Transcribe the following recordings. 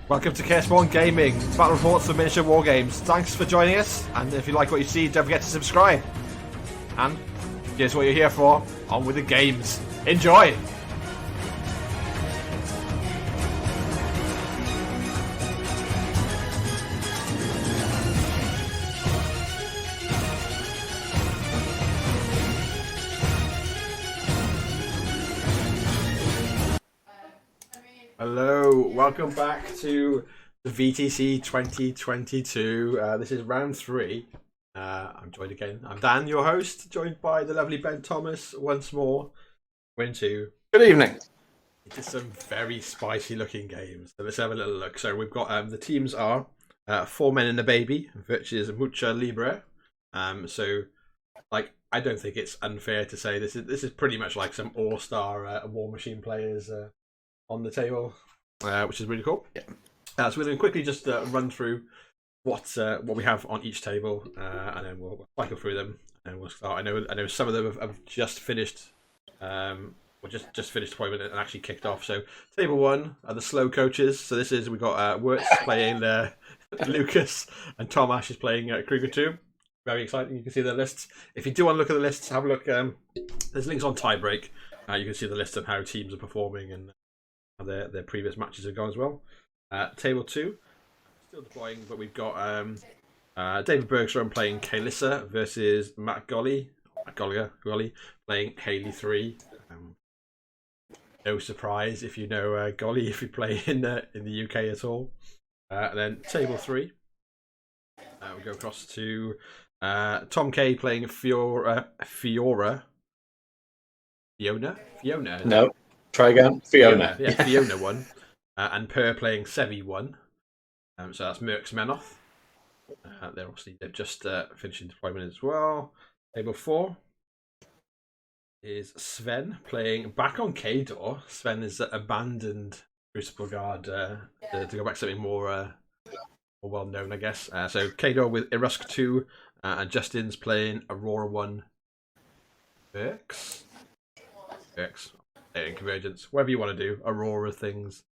Welcome to Carespawn Gaming, battle reports for miniature wargames. Thanks for joining us, and if you like what you see, don't forget to subscribe. And here's what you're here for. On with the games. Enjoy! Hello, welcome back to the VTC 2022. This is round 3. I'm joined again. I'm Dan, your host, joined by the lovely Ben Thomas once more. We're into Good evening. some very spicy looking games. So let's have a little look. So we've got the teams are 4 Men and a Baby, which is Mucha Libre. So like I don't think it's unfair to say this is pretty much like some all-star Warmachine players on the table, which is really cool. Yeah. So we're going to quickly just run through what we have on each table, and then we'll cycle through them, and we'll start. I know some of them have just finished, or just finished deployment and actually kicked off. So table 1 are the slow coaches. So this is we've got Wirtz playing Lukas, and Tom Ash is playing Kruger 2. Very exciting. You can see the lists. If you do want to look at the lists, have a look. There's links on Tiebreak. You can see the list of how teams are performing and how their previous matches have gone as well. Table 2, still deploying, but we've got David Bergstrom playing Kaelyssa versus Matt Golly playing Haley 3. No surprise if you know Golly if you play in the UK at all. And then table 3, we go across to Tom K playing Fiona. No, try again. Fiona. Yeah, Fiona 1. And Per playing Sevi 1. So that's Merc's Menoth. They've just finishing deployment as well. Table 4 is Sven playing back on Khador. Sven is abandoned Crucible Guard to go back to something more well known, I guess. So Khador with Erusk 2, and Justin's playing Aurora 1. Berks. Convergence, whatever you want to do, Aurora things.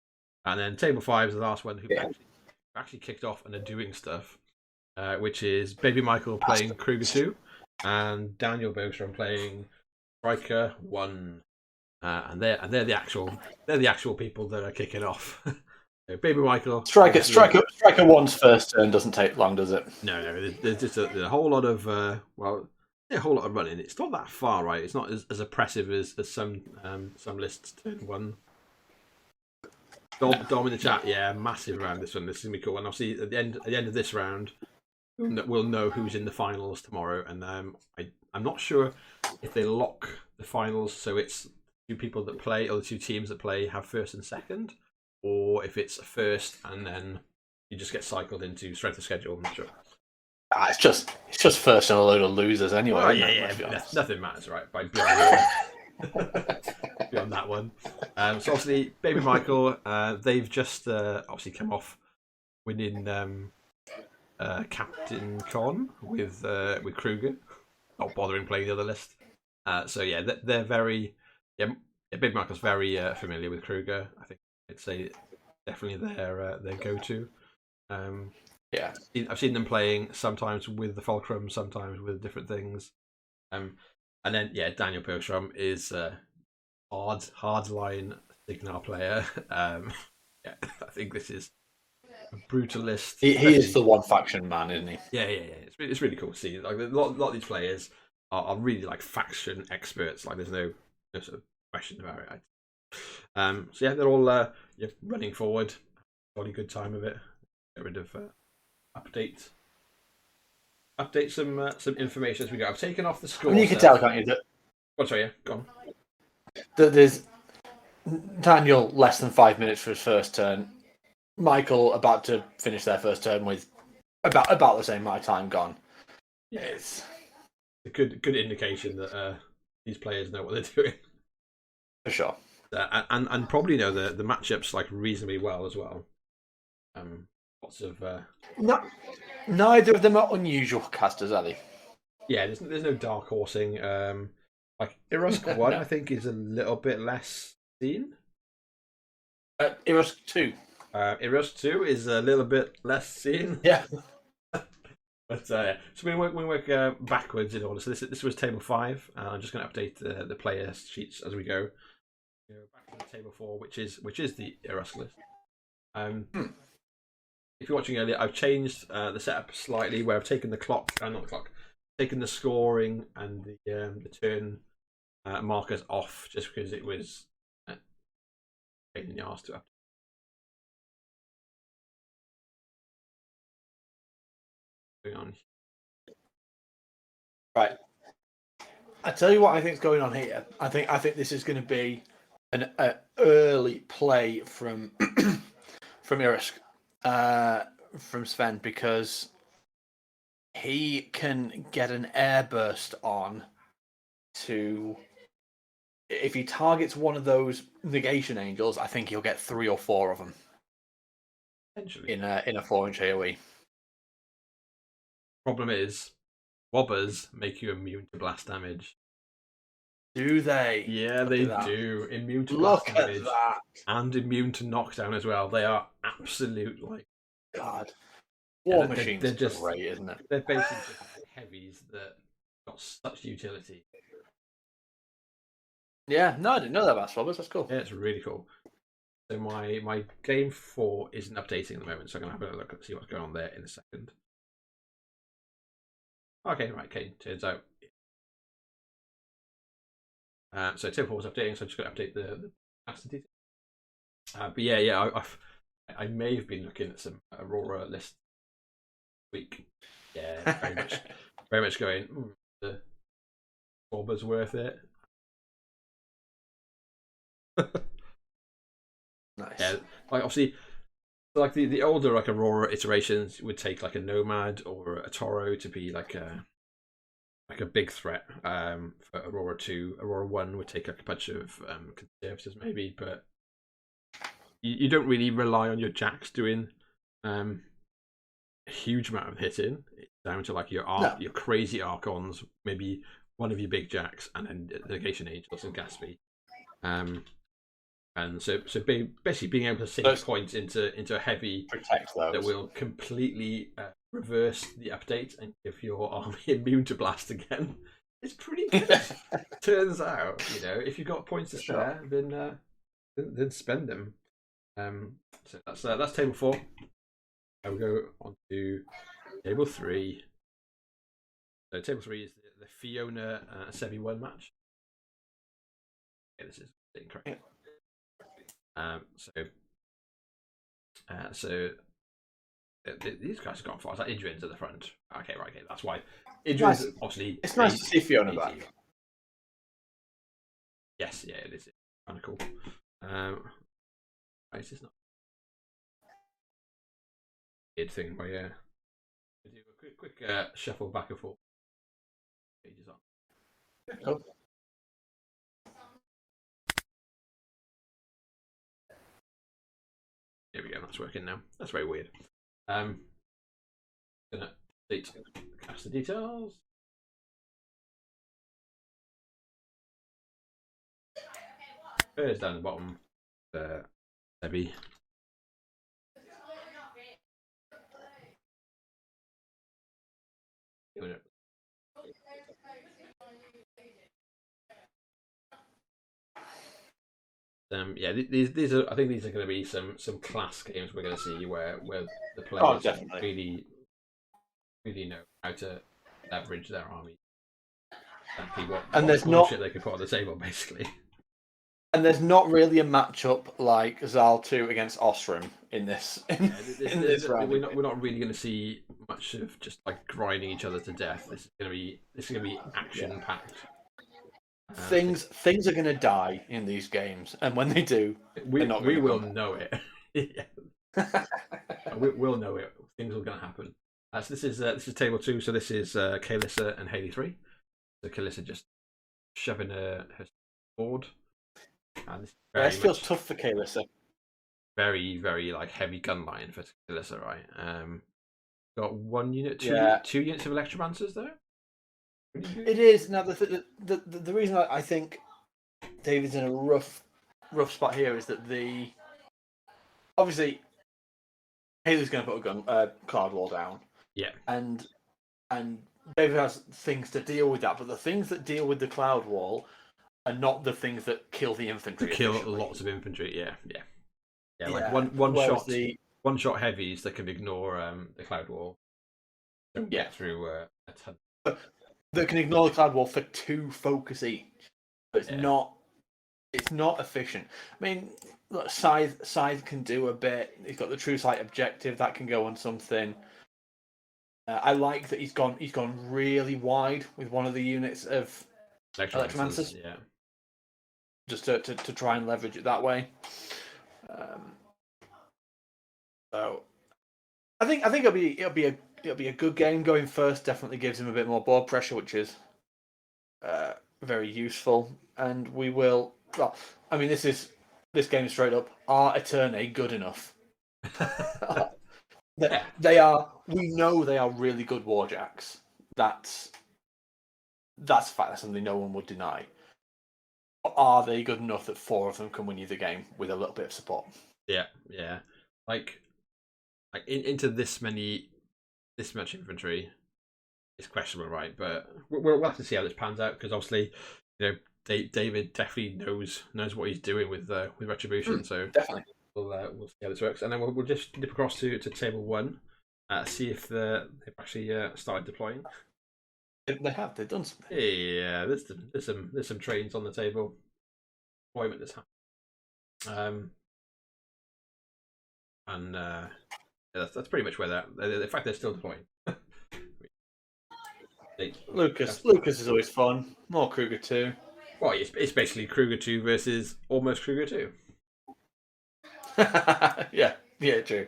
And then table 5 is the last one who actually kicked off and are doing stuff, which is Baby Michael playing Kruger 2 and Daniel Bergstrom playing Striker 1. And they're the actual people that are kicking off. So Baby Michael. Striker 1's first turn doesn't take long, does it? No. There's just a whole lot of a whole lot of running. It's not that far, right? It's not as oppressive as some lists turn 1. Dom in the chat, yeah, massive round this one. This is gonna be cool, and obviously at the end of this round, we'll know who's in the finals tomorrow. And I'm not sure if they lock the finals, so it's 2 people that play or the 2 teams that play have first and second, or if it's first and then you just get cycled into strength of schedule. I'm not sure. It's just first and a load of losers anyway. Oh, yeah. Nothing matters, right? By beyond that one. So obviously, Baby Michael, they've just obviously come off winning Captain Con with Kruger, not bothering playing the other list. So yeah, they're very Baby Michael's very familiar with Kruger. I think I'd say definitely their go-to. Yeah, I've seen them playing sometimes with the Fulcrum, sometimes with different things. And then Daniel Bergstrom is hard line Cygnar player. I think this is a brutalist. he is the one faction man, isn't he? Yeah. It's really cool to see. Like a lot of these players are really like faction experts. Like there's no sort of question about it. So yeah, they're all running forward. Got a good time of it. Get rid of update some information as we go. I've taken off the score. I mean, you can tell, can't you? That sorry, yeah, go on. there's Daniel less than 5 minutes for his first turn. Michael about to finish their first turn with about the same amount of time gone. Yeah, it's a good indication that these players know what they're doing. For sure. And probably know the matchups like reasonably well as well. Lots of neither of them are unusual casters, are they? Yeah, there's no dark horsing. Like Erusk 1, I think, is a little bit less seen. Erusk 2. Eros 2 is a little bit less seen. Yeah. But so we work backwards in order. So this was table 5. I'm just going to update the player sheets as we go. Back to table 4, which is the Eros list. If you're watching earlier, I've changed the setup slightly, where I've taken the clock, not the clock, taken the scoring and the turn markers off, just because it was a pain in the arse to update. Going on. Right. I tell you what I think is going on here. I think this is going to be an early play from from Irisk, from Sven, because he can get an airburst on to. If he targets one of those negation angels, I think he'll get 3 or 4 of them in a 4-inch AoE. Problem is, wobbers make you immune to blast damage. Do they? Yeah, they do. Immune to blast damage. Look at that. And immune to knockdown as well. They are absolute, like... God. Warmachines are just great, isn't it? They're basically just heavies that got such utility. Yeah, no, I didn't know that about swabbers. That's cool. Yeah, it's really cool. So my game 4 isn't updating at the moment, so I'm going to have a look and see what's going on there in a second. Okay, right, okay, turns out. So table 4 is updating, so I'm just going to update the capacity. But yeah, I may have been looking at some Aurora list this week. Yeah, very much going, the Orber's worth it. Nice. Yeah, like obviously, like the older like Aurora iterations would take like a Nomad or a Toro to be like a big threat. For Aurora 2, Aurora 1 would take like a bunch of conservatives maybe, but you don't really rely on your jacks doing a huge amount of hitting. It's down to like your crazy Archons, maybe one of your big jacks, and then negation angels and Gatsby. And so basically being able to sink points into a heavy that will completely reverse the update and give your army immune to blast again. It's pretty good. Turns out, if you've got points to spare, then spend them. So that's table 4. I'll go on to table 3. So table 3 is the Fiona Sebi 1 match. Okay, this is incorrect. So these guys have gone far. Is that Idrin's at the front? Okay, right. Okay, that's why. Idrin's obviously. It's nice to see Fiona back. Yes, yeah, it is kind of cool. It's just not weird thing, but yeah. Do a quick shuffle back and forth. Pages on. Cool. There we go, that's working now. That's very weird. Gonna cast the details. There's down the bottom. Sebi. Yeah, these are. I think these are going to be some class games we're going to see where the players really know how to leverage their army. Exactly what there's bullshit they can put on the table, basically. And there's not really a matchup like Zal 2 against Osram in this. This round. We're not really going to see much of just like grinding each other to death. This is going to be action packed. Things are going to die in these games, and when they do, we will know it. We'll know it. Things are going to happen. So this is table 2. So this is Kaelyssa and Haley 3. So Kaelyssa just shoving her board. And this feels tough for Kaelyssa. Very, very like heavy gun line for Kaelyssa, right? Got 1 unit, 2 units of Electromancers there. It is now the reason I think David's in a rough spot here is that obviously Haley's going to put a cloud wall down. Yeah. And David has things to deal with that, but the things that deal with the cloud wall are not the things that kill the infantry. Kill lots of infantry. Yeah. Like one shot heavies that can ignore the cloud wall. Don't get through a ton. That can ignore the cloud wall for 2 focus each. But it's not efficient. I mean, look, Scythe can do a bit. He's got the true sight objective that can go on something. I like that he's gone really wide with one of the units of Electromancers. Yeah. Just to try and leverage it that way. So I think it'll be a good game. Going first definitely gives him a bit more board pressure, which is very useful. And we will. Well, I mean, this game is straight up. Are Eternae good enough? They are. We know they are really good warjacks. That's a fact. That's something no one would deny. But are they good enough that 4 of them can win you the game with a little bit of support? Yeah. Like into this much infantry is questionable, right? But we'll have to see how this pans out, because obviously, David definitely knows what he's doing with Retribution. So definitely, we'll see how this works, and then we'll just dip across to table 1, see if they've actually started deploying. They have. They've done something. Yeah, there's some trains on the table. Deployment has happened. And that's pretty much where they're. In fact, they're still deploying. Lucas is always fun. More Kruger 2. Well, it's basically Kruger 2 versus almost Kruger 2. yeah, true.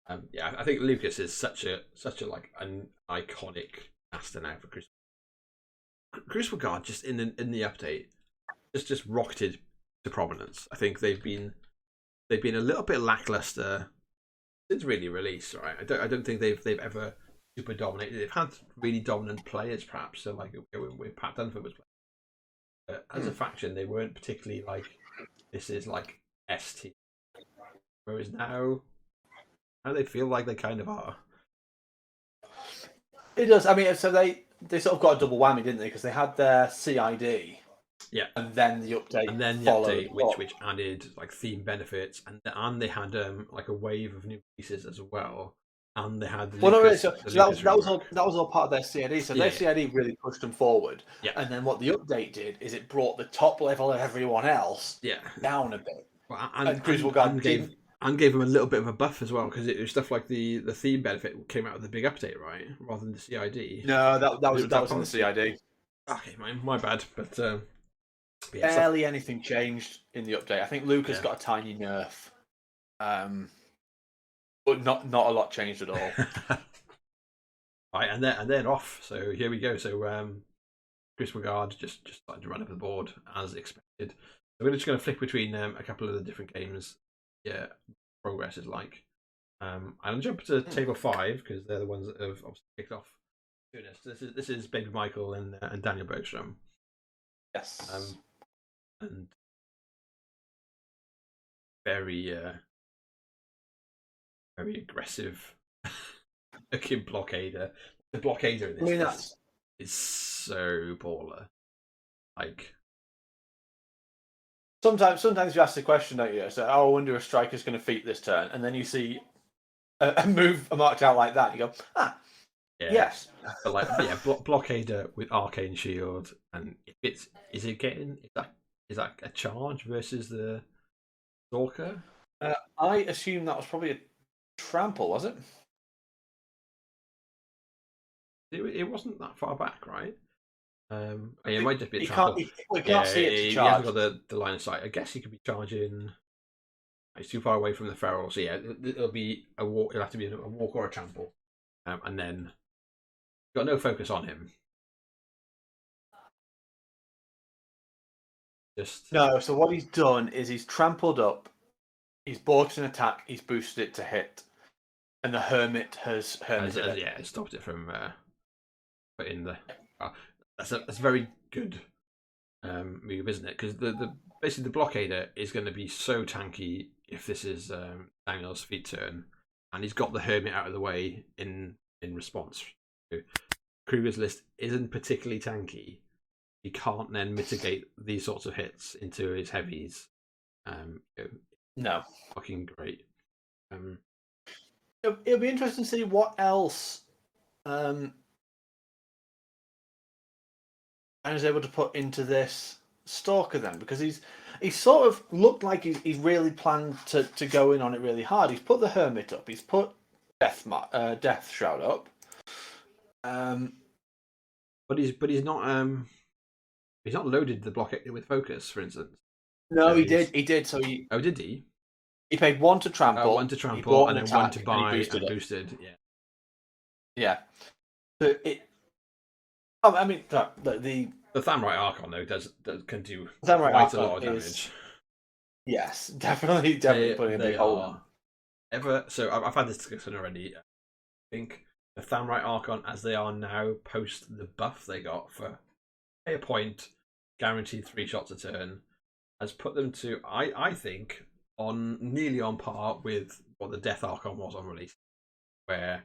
I think Lucas is such a like an iconic master now for Crucible. Crucible Guard just in the update just rocketed to prominence. I think they've been a little bit lackluster since really release, right? I don't think they've ever super dominated. They've had really dominant players, perhaps. So like with Pat Dunford was playing. But as a faction, they weren't particularly like this is like ST. Whereas now they feel like they kind of are. It does. I mean, so they sort of got a double whammy, didn't they? Because they had their CID. Yeah, and then the update. And then the update, which added like theme benefits, and they had like a wave of new pieces as well. And they had that was all part of their CID. So their CID really pushed them forward. Yeah. And then what the update did is it brought the top level of everyone else down a bit. Well, and Crucible Guard gave them a little bit of a buff as well, because it was stuff like the theme benefit came out of the big update, right, rather than the CID. No, that was in the CID. Okay, my bad, but. Barely anything changed in the update. I think Lukas got a tiny nerf, but not a lot changed at all. Right, and then off. So here we go. So Crucible Guard just started to run up the board as expected. So we're just going to flick between a couple of the different games. Yeah, progress is like. I'll jump to table 5 because they're the ones that have obviously kicked off. This is Baby Michael and Daniel Bergstrom. Yes. And very aggressive looking blockader. The blockader in this is so baller. Like sometimes you ask the question, don't you? So, I wonder if Striker's going to feat this turn, and then you see a move marked out like that, and you go, yes. But like, blockader with arcane shield, and is that a charge versus the Stalker? I assume that was probably a trample, was it? It wasn't that far back, right? It might just be a trample. We can't see it to charge. He hasn't got the line of sight. I guess he could be charging. He's too far away from the feral, so yeah, it'll be a walk. It'll have to be a walk or a trample, and then got no focus on him. No, so what he's done is he's trampled up, he's bought an attack, he's boosted it to hit, and the Hermit has hermited it. It stopped it from putting the. That's very good move, isn't it? Because the basically the blockader is going to be so tanky if this is Daniel's feat turn, and he's got the Hermit out of the way in response. So, Kruger's list isn't particularly tanky. He can't then mitigate these sorts of hits into his heavies. No. Fucking great. It'll be interesting to see what else I was able to put into this Stalker then, because he's sort of looked like he's really planned to go in on it really hard. He's put the Hermit up. He's put Death Shroud up. But he's not loaded the block with focus, for instance. No, he did. He did. So did he? He paid 1 to trample. 1 to trample, and then 1 to buy and boosted. Yeah. Yeah. So I mean, the Thamrite Archon though can do Thamrite quite a lot of damage. Yes, definitely putting a big hole in. So I've had this discussion already. I think the Thamrite Archon, as they are now, post the buff they got for pay a point, guaranteed 3 shots a turn, has put them to I think nearly on par with what the Death Archon was on release, where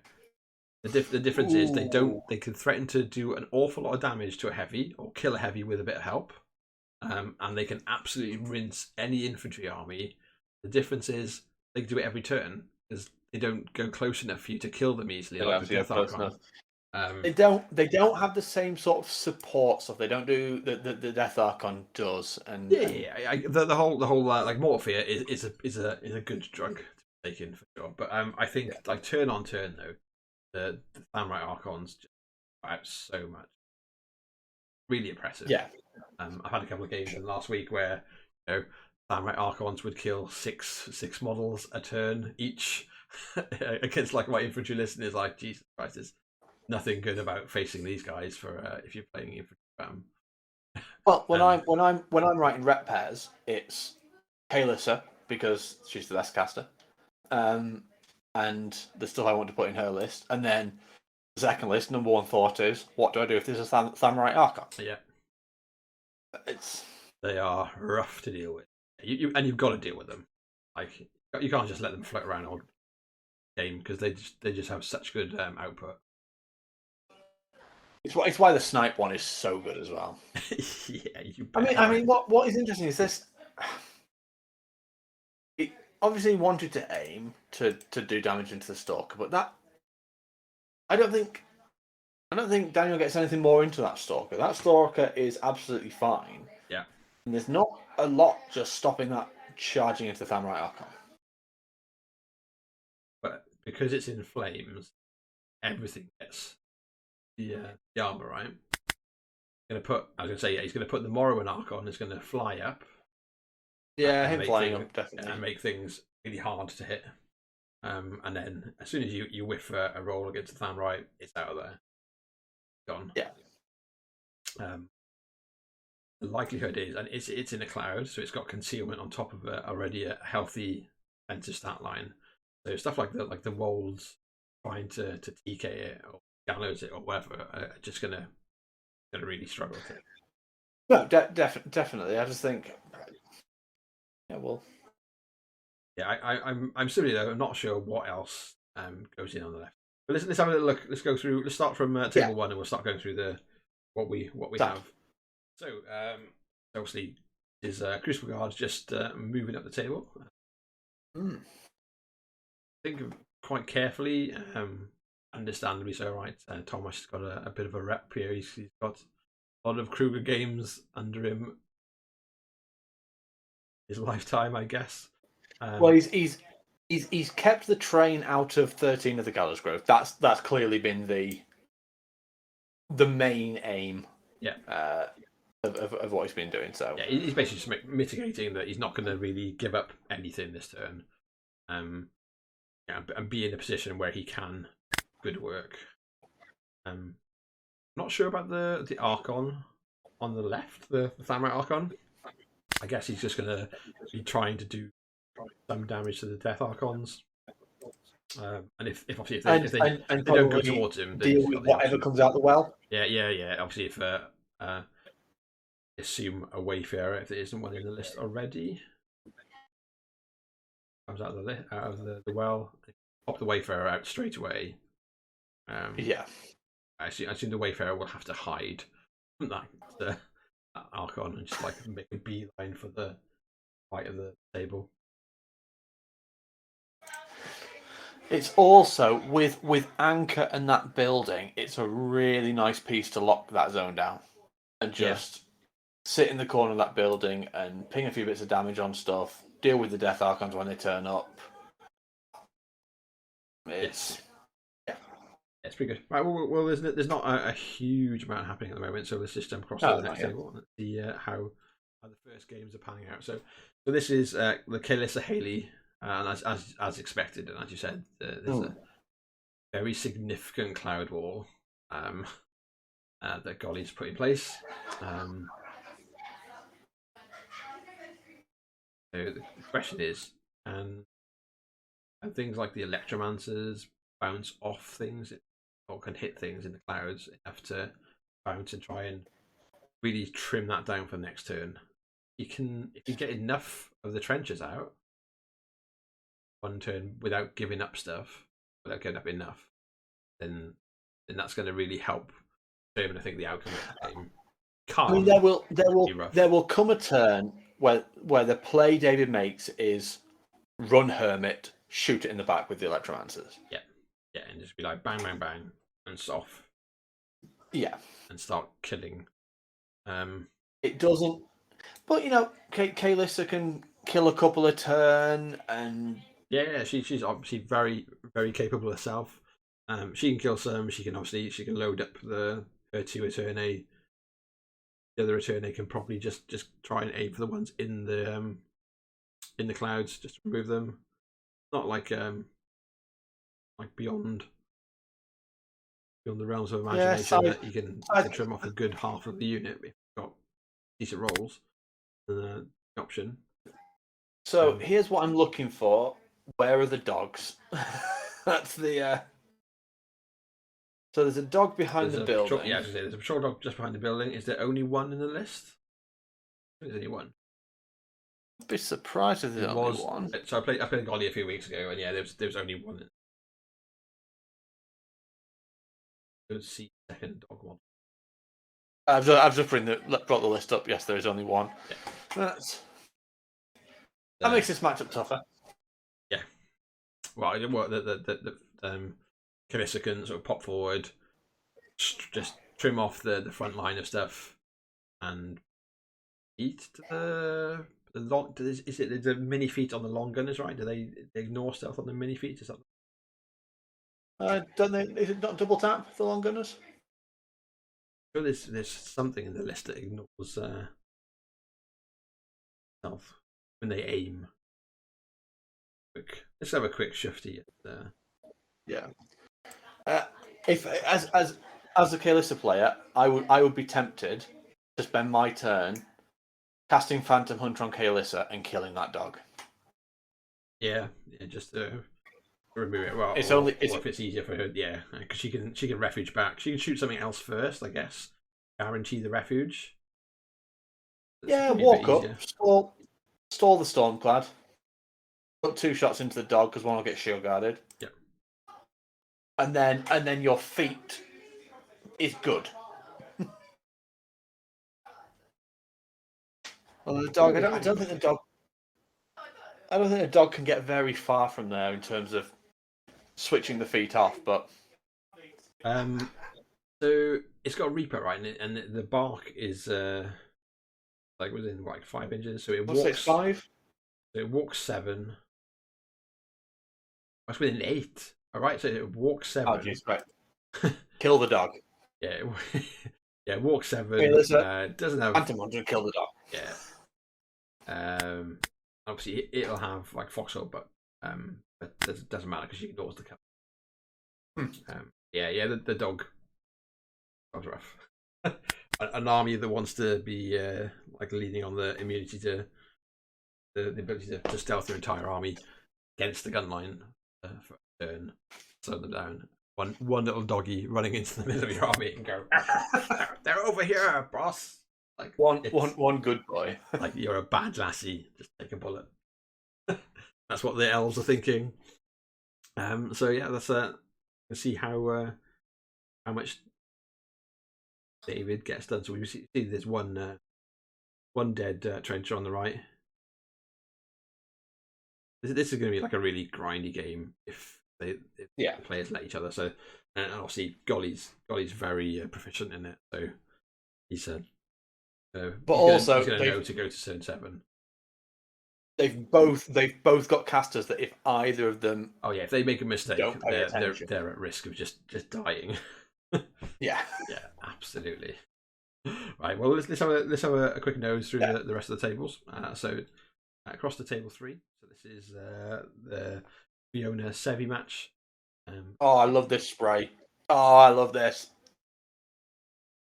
the difference is they can threaten to do an awful lot of damage to a heavy or kill a heavy with a bit of help, and they can absolutely rinse any infantry army. The difference is they can do it every turn because they don't go close enough for you to kill them easily. Like the Death Archon. They don't have the same sort of support stuff. They don't do the Death Archon does. And the whole like Morphia is a good drug to take in for sure. But I think like turn on turn though, the Thamrite Archons just out so much. Really impressive. Yeah. I've had a couple of games in last week where Thamrite Archons would kill six models a turn each against like my infantry list, and it's like Jesus Christ, there's nothing good about facing these guys for if you're playing infantry. Well, when I'm writing rep pairs, it's Kaelyssa because she's the best caster, and the stuff I want to put in her list, and then the second list, number 1 thought is, what do I do if there's a Thamrite Archon? Yeah, it's they are rough to deal with. You've got to deal with them. Like you can't just let them float around all game because they just have such good output. It's why the snipe one is so good as well. Yeah, I mean, what is interesting is this. It obviously wanted to aim to do damage into the Stalker, but that I don't think Daniel gets anything more into that Stalker. That Stalker is absolutely fine. Yeah, and there's not a lot just stopping that charging into the Thamrite Archon. But because it's in flames, everything gets the armor, right? He's gonna put the Morrowind Archon is gonna fly up. Yeah, him flying up definitely, and make things really hard to hit. And then as soon as you whiff a roll against the Thamrite, it's out of there, gone. Yeah. The likelihood is, and it's in a cloud, so it's got concealment on top of already a healthy defensive stat line. So stuff like the Wolds trying to TK it or gallows it or whatever are just gonna really struggle to. No, definitely. I just think, yeah, well, yeah, I'm similarly though. I'm not sure what else goes in on the left. But let's have a look. Let's go through. Let's start from table 1, and we'll start going through what we have. So obviously, is Crucible Guards just moving up the table? Think quite carefully. Understandably so, right? Thomas has got a bit of a rep here. He's got a lot of Kruger games under him. His lifetime, I guess. Well, he's kept the train out of 13 of the Gallows Grove. That's clearly been the main aim. Yeah. Of what he's been doing. So yeah, he's basically just mitigating that he's not going to really give up anything this turn. And be in a position where he can good work. Not sure about the Archon on the left, the Thamrite Archon. I guess he's just going to be trying to do some damage to the Death Archons. And if they don't go towards him, then deal with whatever comes out the well. Yeah. Obviously, if assume a Wayfarer if there isn't one in the list already. comes out of the well. Pop the Wayfarer out straight away. Yeah. I assume the Wayfarer will have to hide from that Archon and just like make a beeline for the right of the table. It's also with Anchor and that building, it's a really nice piece to lock that zone down and just sit in the corner of that building and ping a few bits of damage on stuff, deal with the Death Archons when they turn up. It's it's pretty good. Right, well there's not a huge amount happening at the moment, so let's just jump across to the next table and see how the first games are panning out. So this is the Kaelyssa Haley, and as expected, and as you said, there's a very significant cloud wall that Golly's put in place. So the question is, and things like the Electromancers bounce off things or can hit things in the clouds enough to bounce and try and really trim that down for the next turn. If you get enough of the trenches out one turn without giving up stuff, without giving up enough, then that's going to really help determine, I think, the outcome of the game. I mean, there will come a turn where the play David makes is run Hermit, shoot it in the back with the Electromancers. Yeah, and just be like bang, bang, bang, and off. Yeah, and start killing. It doesn't, but Kaelyssa can kill a couple a turn, and she's obviously very, very capable herself. She can kill some. She can load up her two Eternae. The other Eternae can probably just try and aim for the ones in the clouds, just to remove them. Not like beyond the realms of imagination that you can trim off a good half of the unit if you've got decent rolls. The option. So here's what I'm looking for. Where are the dogs? That's the. So there's a dog behind the building. There's a patrol dog just behind the building. Is there only one in the list? There's only one. I'd be surprised if there's only one. So I played Golly a few weeks ago, and there was only one. Go see second dog one. I've just brought the list up. Yes, there is only one. Yeah. That makes this matchup tougher. Yeah. Well, the Kaelyssa can sort of pop forward, just trim off the front line of stuff, and eat the long. Is it the mini feet on the long gunners? Right? Do they ignore stealth on the mini feet or something? Don't they? Is it not double tap for the long gunners? Sure, there's something in the list that ignores stealth when they aim. Let's have a quick shifty. Yeah. If as a Kaelyssa player, I would be tempted to spend my turn casting Phantom Hunter on Kaelyssa and killing that dog. Yeah, just to remove it. Well, if it's easier for her, because she can refuge back. She can shoot something else first, I guess. Guarantee the refuge. Walk up, stall the Stormclad. Put 2 shots into the dog because one will get shield guarded. Yeah. And then your feet is good. Well, the dog. I don't think the dog can get very far from there in terms of switching the feet off. But so it's got a Reaper, right? And the bark is within 5 inches. So it walks 5. So it walks 7. That's within 8. All right, so it walks 7. Oh, jeez, right. Kill the dog. Yeah, yeah, walk 7. Doesn't have. Phantom Hunter, kill the dog. Yeah. Obviously, it'll have Foxhole, but it doesn't matter because she ignores the cover. The dog. Dog's rough. An army that wants to be leaning on the immunity to the ability to stealth their entire army against the gun line for a turn, slow them down. One little doggy running into the middle of your army and go, they're over here, boss. One good boy. You're a bad lassie. Just take a bullet. that's what the elves are thinking. So yeah, that's let's see how much David gets done. So we see there's one dead trencher on the right. This is going to be like a really grindy game if the players let each other. So, and obviously Golly's very proficient in it. So he's but he's going to know to go to turn 7. They've both got casters that if either of them, if they make a mistake, they're at risk of just dying. yeah, absolutely. Right. Well, let's have a quick nose through the rest of the tables. So across the table 3. So this is the Fiona Sevi match. I love this spray. Oh, I love this.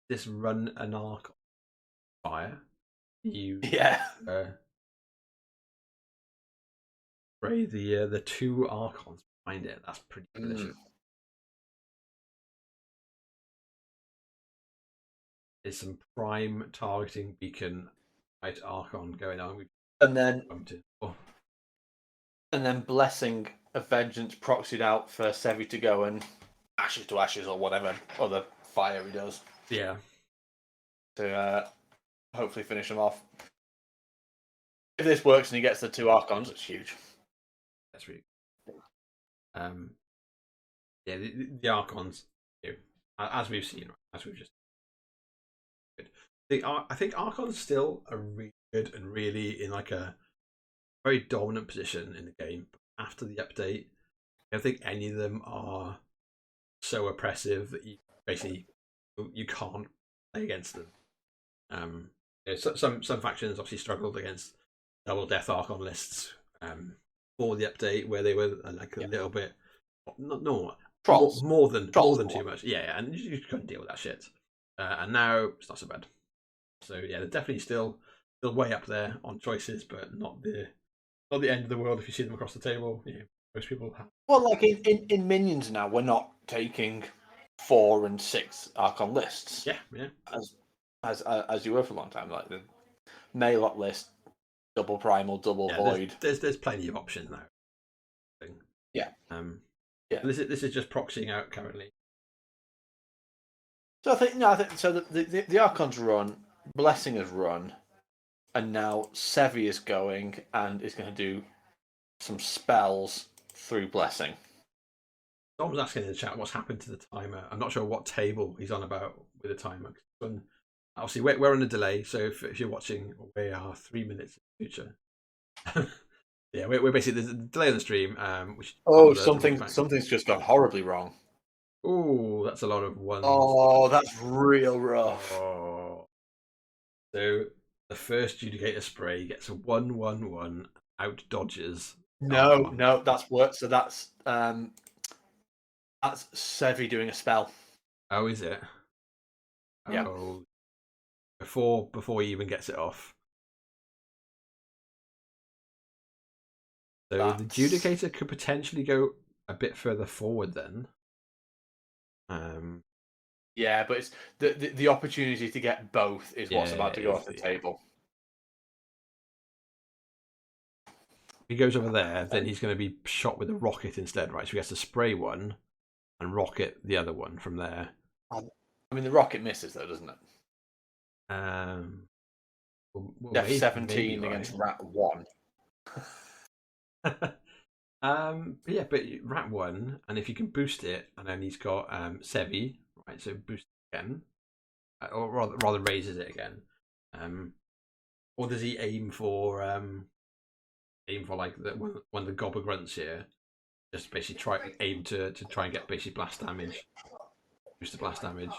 This run an arc on fire. You spray the 2 archons behind it. That's pretty delicious. There's some prime targeting beacon right archon going on. And then blessing of vengeance proxied out for Sevi to go and ashes to ashes or whatever other fire he does. Yeah. To hopefully finish him off. If this works and he gets the 2 archons, it's huge. That's really the archons, as we've seen, as we've just. I think archons still are really good and really in like a very dominant position in the game. But after the update, I don't think any of them are so oppressive that you can't play against them. Some factions obviously struggled against double death archon lists for the update, where they were like a little bit more than too much. Yeah, and you couldn't deal with that shit. And now it's not so bad. So yeah, they're definitely still way up there on choices, but not the end of the world if you see them across the table. Yeah, most people have. Well, like in minions now, we're not taking 4 and 6 archon lists. Yeah. As you were for a long time, like the Maelot list, double primal, double void. There's plenty of options now. Yeah. This is just proxying out currently. So I think so. The archons run, blessing has run, and now Sevi is going and is going to do some spells through blessing. Someone's asking in the chat what's happened to the timer. I'm not sure what table he's on about with the timer. Obviously, we're on a delay, so if you're watching, we are 3 minutes in the future. Yeah, we're basically there's a delay on the stream. Something's just gone horribly wrong. Oh, that's a lot of ones. Oh, that's real rough. Oh. So the first Judicator spray gets a 1/1/1 out dodges. No, that's work. So that's Sevi doing a spell. Oh, is it? Yeah. Oh, before he even gets it off. So the Judicator could potentially go a bit further forward then. Yeah, but it's the opportunity to get both is what's about to go off the table. If he goes over there, then he's going to be shot with a rocket instead, right? So he has to spray one and rocket the other one from there. I mean, the rocket misses though, doesn't it? Def 17 against Rat 1. But Rat 1, and if you can boost it, and then he's got Sevi, right? So boost it again, or rather raises it again. Or does he aim for like one of the Gobber Grunts here? Just basically aim to try and get basically blast damage, boost the blast damage,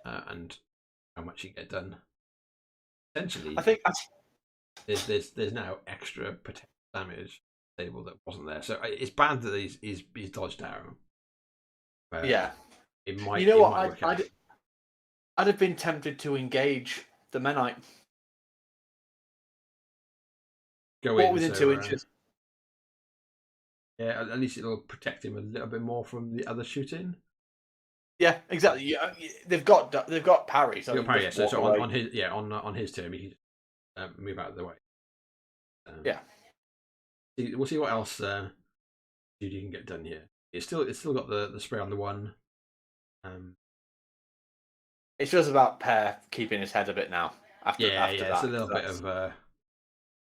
and how much you get done. Essentially, I think there's now extra potential damage table that wasn't there, so it's bad that he's dodged down. Yeah, it might. You know what? I'd have been tempted to engage the Menite. Go in within 2 inches. Yeah, at least it'll protect him a little bit more from the other shooting. Yeah, exactly. Yeah, they've got parry. So parry, so on his turn, he can move out of the way. Yeah. we'll see what else you can get done here. It's still got the spray on the one. It's just about Pear keeping his head a bit now. After that, it's a little bit of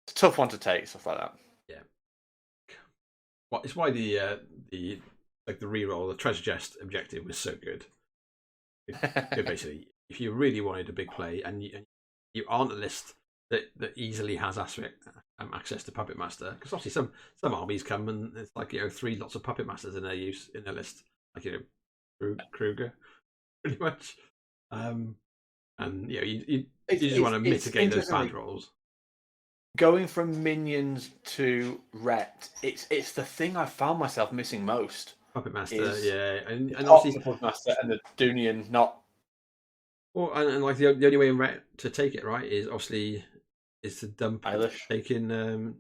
it's a tough one to take, stuff like that. Yeah. Well, it's why the reroll, the treasure chest objective was so good. Basically, if you really wanted a big play and you aren't a list that easily has access to Puppet Master, because obviously some armies come and it's like 3 lots of Puppet Masters in their list, like Kruger, pretty much. And you just want to mitigate those bad rolls. Going from minions to Ret, it's the thing I found myself missing most. Puppet Master, and obviously the Puppet Master and the Dunian not. Well, and like the only way in Ret to take it right is obviously to dump Eilish, taking the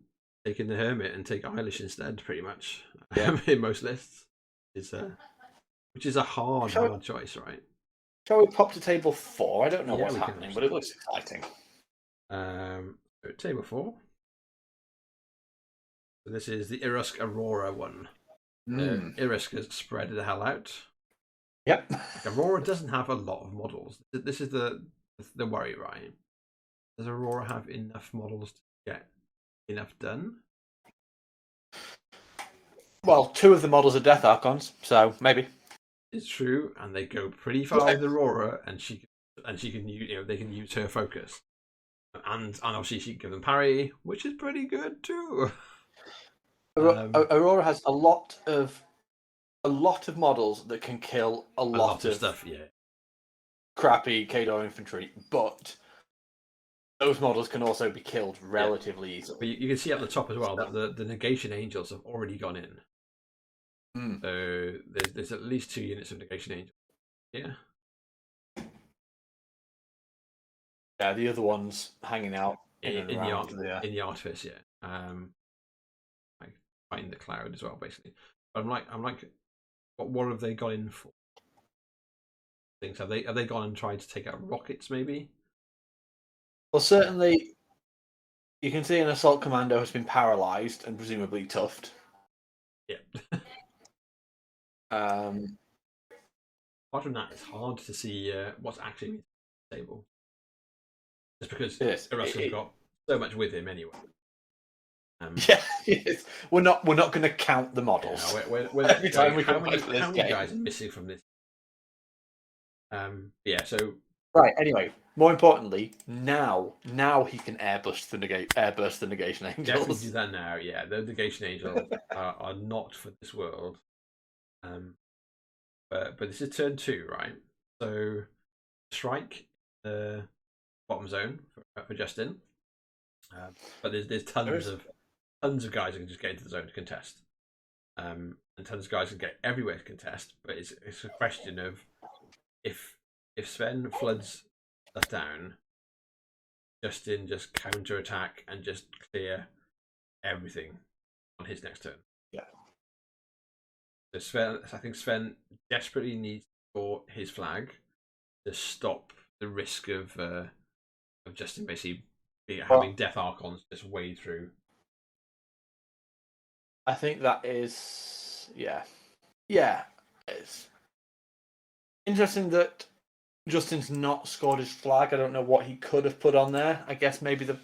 Hermit and take Eilish instead, pretty much. Yeah. In most lists, which is a hard choice, right? Shall we pop to table 4? I don't know what's happening, but it looks exciting. So table 4. So this is the Irusk Aurora one. Irusk has spread the hell out. Yep. Aurora doesn't have a lot of models. This is the worry, right? Does Aurora have enough models to get enough done? Well, 2 of the models are Death Archons, so maybe. It's true, and they go pretty far with Aurora, and she can use, they can use her focus, and obviously she can give them parry, which is pretty good too. Aurora has a lot of models that can kill a lot of stuff, crappy Khador infantry, but those models can also be killed relatively easily. But you can see at the top as well that the negation angels have already gone in. So there's at least 2 units of negation angels. Yeah. Yeah, the other ones hanging out in the artifice. Like fighting the cloud as well, basically. But I'm like, what have they gone in for? Things have they gone and tried to take out rockets? Maybe. Well, certainly, you can see an assault commando has been paralysed and presumably toughed. Yeah. Apart from that, it's hard to see what's actually stable. Just because Russell's got so much with him anyway. Yes. We're not going to count the models. Every time we come back to this game, how many guys are missing from this? So right. Anyway, more importantly, now he can airburst the negation angels. Definitely do that now. Yeah, the negation angels are not for this world. But this is turn 2, right? So strike the bottom zone for Justin. But there's tons of guys who can just get into the zone to contest. And tons of guys can get everywhere to contest. But it's a question of if Sven floods us down, Justin just counter attack and just clear everything on his next turn. Yeah. So I think Sven desperately needs for his flag to stop the risk of Justin basically having Death Archons just wade through. I think that is it's interesting that Justin's not scored his flag. I don't know what he could have put on there. I guess maybe the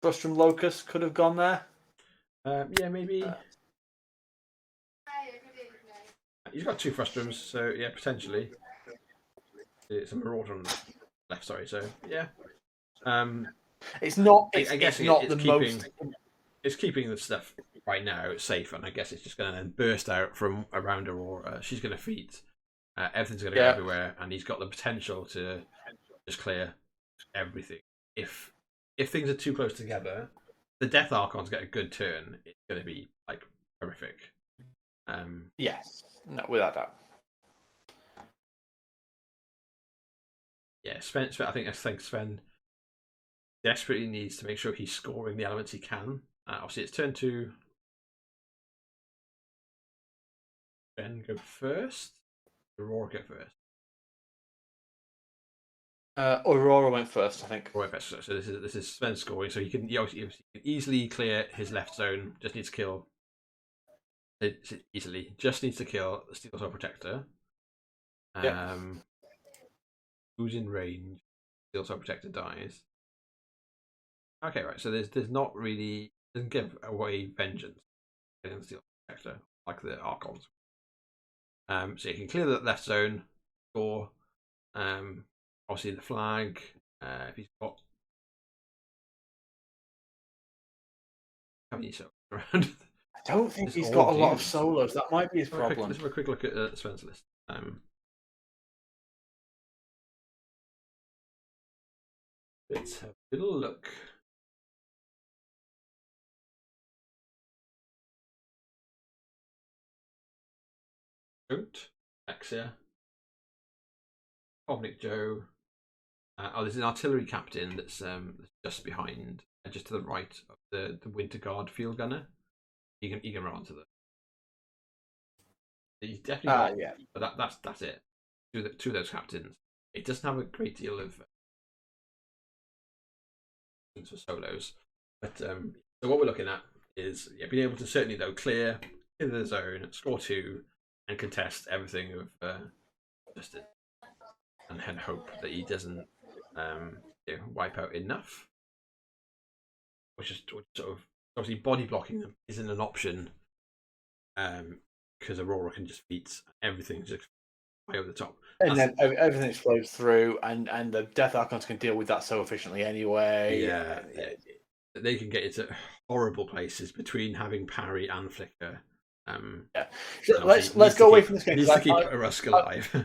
Frustrum Locus could have gone there. Maybe. He's got 2 Frustrums, so yeah, potentially. It's a Marauder on the left, sorry. So yeah, it's not. I guess it's not it's the keeping, most. It's keeping the stuff right now safe, and I guess it's just going to then burst out from around Aurora. She's going to feed. Everything's going to go everywhere, and he's got the potential to just clear everything. If things are too close together, the Death Archons get a good turn. It's going to be like horrific. Yes, no, without doubt. Yeah, Sven. I think Sven desperately needs to make sure he's scoring the elements he can. Obviously, it's turn 2. Sven go first. Aurora go first. Aurora went first, I think. Right, so this is Sven scoring, so he can easily clear his left zone. Just needs to kill it easily. Just needs to kill the Steel Sword Protector. Yep. Who's in range? Steel Sword Protector dies. Okay, right. So there's not really doesn't give away vengeance in the Steel Protector like the Archons. So you can clear the left zone, score. Obviously the flag. If he's got how many souls around? I don't think It's he's all got a lot of dudes. solos. That might be his problem. Let's have a quick look at Sven's list. Let's have a little look. Don't Axia, Kovnik Joe. There's an artillery captain that's just behind, just to the right of the Winter Guard field gunner. He can run onto them. He's definitely got, but that's it. Two of those captains. It doesn't have a great deal of for solos, but so what we're looking at is being able to certainly though clear the zone, score 2, and contest everything of Justin, and hope that he doesn't wipe out enough. Which is sort of obviously body blocking them isn't an option, because Aurora can just beat everything just way over the top, and then everything explodes through, and the Death Archons can deal with that so efficiently anyway. Yeah, they can get into horrible places between having parry and flicker. So let's go away from this game. Needs to keep Rusk alive.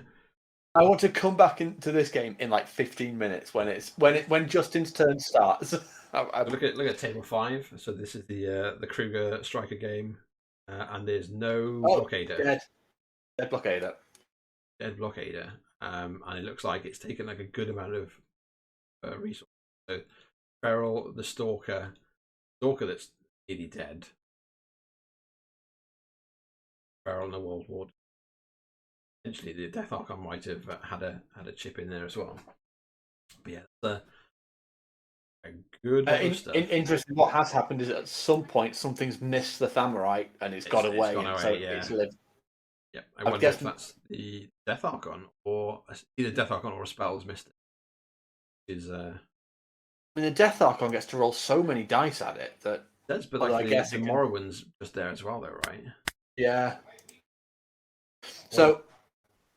I want to come back into this game in like 15 minutes when Justin's turn starts. Look at table 5. So this is the Kruger Striker game, and there's no blockader. Dead blockader. Dead blockader. And it looks like it's taken like a good amount of resources. So Feral, the Stalker that's nearly dead. Feral and the World War. Potentially the Death Archon might have had a chip in there as well. But yeah, a good stuff. Interesting. What has happened is at some point something's missed the Thamorite and it's got away. It's lived. Yeah, I wonder if that's the Death Archon or either Death Archon or a spell's missed it. I mean, the Death Archon gets to roll so many dice at it that. Does, but like the Morrowind's just there as well, though, right? Yeah. So,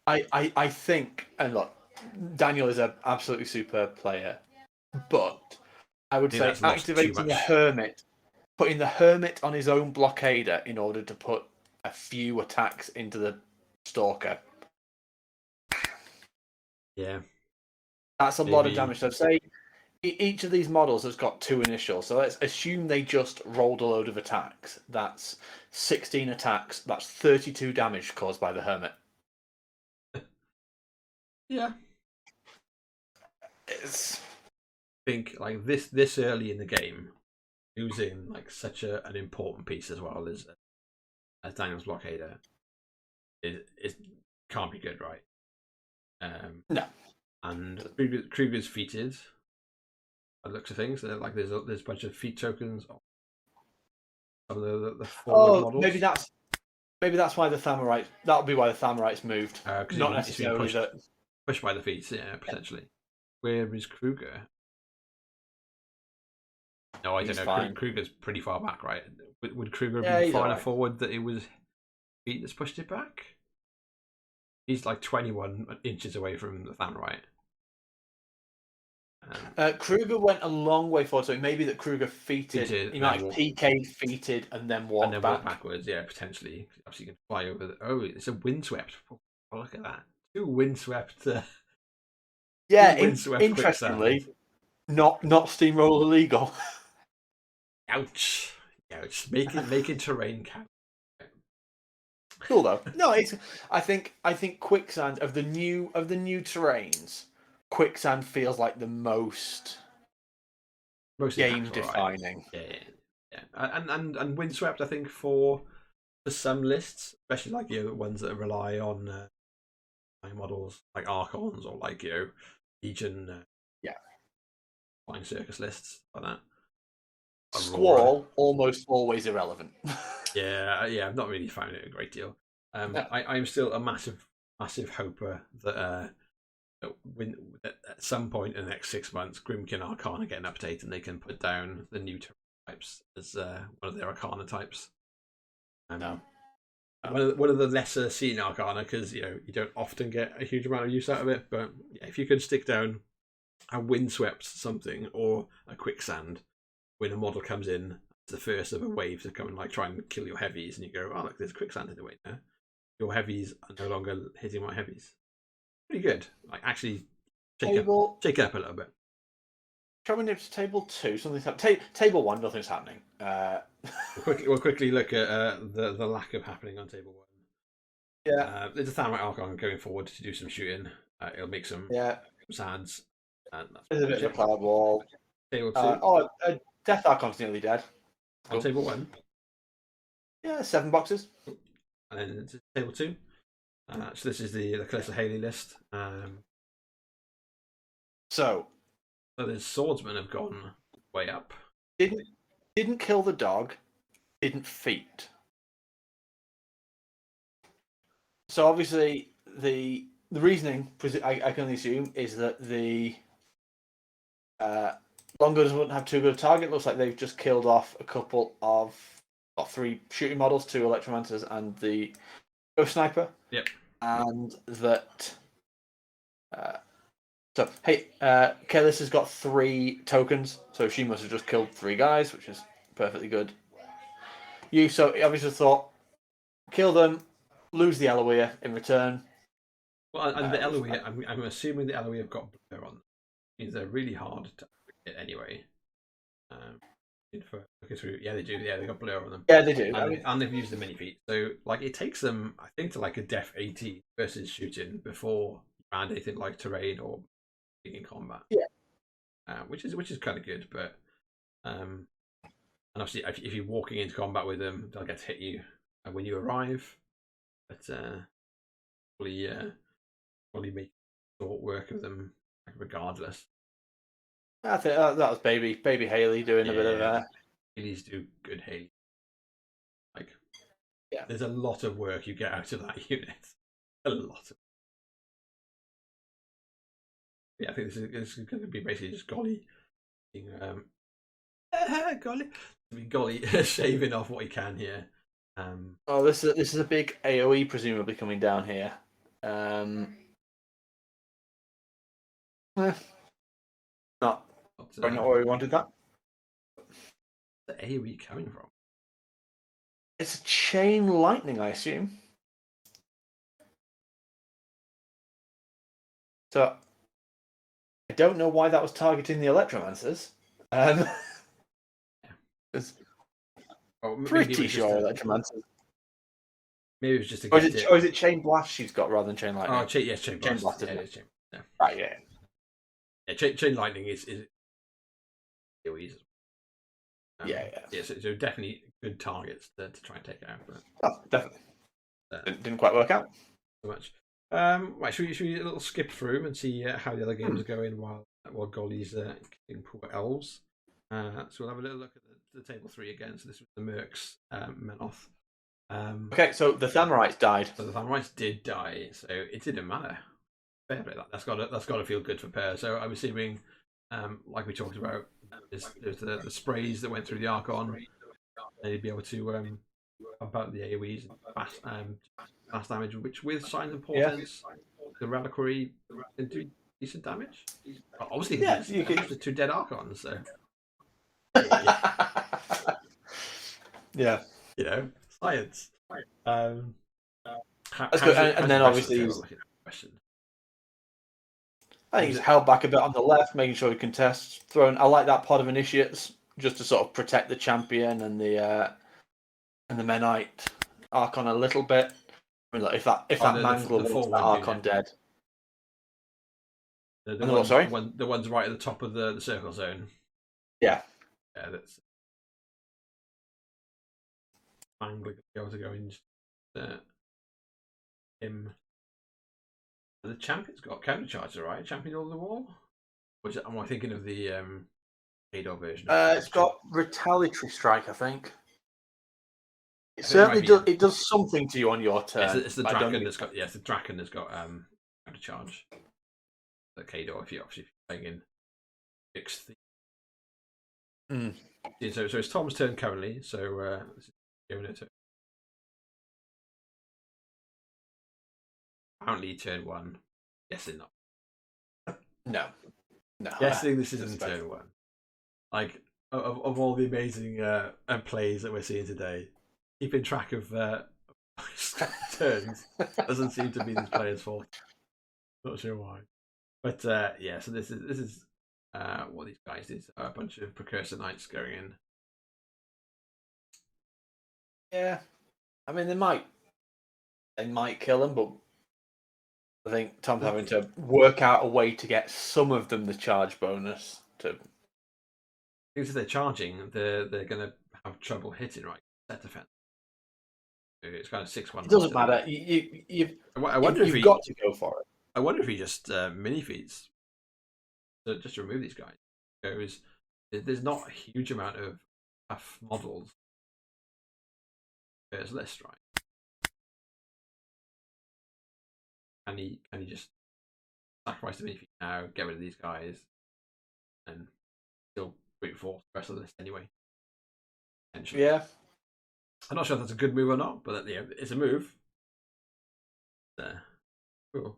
I think, and look, Daniel is an absolutely superb player, but I would say activating the Hermit, putting the Hermit on his own blockader in order to put a few attacks into the Stalker. Yeah. That's a lot of damage. So say each of these models has got 2 initials. So let's assume they just rolled a load of attacks. That's 16 attacks. That's 32 damage caused by the Hermit. Yeah. I think like this early in the game, losing like such an important piece as well as Daniel's blockader is can't be good, right? No. And Kruger's feated. By the looks of things, like there's a bunch of feat tokens on some of the models. Maybe that's why the Thamorite. That'll be why the Thamorite's moved. Not necessarily pushed by the feats, potentially. Yeah. Where is Kruger? No, I don't know. Fine. Kruger's pretty far back, right? Would Kruger have been far enough forward that it was feet that's pushed it back? He's like 21 inches away from the Thamorite. Kruger went a long way forward, so maybe that Kruger feated. He might have PK feated and then walked backwards. Yeah, potentially. Obviously, you can fly over. It's a windswept. Oh, look at that! 2 windswept. Interestingly, not steamroller illegal. Ouch! Making terrain count. Cool though. No, I think quicksand of the new terrains. Quicksand feels like the most game defining. Right. Yeah. And windswept, I think for some lists, especially like the ones that rely on models like Archons or like Legion, Yeah. Flying Circus lists like that. Squall almost always irrelevant. Yeah, I've not really found it a great deal. No. I'm still a massive hoper that when at some point in the next 6 months, Grimkin Arcana get an update and they can put down the new types as one of their Arcana types. No. One of the lesser seen Arcana, because you don't often get a huge amount of use out of it. But yeah, if you could stick down a windswept something or a quicksand when a model comes in, it's the first of a wave to come and like try and kill your heavies, and you go, oh look, there's quicksand in the way now. Your heavies are no longer hitting my heavies. Pretty good. Like actually, shake it up a little bit. Coming up to table 2, something's happening. Table 1, nothing's happening. We'll quickly look at the lack of happening on table 1. Yeah. There's a Thermite Archon going forward to do some shooting. It'll make some sads. There's a bit of a cloud wall. Table 2. Death Archon's nearly dead. On table 1. Yeah, 7 boxes. And then into table 2. So this is the Kaelyssa Haley list. So the swordsmen have gone way up. Didn't kill the dog. Didn't feat. So obviously the reasoning I can only assume is that the Longers wouldn't have too good a target. Looks like they've just killed off a couple of 3 shooting models, 2 Electromancers and the Ghost Sniper. Yep. And that Kaelyssa's got 3 tokens, so she must have just killed 3 guys, which is perfectly good. So obviously thought, kill them, lose the Eloia in return. Well, and the Eloia, I'm assuming the Eloia have got blur on them. Means they're really hard to hit anyway. Looking through, yeah, they do. Yeah, they got blur on them. Yeah, they do. And they've used the mini feat, so like it takes them, I think, to like a def 18 versus shooting before you find anything like terrain or being in combat. Yeah, which is kind of good, but and obviously if you're walking into combat with them, they'll get to hit you when you arrive. But probably make short work of them, like, regardless. I think that was baby Haley doing a bit of Haley's do good Haley. Like, there's a lot of work you get out of that unit. A lot of. Yeah, I think this is going to be basically just Golly, Golly shaving off what he can here. This is a big AOE presumably coming down here. Not where we wanted that. The AOE coming from? It's a chain lightning, I assume. So I don't know why that was targeting the Electromancers. Pretty sure Electromancers. Maybe it was just a. Or is it Chain Blast she's got rather than Chain Lightning? Oh, Chain Blast. Yeah. Right, yeah. Yeah, Chain Lightning is AoEs. So definitely good targets to try and take it out. But, definitely. Didn't quite work out. So much. Right, should we a little skip through and see how the other games are going while Golly's kicking poor elves? So we'll have a little look at the table 3 again. So this was the Mercs Menoth. Okay, so the Thamarites died. So the Thamarites did die, so it didn't matter. Fair play. That's got to feel good for Per. So I'm assuming, like we talked about, there's the sprays that went through the Archon. They'd be able to pump out the AoEs and fast damage, which with Signs and Portents, the Reliquary can do decent damage. Obviously, you can use 2 dead Archons. So yeah, science. That's good. And then obviously, I think he's held back a bit on the left, making sure he contests. I like that pod of initiates just to sort of protect the champion and the Menite Archon a little bit. I mean, look, if that Mangler wants that Archon dead. The ones right at the top of the circle zone. Yeah. Yeah, that's Mangler be able to go in him. The champion's got countercharger, right? Champion over the wall. Which am I thinking of the Khador version? It's got retaliatory strike, I think. It I think it might certainly be. does. It does something to you on your turn. It's the Draken that's got. Yeah, it's the Draken that's got countercharge. The Khador, if you're playing in fixed. Yeah, so it's Tom's turn currently. So giving it to. Apparently, turn one. Guessing not. No. Guessing this isn't turn one. Like of all the amazing plays that we're seeing today, keeping track of turns doesn't seem to be this player's fault. Not sure why, but yeah. So this is what these guys did. A bunch of precursor knights going in. Yeah, I mean they might kill them, but I think Tom's having to work out a way to get some of them the charge bonus to. Because if they're charging, they're going to have trouble hitting right set defense. It's kind of 6-1. It doesn't matter. I wonder if you've got to go for it. I wonder if he just mini feeds just to remove these guys. Because there's not a huge amount of tough models. There's list, right? Can he just sacrifice the mini feed now, get rid of these guys, and still brute force the rest of the list anyway? Yeah. I'm not sure if that's a good move or not, but yeah, it's a move.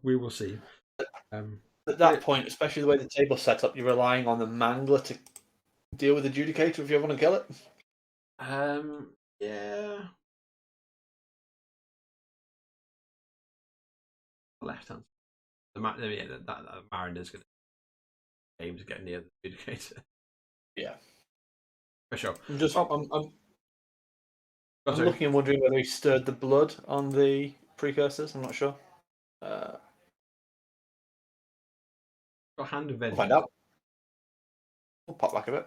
We will see. At that point, especially the way the table's set up, you're relying on the Mangler to deal with the Adjudicator if you ever want to kill it. Yeah. Left hand. That Mariner's going to aim to get near the Adjudicator. Yeah. For sure. I'm looking and wondering whether he stirred the blood on the precursors. I'm not sure. Got Hand of Vengeance. We'll find out. We'll pop back a bit.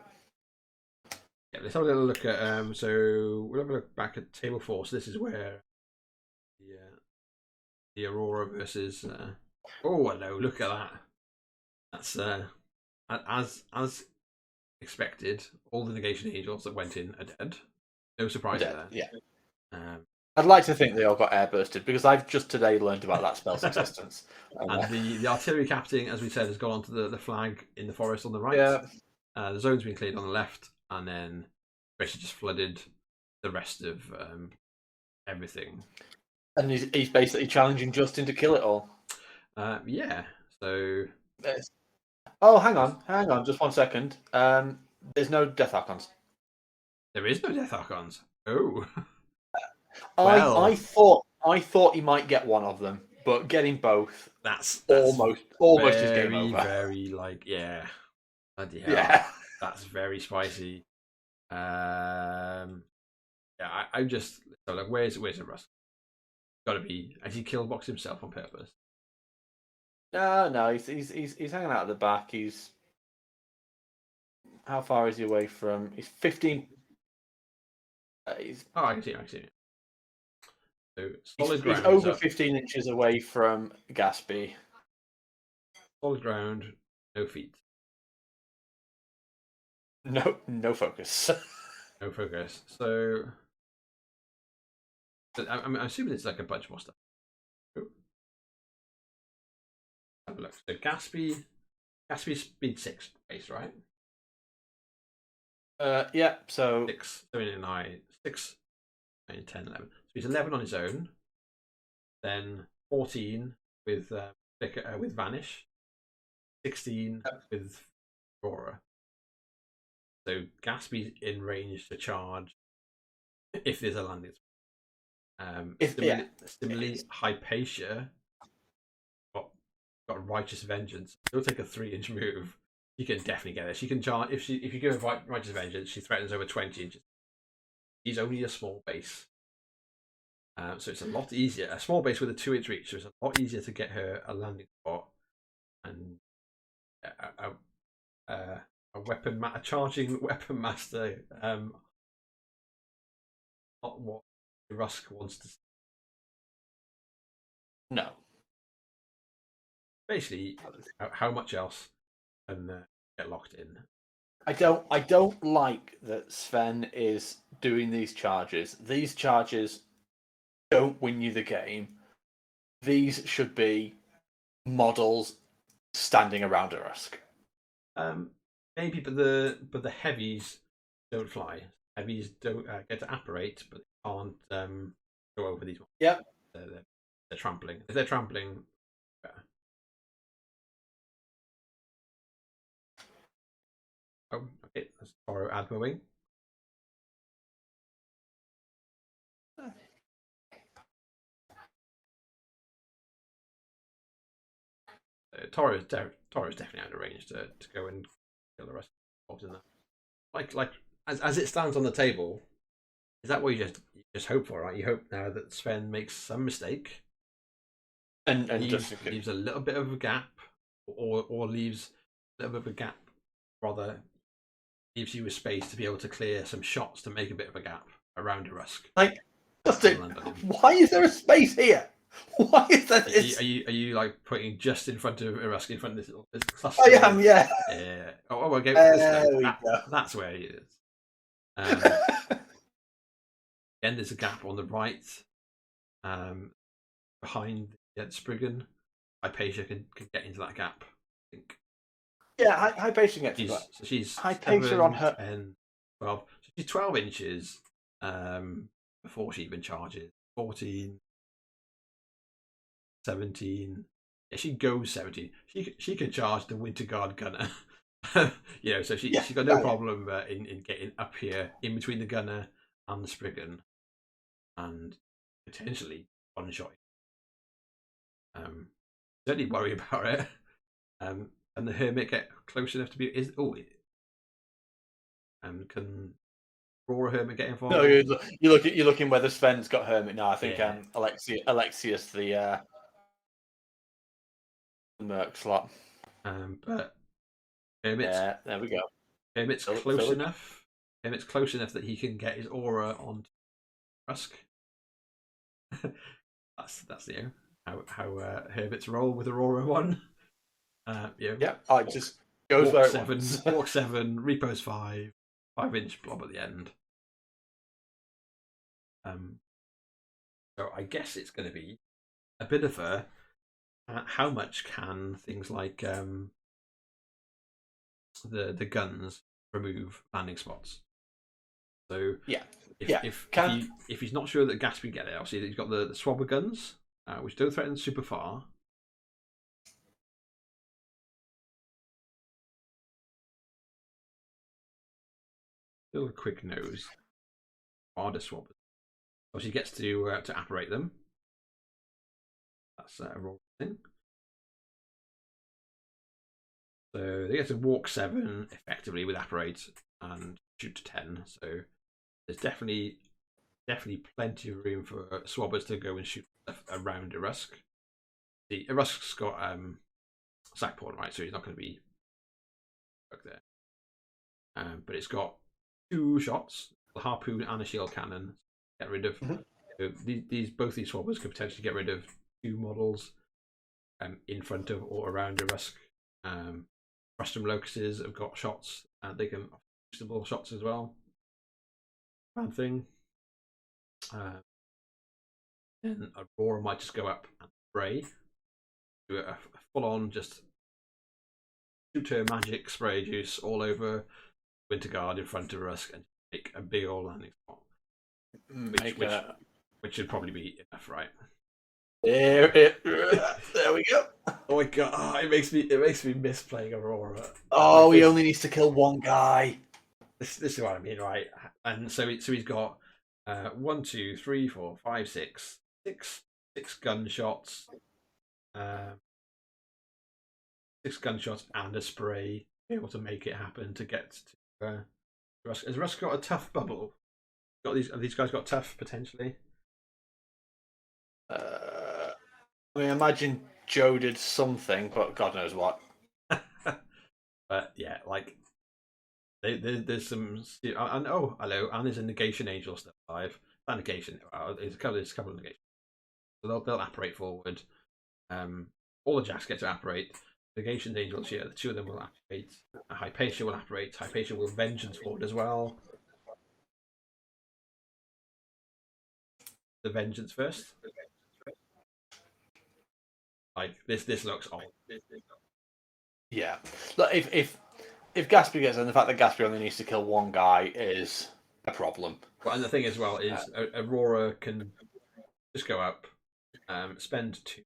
Yeah, let's have a little look at. So we'll have a look back at table 4. So this is where the Aurora versus. Oh no! Look at that. That's as expected. All the negation angels that went in are dead. No surprise there. Yeah. I'd like to think they all got airbursted because I've just today learned about that spell's existence. And the artillery captain, as we said, has gone onto the flag in the forest on the right. Yeah. The zone's been cleared on the left, and then basically just flooded the rest of everything. And he's basically challenging Justin to kill it all. Yeah. So. Oh, hang on, just 1 second. There's no Death Archons. There is no Death Archons. Oh. Well, I thought he might get one of them, but getting both. That's almost very, his game over. Very yeah. Yeah. That's very spicy. Yeah, I'm just so like, where's Russ? Got to be. Has he kill boxed himself on purpose? No, he's hanging out at the back. He's how far is he away from? He's 15. I can see it. So solid ground. He's over 15 inches away from Gatsby. Solid ground, no feet. No focus. No focus. So I'm assuming it's like a bunch more stuff. Have a look. So Gatsby speed 6 base, right? Yeah. So 6, 7, 9, 6, 9, 10, 11. So he's 11 on his own. Then 14 with Vanish. 16 with Aurora. So Gatsby's in range to charge if there's a landing. Similarly, Hypatia got Righteous Vengeance. She'll take a 3-inch move. You can definitely get it. She can charge if you go with Righteous Vengeance. She threatens over 20 inches. She's only a small base, so it's a lot easier. A small base with a 2-inch reach, so it's a lot easier to get her a landing spot and a charging weapon master. Not what Rusk wants to see. No. basically, how much else can get locked in? I don't like that Sven is doing these charges. These charges don't win you the game. These should be models standing around a Rusk. Maybe, but the heavies don't fly. Heavies don't get to apparate, but they can't go over these ones. Yep. They're trampling. If they're trampling, better. Oh, okay. Let's borrow Admoing. Toro's definitely out of range to go and kill the rest of in that. Like as it stands on the table, is that what you just hope for, right? You hope now that Sven makes some mistake and leaves a little bit of a gap, or leaves a little bit of a gap, rather leaves you with space to be able to clear some shots to make a bit of a gap around a Rusk. Like, Justin, why is there a space here? Why is that? Are you like putting just in front of a Rusk, in front of this cluster? I am, yeah. Yeah. Oh, okay. That's where he is. Again, there's a gap on the right, behind the Spriggan. Hypatia can get into that gap, I think. Yeah, Hypatia gets so she's Hypatia on her 10, 12. So she's 12 inches before she even charges. 14, 17. Yeah, she goes 17. She can charge the Winter Guard gunner. You know, so she's got no problem in getting up here in between the gunner and the Spriggan, and potentially one shot. Don't need to worry about it. And the Hermit get close enough to be can Aurora Hermit get involved? No, you're looking whether Sven's got Hermit now. I think Alexius the Merc slot. But Hermit's, there we go. Hermit's close enough. Hermit's close enough that he can get his aura on Rusk. that's how Hermit's roll with Aurora 1. Yeah, I just goes where it wants. Walk 7, repose 5, 5-inch blob at the end. So I guess it's going to be a bit of a how much can things like the guns remove landing spots. So if he's not sure that Gatsby get it, obviously he's got the swabber guns, which don't threaten super far. Still a quick nose. Harder swabbers. Obviously, he gets to apparate them. That's a roll thing. So they get to walk 7 effectively with apparate and shoot to 10. So there's definitely plenty of room for swabbers to go and shoot around a Rusk. The Rusk's got sackport, right? So he's not going to be stuck there. But it's got 2 shots, a harpoon and a shield cannon. Get rid of both these swabbers could potentially get rid of 2 models in front of or around a Rusk. Frustum Locuses have got shots, and they can boostable shots as well. Bad thing. Then Aurora might just go up and spray. Do a full-on just shoot her magic spray juice all over Winter Guard in front of Rusk and make a big old landing spot. Which should probably be enough, right? There we go. Oh my god! It makes me miss playing Aurora. Oh, he only needs to kill one guy. This is what I mean, right? And so he's got 1, 2, 3, 4, 5, 6 gunshots, 6 gunshots and a spray, be able to make it happen to get to Rusk. Has Rusk got a tough bubble? Have these guys got tough potentially? I mean, imagine Joe did something, but God knows what. But yeah, like there's some. And oh, hello, and there's a negation angel still alive. That negation. There's a couple of negations. So they'll apparate forward. all the jacks get to apparate. The Negation Angels here, the two of them will activate. Hypatia will apparate. Hypatia will Vengeance Horde as well. The Vengeance first. Like this looks odd. Yeah. Look, if Gatsby gets in, the fact that Gatsby only needs to kill one guy is a problem. Well, and the thing as well is Aurora can just go up, spend 2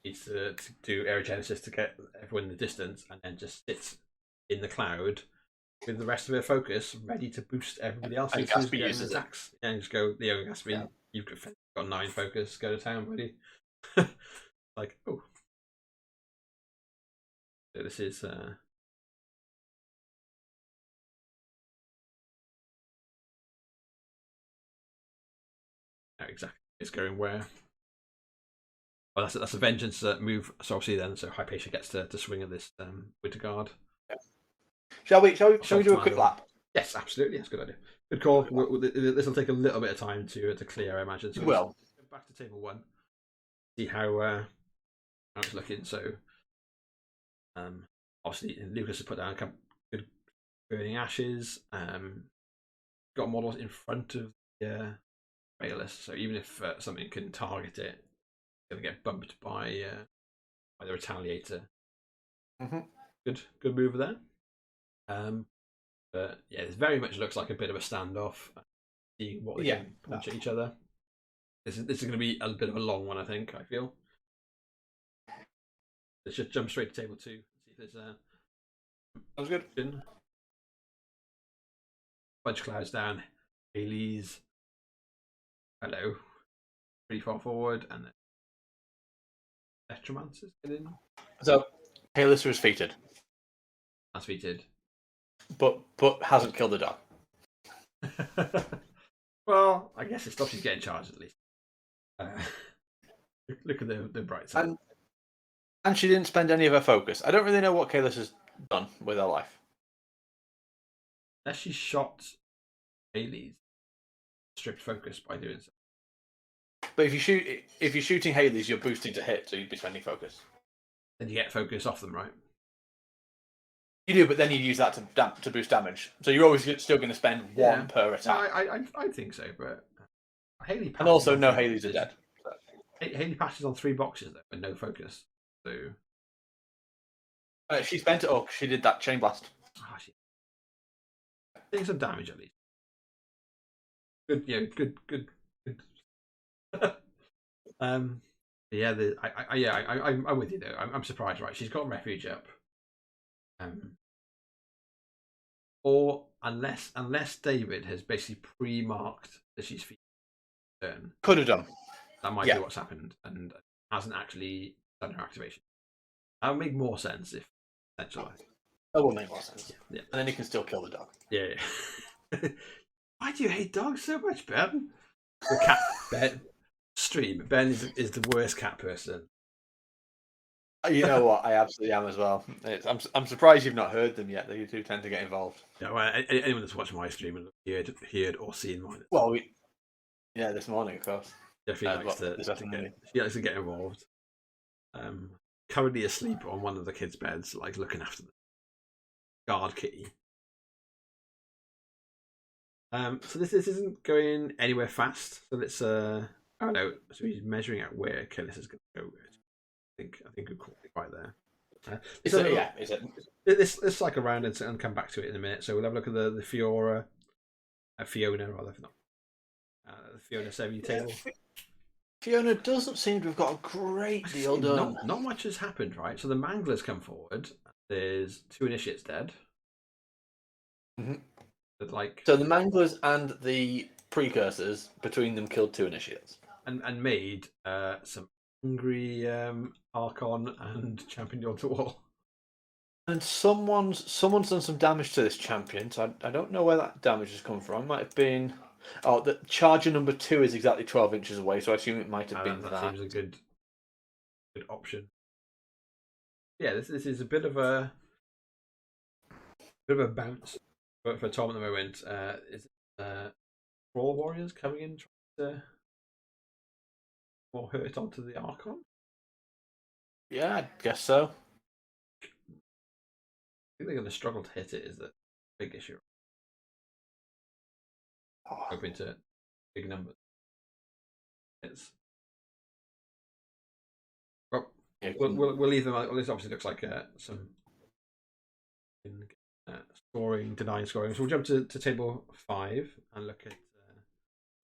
to do aerogenesis to get everyone in the distance, and then just sit in the cloud with the rest of her focus ready to boost everybody else who's getting attacks. And just go, Leo Gatsby, you've got 9 focus, go to town, buddy. Like, oh. So this is exactly it's going where. Well, that's a vengeance move. So obviously then, so Hypatia gets to swing at this Winter Guard. Shall we do a quick lap? Yes, absolutely. That's a good idea. Good call. This will take a little bit of time to clear, I imagine. So well, back to table 1. See how it's looking. So obviously Lukas has put down a couple good burning ashes. Got models in front of the Kaelyssa, so even if something can target it, it's going to get bumped by the Retaliator. Good move there. But yeah, it very much looks like a bit of a standoff. Seeing what they can punch at each other. This is going to be a bit of a long one, I think. I feel. Let's just jump straight to table 2. See if there's sounds good. Bunch of clouds down. Haley's. Hello. Pretty far forward, and then Necromancers get in. So Kaelyssa is feated. That's feated. But hasn't killed the dog. Well, I guess it stops you getting charged at least. Look at the bright side. And she didn't spend any of her focus. I don't really know what Kaelyssa's done with her life. Unless she shot Haley's stripped focus by doing so. But if you're shooting Haley's, you're boosting to hit, so you'd be spending focus. Then you get focus off them, right? You do, but then you use that to boost damage. So you're always still going to spend 1 per attack. I think so, but Haley. And also, no Haley's are dead. Haley passes on 3 boxes though, with no focus. So she spent it all because she did that chain blast. She taking some damage at least. Good, yeah, good. Yeah, I'm with you though. I'm surprised, right? She's got refuge up. Or unless David has basically pre-marked that she's featured, could have done. That might be what's happened, and hasn't actually done her activation. That would make more sense if centralized. That would make more sense. Yeah. And then he can still kill the dog. Yeah. Why do you hate dogs so much, Ben? The cat Ben stream. Ben is the worst cat person. You know what? I absolutely am as well. I'm surprised you've not heard them yet. They do tend to get involved. Yeah, well, anyone that's watched my stream and heard or seen mine. Well, this morning, of course. Definitely likes to get involved. Currently asleep on one of the kids' beds, like looking after the guard kitty. So this isn't going anywhere fast. So let's I don't know. So he's measuring out where Kaelyssa is going to go. I think we'll call it right there. Is it? Let's cycle around and come back to it in a minute. So we'll have a look at the Fiona rather. The Fiona 7 table. Fiona doesn't seem to have got a great deal done. Not much has happened, right? So the Manglers come forward. There's 2 initiates dead. But so the Manglers and the Precursors between them killed 2 initiates and made some hungry Archon and Champion onto wall. And someone's done some damage to this champion. So I don't know where that damage has come from. It might have been. Oh, the charger number 2 is exactly 12 inches away, so I assume it might have been that. That seems a good option. Yeah, this is a bit of a bounce for Tom at the moment. Is Brawl Warriors coming in trying to more hurt onto the Archon? Yeah, I guess so. I think they're going to struggle to hit it. Is the big issue? Oh, Hoping to big numbers. It's well, yeah, we'll leave them. Well, this obviously looks like some scoring, denying scoring. So we'll jump to table 5 and look at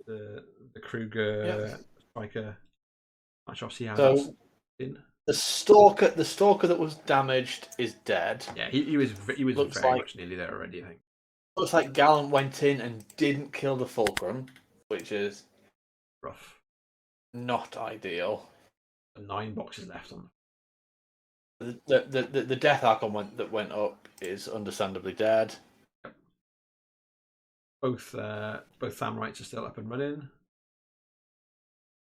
the Kruger striker match off. See how that's so in. the stalker that was damaged is dead. Yeah, he was Looks very like much nearly there already. I think. looks like Gallant went in and didn't kill the fulcrum, which is Rough. not ideal. 9 boxes left on. The death icon that went up is understandably dead. Both Thamrites are still up and running.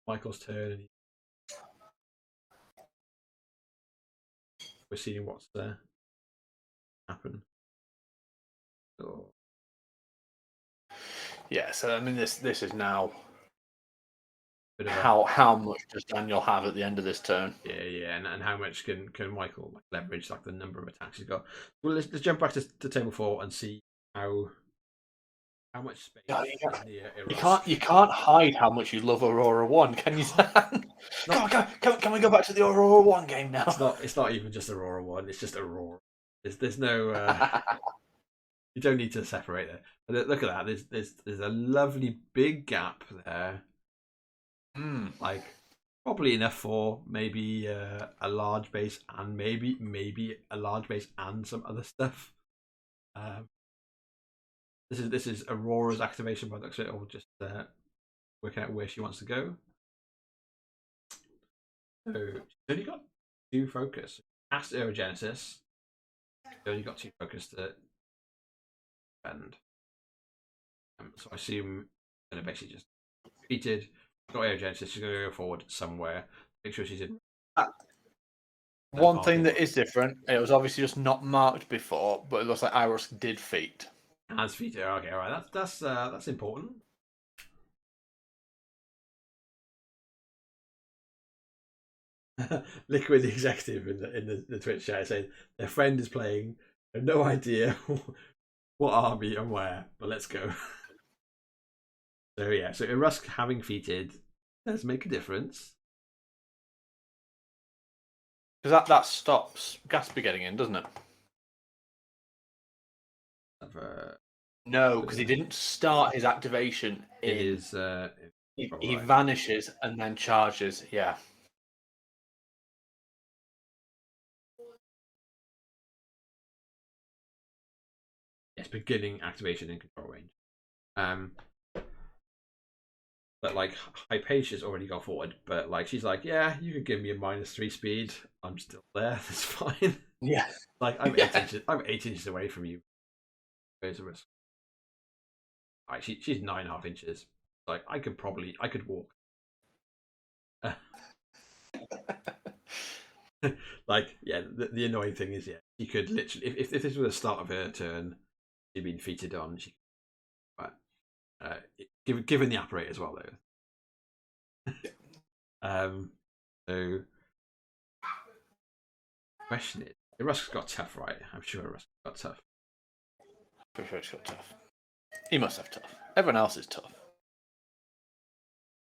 Michael's turn. We're seeing what's happen. So, Yeah, so I mean this is now bit of how much does Daniel have at the end of this turn? yeah, and how much can Michael leverage like the number of attacks he's got? Well, let's jump back to table 4 and see how much space. You can't hide how much you love Aurora 1, can you? Can we go back to the Aurora 1 game now? It's not even just Aurora 1. It's just Aurora. There's no. You don't need to separate it. But look at that. There's a lovely big gap there. Like probably enough for maybe a large base and maybe a large base and some other stuff. This is Aurora's activation by the looks of it, or just working out where she wants to go. So she's only got 2 focus. Cast Aerogenesis. She's only got 2 focus to spend. So I assume going to basically just defeated. Got Aerogenesis. She's going to go forward somewhere. Make sure she's in. One thing that is different, it was obviously just not marked before, but it looks like Iros did feat. Has feat. Okay, all right. That's important. Liquid the executive in the Twitch chat saying their friend is playing. They have no idea what army and where, but let's go. So yeah, so Rusk having feated does make a difference. Because that stops Gatsby getting in, doesn't it? No, because he didn't start his activation in his. He vanishes and then charges. Yeah. Yes, beginning activation in control range. But like Hypatia's already got forward, but like she's like, yeah, you could give me a -3 speed. I'm still there. That's fine. Yeah. Like I'm 8 inches. I'm 8 inches away from you. There's a risk. Right, she's 9.5 inches. Like I could walk. Like yeah, the annoying thing is she could literally if this was the start of her turn, she'd been feated on. Given the operate as well though. So question is, Rusk's got tough, right? I'm sure Rusk's got tough. Pretty sure he's got tough. He must have tough. Everyone else is tough.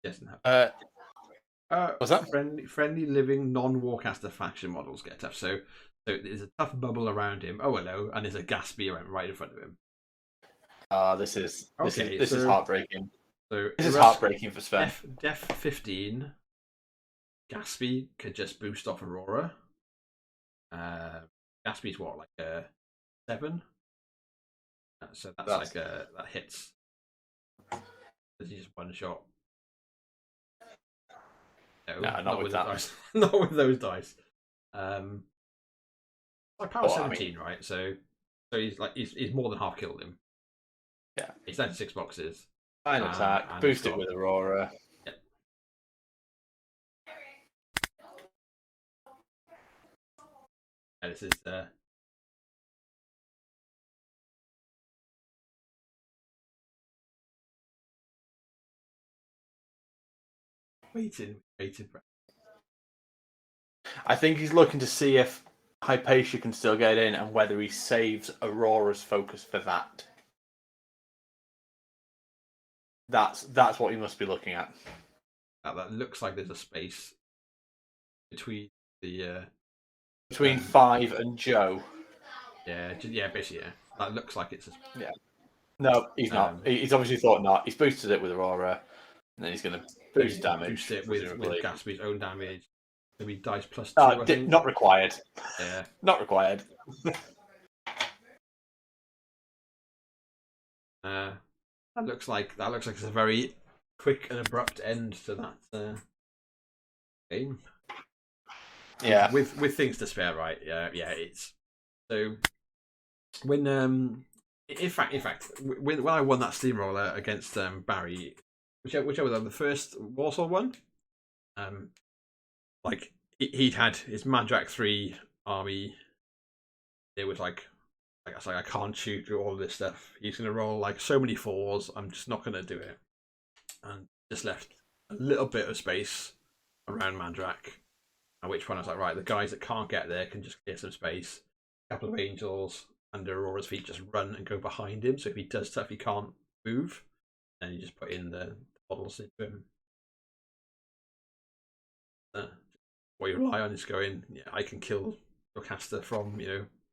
He doesn't have. What's that? Friendly living non-warcaster faction models get tough. So there's a tough bubble around him. Oh hello, and there's a Gatsby right in front of him. This is heartbreaking. So this is heartbreaking for Sven. Def 15. Gatsby could just boost off Aurora. Gatsby's what, like a 7? So that's like that hits. Does he just one shot? No, not with that. Dice. Not with those dice. Like power 17, right? So he's more than half killed him. Yeah, he's down to 6 boxes. Fine attack, boosted with Aurora. Yep. And this is waiting. I think he's looking to see if Hypatia can still get in and whether he saves Aurora's focus for that. That's what he must be looking at. That looks like there's a space between the between 5 and Joe. Yeah, basically, yeah. That looks like it's a space. Yeah. No, he's not. He's obviously thought not. He's boosted it with Aurora, and then he's going to boost damage. Boost it with Gatsby's own damage. Maybe dice plus 2. I think. Not required. Yeah. Not required. That looks like it's a very quick and abrupt end to that game. Yeah. With things to spare, right? Yeah, it's so when in fact when I won that steamroller against Barry, whichever the first Warsaw one, like he'd had his Madrak 3 army. It was like I guess I can't shoot through all of this stuff. He's gonna roll like so many 4s. I'm just not gonna do it, and just left a little bit of space around Madrak. At which point I was like, right, the guys that can't get there can just clear some space. A couple of angels under Aurora's feet just run and go behind him. So if he does stuff he can't move, then you just put in the models into him. What you rely on is going, yeah, I can kill your caster from,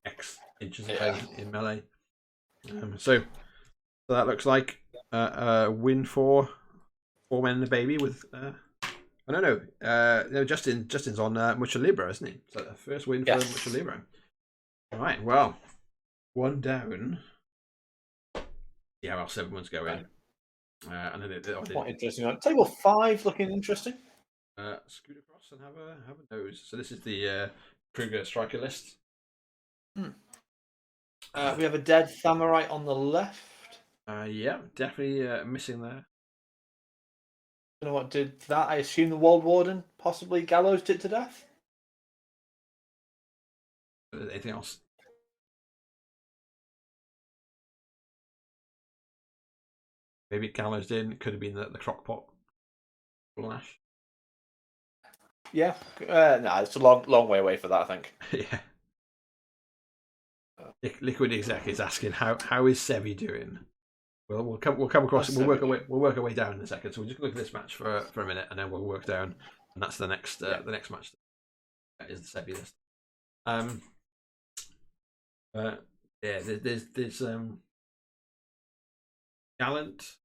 X inches in melee. So that looks like a win for 4 men and a baby with... no, Justin's on Mucha Libre, isn't he? So the first win for Mucha Libre. All right, well, 1 down. See how our 7 ones go in. And then quite interesting. Table 5 looking interesting. Scoot across and have a nose. So this is the Kruger striker list. We have a dead Thamorite on the left. Yeah, definitely missing there. I don't know what did that. I assume the Walled Warden possibly gallowsed it to death. Anything else? Maybe it gallowsed in. It could have been the crockpot lash. Yeah, no, it's a long way away for that, I think. Yeah. Liquid Exec is asking how is Sevi doing? Well, we'll come across. We'll work our way down in a second. So we'll just look at this match for a minute, and then we'll work down, and that's the next match. That is the Sevi list. There's Gallant's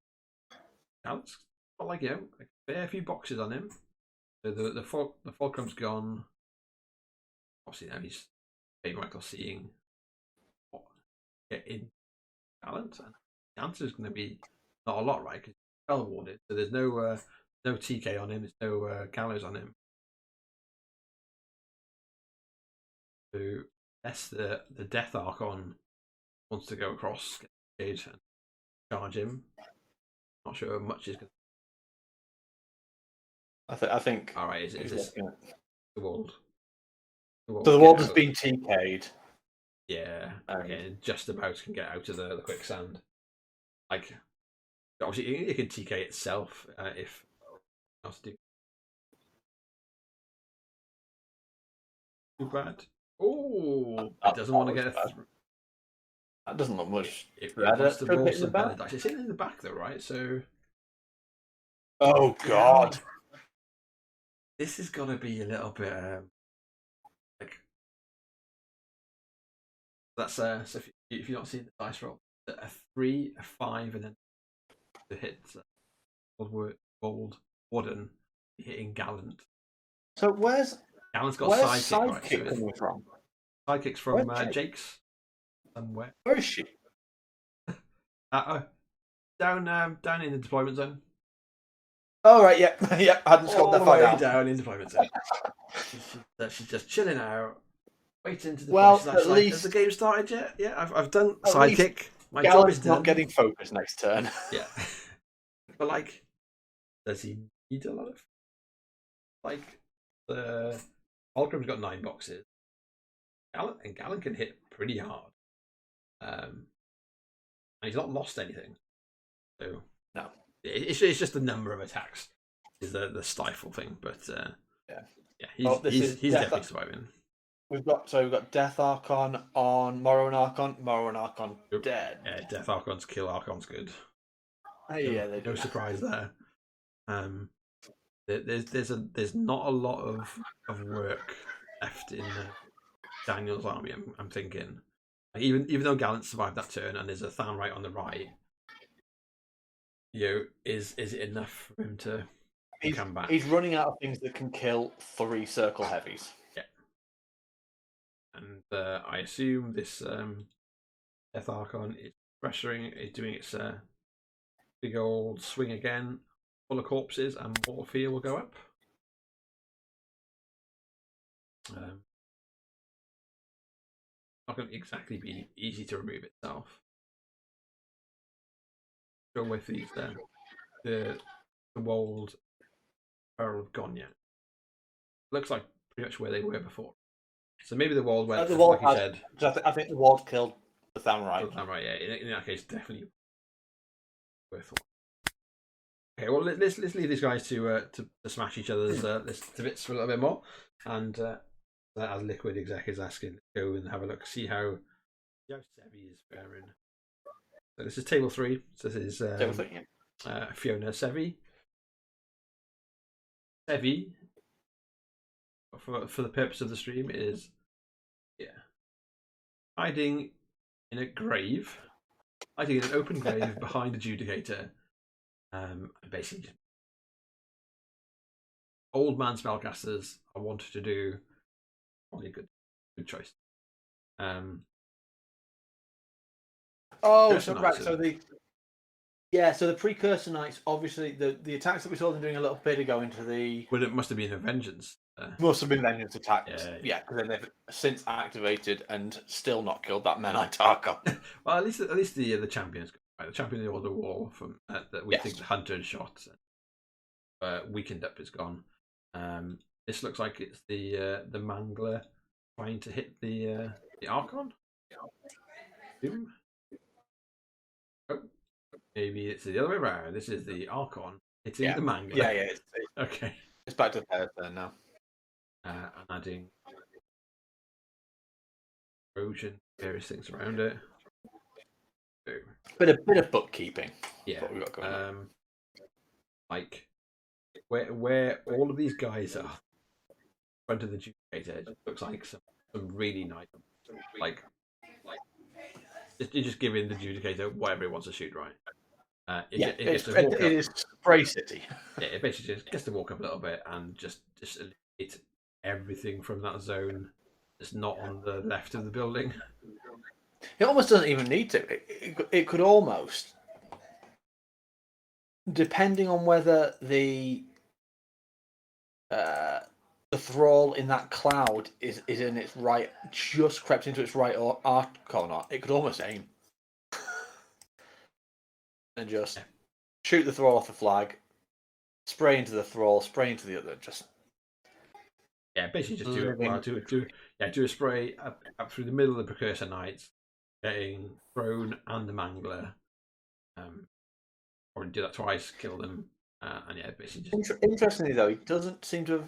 got like a fair few boxes on him. So the Fulcrum's gone. Obviously now he's Michael seeing what get in Gallant. The answer is going to be not a lot, right? Because he's well warded, so there's no TK on him, there's no gallows on him. So yes, the Death Archon wants to go across, get and charge him. Not sure how much is going. I think. All right, is this the Walled? So the Walled has been TK'd. Yeah, again, just about can get out of the quicksand. Like, obviously, it can TK itself if else do. Too bad. Oh, it doesn't want to get that doesn't look much. It wants to roll some better dice. It's in the back though, right? So. Oh God. This is gonna be a little bit like that's so if you've not seen the dice roll, a 3, a 5, and then to hit Bold Warden hitting Gallant. So Gallant's got sidekick coming from? Sidekicks from Jake's somewhere. Where is she? Down in the deployment zone. Oh right, yeah, yeah. I hadn't scoped that far down in deployment zone. She's just chilling out, waiting to the at least has the game started yet? Yeah, I've done sidekick. My job is done. Not getting focus next turn. Yeah, but like, does he need a lot of? Like, the Fulcrum's got 9 boxes. Gallant can hit pretty hard, and he's not lost anything. So no. It's just the number of attacks is the stifle thing, but Yeah, this he's is definitely surviving. We've got Death Archon on Morrow and Archon. Morrow and Archon dead. Yeah, Death Archon's kill Archon's good. Yeah, they No do. surprise there. There's not a lot of work left in Daniel's army. I'm thinking, like, even though Gallant survived that turn and there's a Than right on the right, is it enough for him to come back? He's running out of things that can kill 3 circle heavies. Yeah, and I assume this Death Archon is pressuring, is doing its big old swing again, full of corpses, and more fear will go up. Not going to exactly be easy to remove itself. Go with these then. The Wold Feral have gone yet. Looks like pretty much where they were before. So maybe the Wold went, like you said. I think the Wold killed the Than right. Yeah. In that case, definitely worth it. Okay, well let's leave these guys to smash each other's to bits for a little bit more, and as Liquid Exec is asking, go and have a look, see how Sevi is faring. So this is table 3. So this is Fiona Sevi. Sevi, for the purpose of the stream, is hiding in a grave, hiding in an open grave behind Adjudicator. Basically, old man spellcasters I wanted to do probably a good choice. So the Precursor Knights, obviously the attacks that we saw them doing a little bit ago into the. Well, it must have been a vengeance. Must have been vengeance attacks. Yeah, because then they've since activated and still not killed that Menite Archon. Well, at least the champions. Right, the champion of the wall from that we think the hunter had shot, weakened up is gone. This looks like it's the Mangler trying to hit the Archon. Oh, maybe it's the other way around. This is the Archon hitting the Mangler. Yeah. Okay. It's back to the pair turn now. And adding Trojan, various things around it. Bit of bookkeeping. Yeah. What we got going on. Like where all of these guys are in front of the Adjudicator, it looks like some really nice, like you're just giving the Adjudicator whatever it wants to shoot, right? It is Spray City. Yeah, it basically just gets to walk up a little bit and just eliminate everything from that zone that's not on the left of the building. It almost doesn't even need to. It could almost, depending on whether the thrall in that cloud is in its right, just crept into its right arc or not, it could almost aim and just shoot the thrall off the flag, spray into the thrall, spray into the other. Basically just do a spray up through the middle of the Precursor Knights, getting Throne and the Mangler. Probably do that twice, kill them, and basically just. Interestingly though, he doesn't seem to have.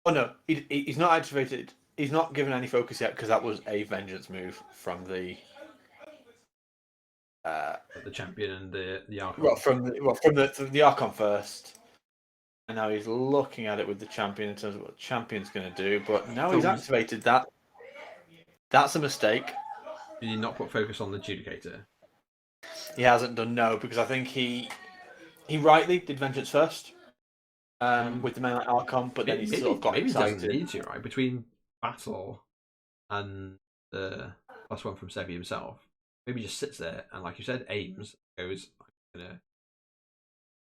Oh no, he's not activated. He's not given any focus yet because that was a vengeance move from the champion and the Archon. Well, from the Archon first, and now he's looking at it with the champion in terms of what the champion's going to do. But now he's activated that. That's a mistake. Did he not put focus on the Adjudicator? He hasn't done, no, because I think he rightly did vengeance first with the Menite Archon, but then he sort of got excited. Maybe he doesn't need to, right? Between battle and the +1 from Sevi himself, maybe he just sits there and, like you said, aims, goes, I'm gonna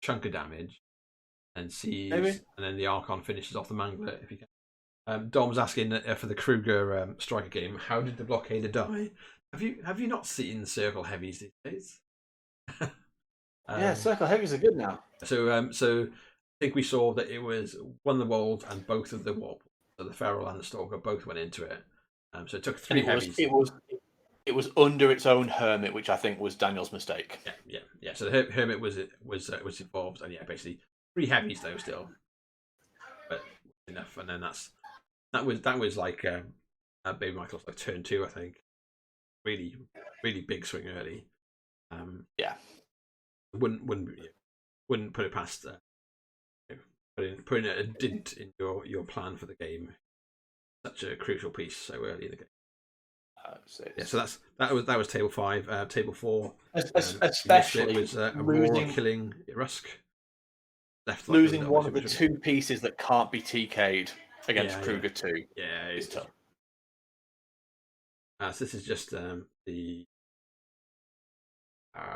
chunk of damage, and sees, and then the Archon finishes off the Mangler if he can. Dom's asking for the Kruger striker game. How did the blockader die? Have you not seen Circle Heavies these days? Circle Heavies are good now. So I think we saw that it was one of the Wolds and both of the Warp, so the Feral and the Stalker both went into it. So it took 3 heavies. It was under its own Hermit, which I think was Daniel's mistake. Yeah. So the Hermit was involved, and basically 3 heavies though still. But enough, and then that was like Baby Michael's like turn 2, I think. Really, really big swing early. Yeah. Wouldn't put it past putting a dint in your plan for the game. Such a crucial piece so early in the game. So that was table 5. Table 4, especially was losing, Aurora killing Rusk. Losing one of the 2 pieces that can't be TK'd against Kruger 2 is tough. So this is just the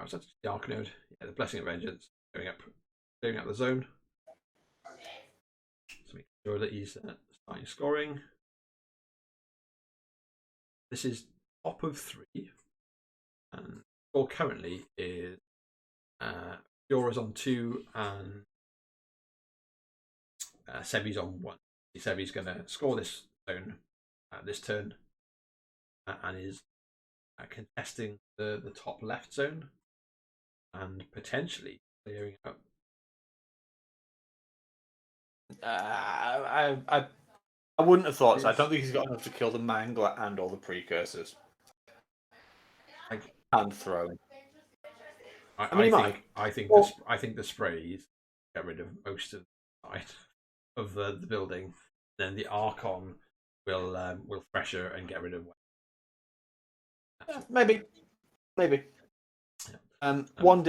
was that the Arc Node? Yeah, the Blessing of Vengeance going up the zone. So make sure that he's starting scoring. This is top of 3, and score currently is Fiora's on 2 and Sebi's on 1. Sebi's going to score this zone this turn and is contesting the top left zone and potentially clearing up. I wouldn't have thought so. I don't think he's got enough to kill the Mangler and all the precursors. And throw. I think the sprays get rid of most of the side of the building. Then the Archon will pressure and get rid of. Maybe. Yeah. One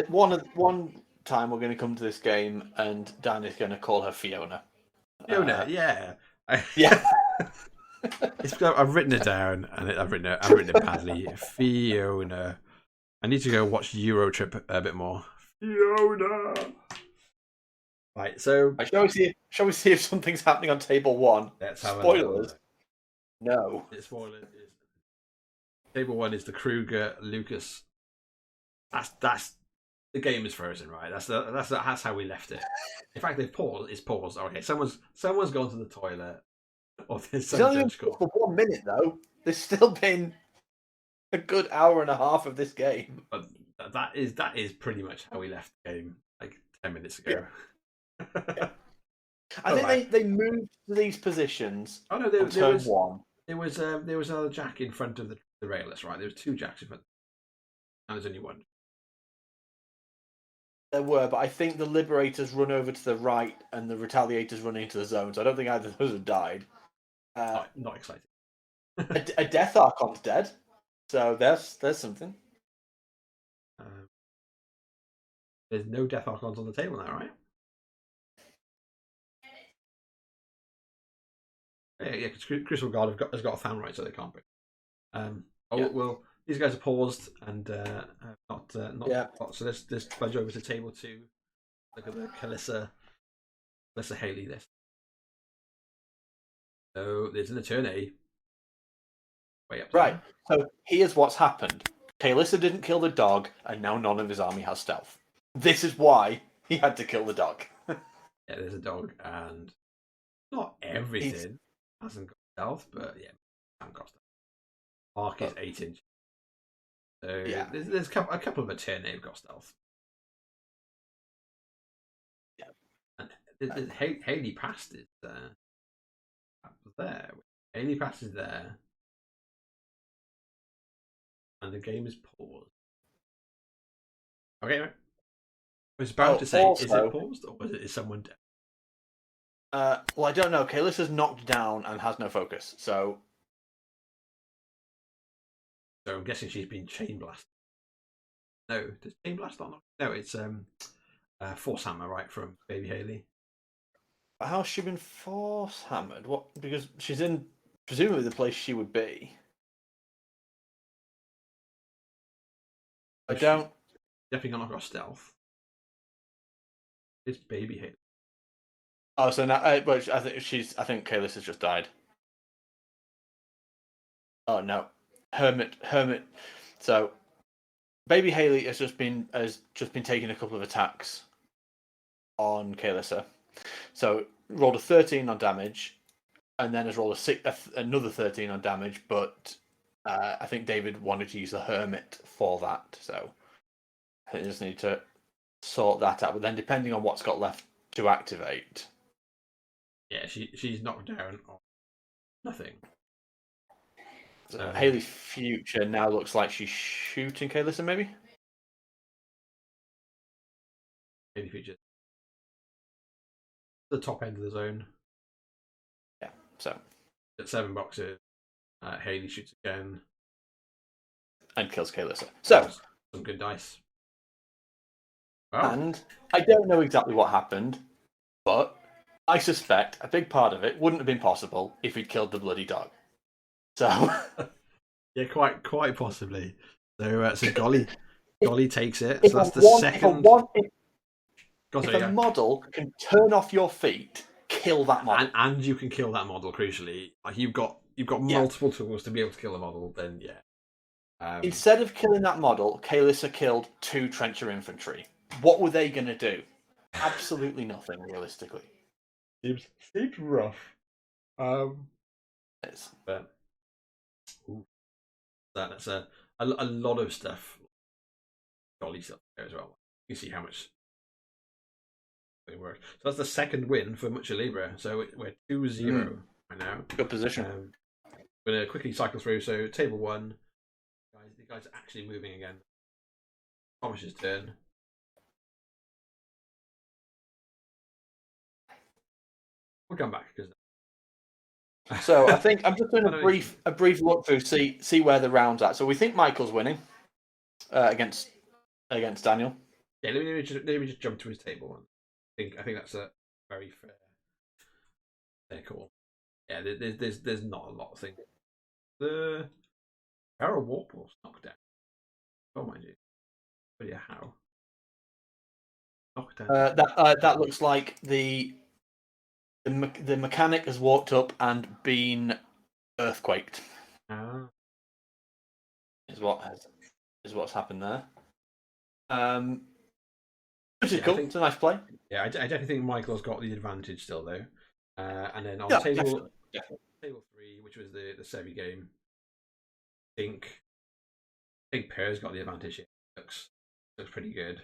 time we're going to come to this game and Dan is going to call her Fiona. Fiona, yeah. Yeah. I've written it down and I've written it badly. Fiona. I need to go watch Eurotrip a bit more. Fiona. Right, so shall we see if something's happening on table 1? Let's have spoilers. No. Spoilers. Table 1 is the Kruger Lukas. That's the game is frozen, right? That's how we left it. In fact, it's paused. Okay, someone's gone to the toilet. Or there's some only for 1 minute though. There's still been a good hour and a half of this game. But that is pretty much how we left the game like 10 minutes ago. Yeah. I think they moved to these positions. Oh no, there was turn 1. There was another jack in front of the railers, right? There was 2 jacks in front, and there's only 1. There were, but I think the Liberators run over to the right and the Retaliators run into the zone. So I don't think either of those have died. Not exciting. a Death Archon's dead, so there's something. There's no Death Archons on the table now, right? Yeah, because Crucible Guard has got a fan right, so they can't break. Well, these guys are paused and not. So let's plunge over to table 2. Look at the Kaelyssa Haley list. So there's an Attorney. Way up. Right. So here's what's happened. Kaelyssa didn't kill the dog, and now none of his army has stealth. This is why he had to kill the dog. Yeah, there's a dog, and not everything hasn't got stealth, but yeah, hasn't got stealth. Arc is 8 inches. So there's a couple of Attorney have got stealth. Yeah. And Haley passed it there. Haley passes there. And the game is paused. Okay, right. I was about to say, is it paused or is someone dead? Well, I don't know. Kaelyssa's knocked down and has no focus, so I'm guessing she's been chain blasted. No, does chain blast not? No, it's Force Hammer, right, from Baby Haley. How's she been force hammered? What? Because she's in presumably the place she would be. I don't. Definitely not got stealth. It's Baby Haley. Oh, so now, but I think Kaelyssa has just died. Oh no, Hermit. So, Baby Haley has just been taking a couple of attacks on Kaelyssa. So rolled a 13 on damage, and then has rolled another 13 on damage. But I think David wanted to use the Hermit for that, so I think they just need to sort that out. But then, depending on what's got left to activate, Yeah, she's knocked down on nothing. So Haley's future now looks like she's shooting Kaelyssa, maybe? Haley features the top end of the zone. Yeah, so. At 7 boxes, Haley shoots again. And kills Kaelyssa. So. Some good dice. Wow. And I don't know exactly what happened, but I suspect a big part of it wouldn't have been possible if he'd killed the bloody dog. So. Yeah, quite possibly. So Golly takes it. So that's the second. If a model can turn off your feet, kill that model, and you can kill that model. Crucially, like you've got multiple tools to be able to kill a model. Then instead of killing that model, Kaelyssa killed 2 trencher infantry. What were they going to do? Absolutely nothing, realistically. Seems rough. Yes. But that's a lot of stuff. Golly stuff there as well. You see how much they work. So that's the second win for Mucha Libre. So we're 2-0 right now. Good position. We're going to quickly cycle through. So table 1. The guys are actually moving again. Thomas's turn. We'll come back because. So I think I'm just doing a brief look through, see where the round's at. So we think Michael's winning against Daniel. Yeah, let me just jump to his table. I think that's a very fair call. Yeah, there's not a lot of things. The Barrel Warple's knocked down. Oh mind you, but yeah, how? Knocked down. That looks like the mechanic has walked up and been earthquaked. Is what's happened there. Which is cool. It's a nice play. Yeah, I definitely think Michael's got the advantage still though. And then on table 3, which was the Sevi game, I think Pear's got the advantage here. Looks pretty good.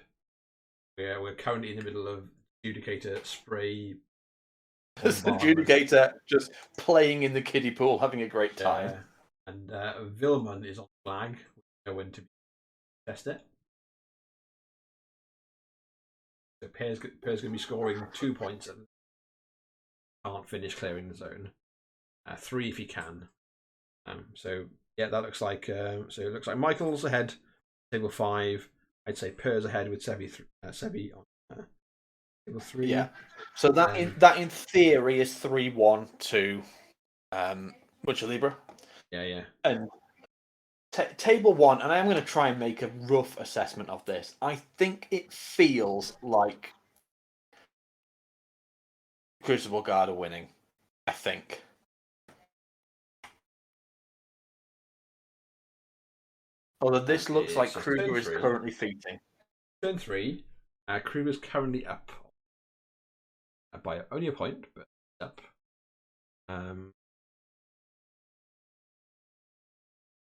We're currently in the middle of Adjudicator spray. It's the Adjudicator just playing in the kiddie pool, having a great time. And Vilman is on flag. We know when to test it. So Pear's going to be scoring 2 points and can't finish clearing the zone. 3 if he can. So yeah, that looks like Michael's ahead. Table 5. I'd say Pear's ahead with Sevi on table 3. Yeah. So that in theory is 3-1 to Mucha Libre. Yeah. And table 1, and I'm going to try and make a rough assessment of this. I think it feels like Crucible Guard are winning. I think. Although this looks like Kruger is currently feeding. Turn 3, Kruger's currently up by only a point, but up.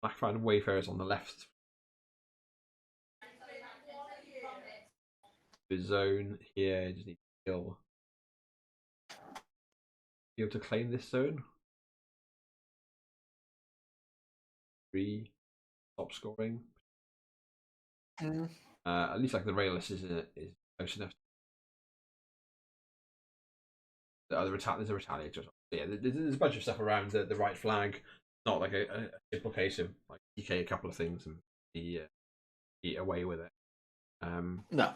Blackfried Wayfarer's on the left. His zone here, just need to kill. Be able to claim this zone. 3, stop scoring. At least like the Rayless is close enough. There's a retaliator. Yeah, there's a bunch of stuff around the right flag. Not like a simple case of like TK a couple of things and be away with it. No.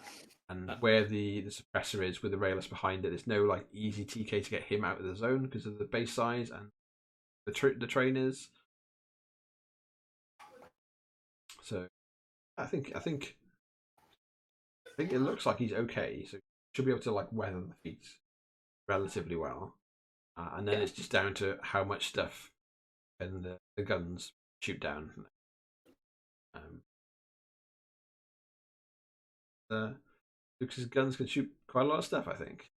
And where the suppressor is with the Rayless behind it, there's no like easy TK to get him out of the zone because of the base size and the trainers. So I think it looks like he's okay. So should be able to like weather the feat relatively well. And then it's just down to how much stuff and the guns shoot down. Lucas's guns can shoot quite a lot of stuff, I think.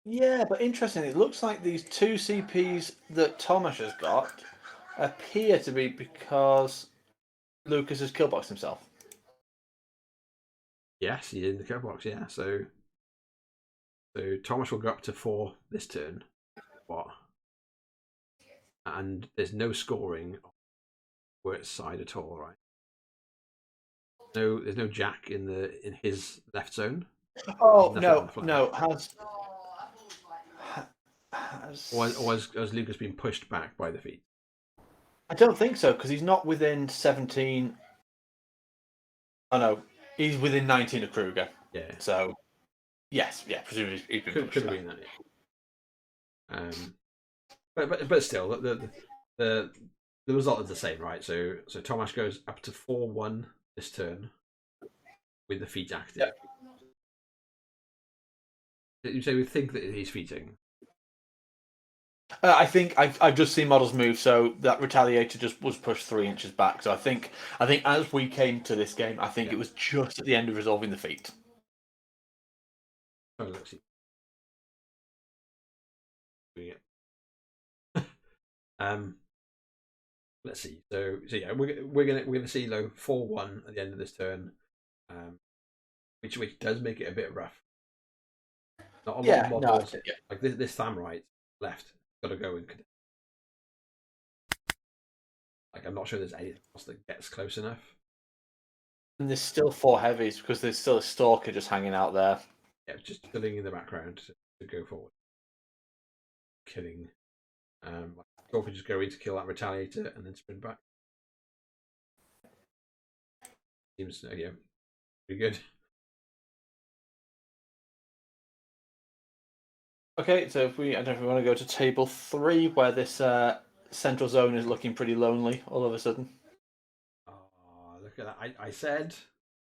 Yeah, but interesting. It looks like these 2 CPs that Thomas has got appear to be because Lukas has killboxed himself. Yes, he's in the kill box. Yeah, so Thomas will go up to 4 this turn. what, and there's no scoring on Wert's side at all, right? No, there's no Jack in his left zone. Oh no, or has Lukas been pushed back by the feet? I don't think so, because he's not within 17. Oh no, he's within 19 of Kruger. Yeah. So yes, yeah, presumably he's been pushed Could have back. been that. But still, the result is the same, right? So Tomasz goes up to 4-1 this turn with the feet active. Yeah. You say we think that he's feating. I think I've just seen models move, so that Retaliator just was pushed 3 inches back. So I think as we came to this game, I think it was just at the end of resolving the feat. Oh, let's see. Let's see. So yeah, we're gonna see 4-1 at the end of this turn, which does make it a bit rough. Not a lot of models like this Thamrite left. Got to go and I'm not sure there's anything else that gets close enough. And there's still 4 heavies because there's still a Stalker just hanging out there. Yeah, just filling in the background to go forward. Killing. Stalker just go in to kill that Retaliator and then sprint back. Seems pretty good. Okay, so I don't know if we want to go to table 3, where this central zone is looking pretty lonely all of a sudden. Oh, look at that! I said.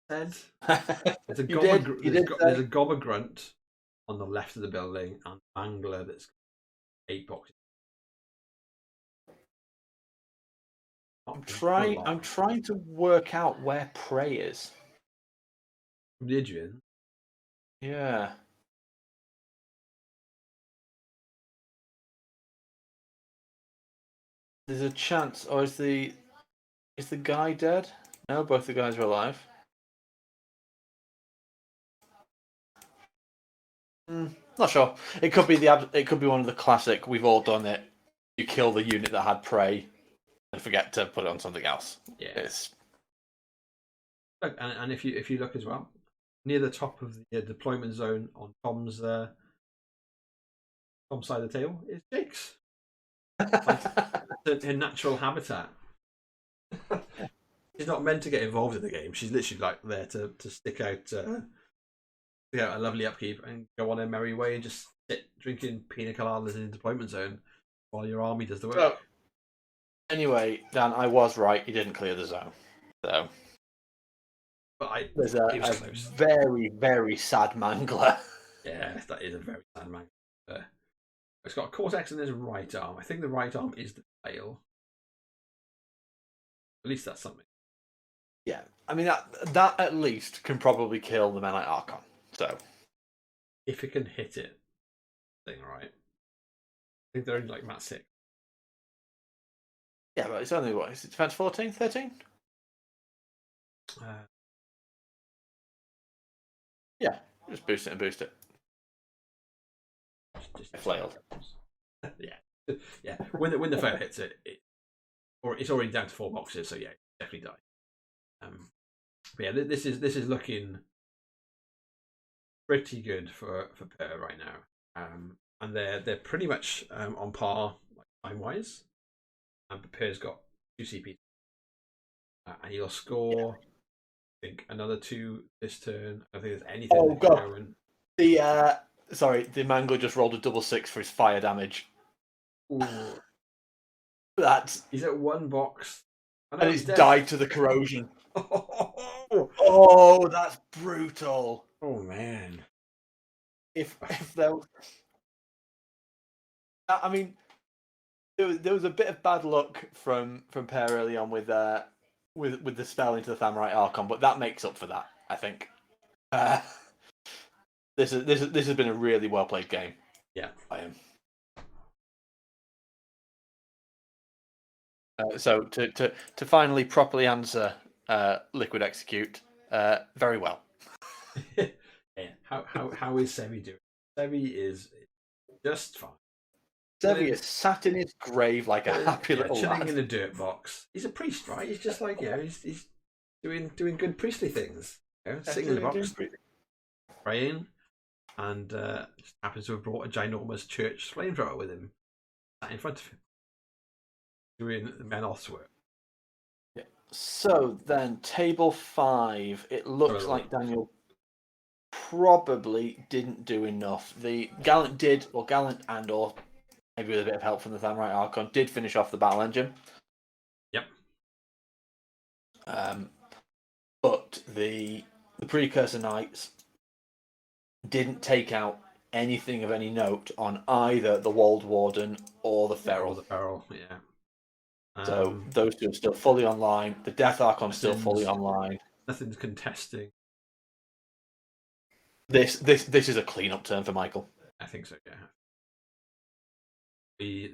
There's a Gobber Grunt on the left of the building and Angler that's 8 boxes. I'm trying to work out where Prey is. Did you? Yeah. There's a chance, or is the guy dead? No, both the guys are alive. Not sure. It could be one of the classic. We've all done it. You kill the unit that had Prey and forget to put it on something else. Yeah. Look, and if you look as well, near the top of the deployment zone on Tom's side of the table is Jake's. Her natural habitat. She's not meant to get involved in the game. She's literally there to stick out a lovely upkeep and go on her merry way and just sit drinking pina coladas in the deployment zone while your army does the work. So, anyway, Dan, I was right. He didn't clear the zone. So, but there's a very, very sad Mangler. Yeah, that is a very sad Mangler. It's got a Cortex in his right arm. I think the right arm is the tail. At least that's something. Yeah, I mean that at least can probably kill the Menite Archon. So, if it can hit it, thing right. I think they're only like Mat 6. Yeah, but it's only what? Is it defense 14, 13? Yeah, just boost it and boost it. Just flailed. Yeah. When the foe hits it, or it's already down to 4 boxes, so yeah, definitely die. But yeah, this is looking pretty good for Per right now. And they're pretty much on par time wise. And Per's got 2 CP, and he'll score. I think another 2 this turn. I don't think there's anything. Oh god! The Mangler just rolled a 6/6 for his fire damage. Ooh. He's at 1 box. And he's died to the corrosion. Oh, that's brutal. Oh man. If there was... I mean, there was a bit of bad luck from Per early on with the spell into the Thamrite Archon, but that makes up for that, I think. This has been a really well played game. Yeah, I am. So to finally properly answer Liquid Execute, very well. Yeah. How is Sevi doing? Sevi is just fine. Sevius sat in his grave like a happy little chilling lad. in a dirt box. He's a priest, right? He's just like he's doing good priestly things. Sitting in the box, praying, and just happens to have brought a ginormous church flamethrower with him, sat in front of him, doing Menoth's work. Yeah. So then, table 5. It looks like Daniel probably didn't do enough. The Gallant did, or Gallant and or maybe with a bit of help from the Thamrite Archon, did finish off the battle engine. Yep. But the Precursor Knights didn't take out anything of any note on either the Wold Warden or the Feral. Yeah. So those two are still fully online. The Death Archon's still fully online. Nothing's contesting. This is a clean-up turn for Michael. I think so, yeah.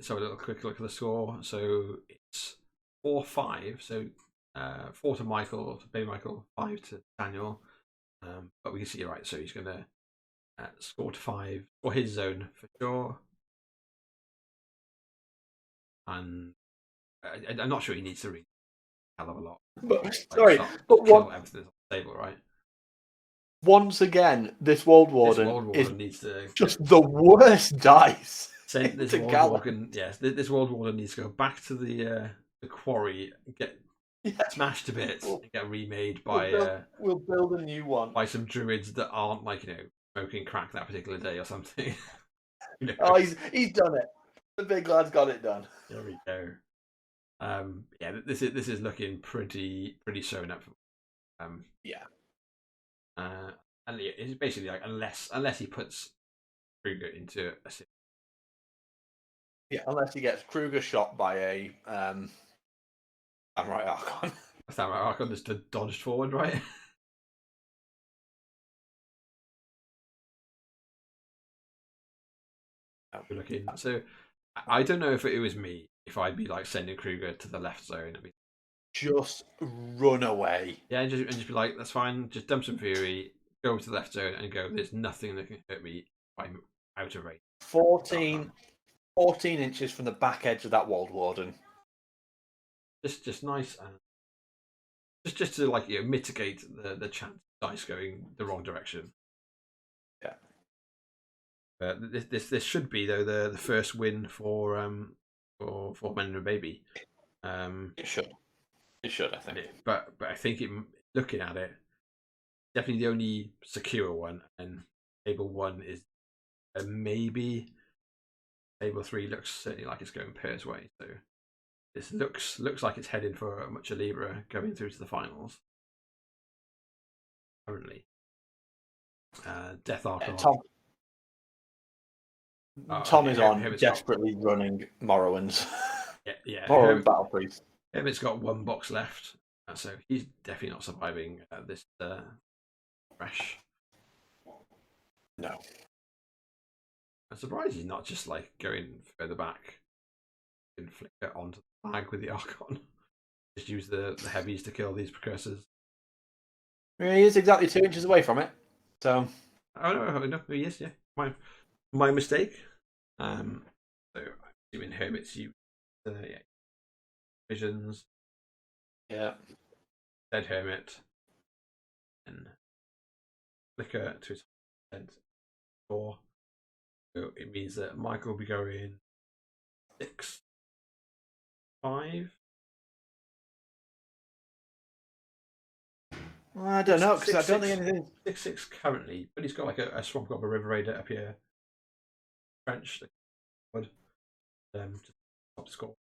So a little quick look at the score. So it's 4-5. So 4 to Michael, to Baby Michael, 5 to Daniel. But we can see, right, so he's going to score to 5 for his zone for sure. And I'm not sure he needs to read a hell of a lot. But sorry, but kill everything on the table, right? Once again, this Wold Warden is needs to just the worst dice. This Wold Warden needs to go back to the quarry, get smashed to bits, and get remade by. We'll build a new one by some druids that aren't smoking crack that particular day or something. Oh, he's done it. The big lad's got it done. There we go. Yeah, this is looking pretty sewn up. Yeah. And it's basically like unless he puts Kruger into a city. Yeah, unless he gets Kruger shot by a Thamrite Archon. Thamrite Archon just dodged forward, right? We're looking. So I don't know if it was me, if I'd be sending Kruger to the left zone. Just run away. Yeah, and just be like, that's fine. Just dump some fury, go over to the left zone, and go. There's nothing that can hurt me if I'm out of range. 14 inches from the back edge of that Wold Warden. Just nice, and just to mitigate the chance of dice going the wrong direction. Yeah. But this should be though the first win for Men and Baby. It should. It should, I think. But I think looking at it, definitely the only secure one, and table 1 is maybe. Table 3 looks certainly like it's going Per's way, so this looks like it's heading for a Mucha Libre going through to the finals. Currently, Death Archon. Tom is on desperately running Morrowinds. Yeah. Morrowind Battle Priest. Hermit's got 1 box left, so he's definitely not surviving this crash. No. I'm surprised he's not just going further back and flicker onto the flag with the Archon. Just use the heavies to kill these precursors. He is exactly 2 inches away from it. So. Oh no, he is. Yeah, my mistake. So I'm assuming Hermit's use visions. Yeah. Dead Hermit. And flicker to his head. 4. So it means that Michael will be going 6, 5. I don't know, because I don't think anything. 6 currently, but he's got a Swamp Goblin River Raider up here. French. Would to top score.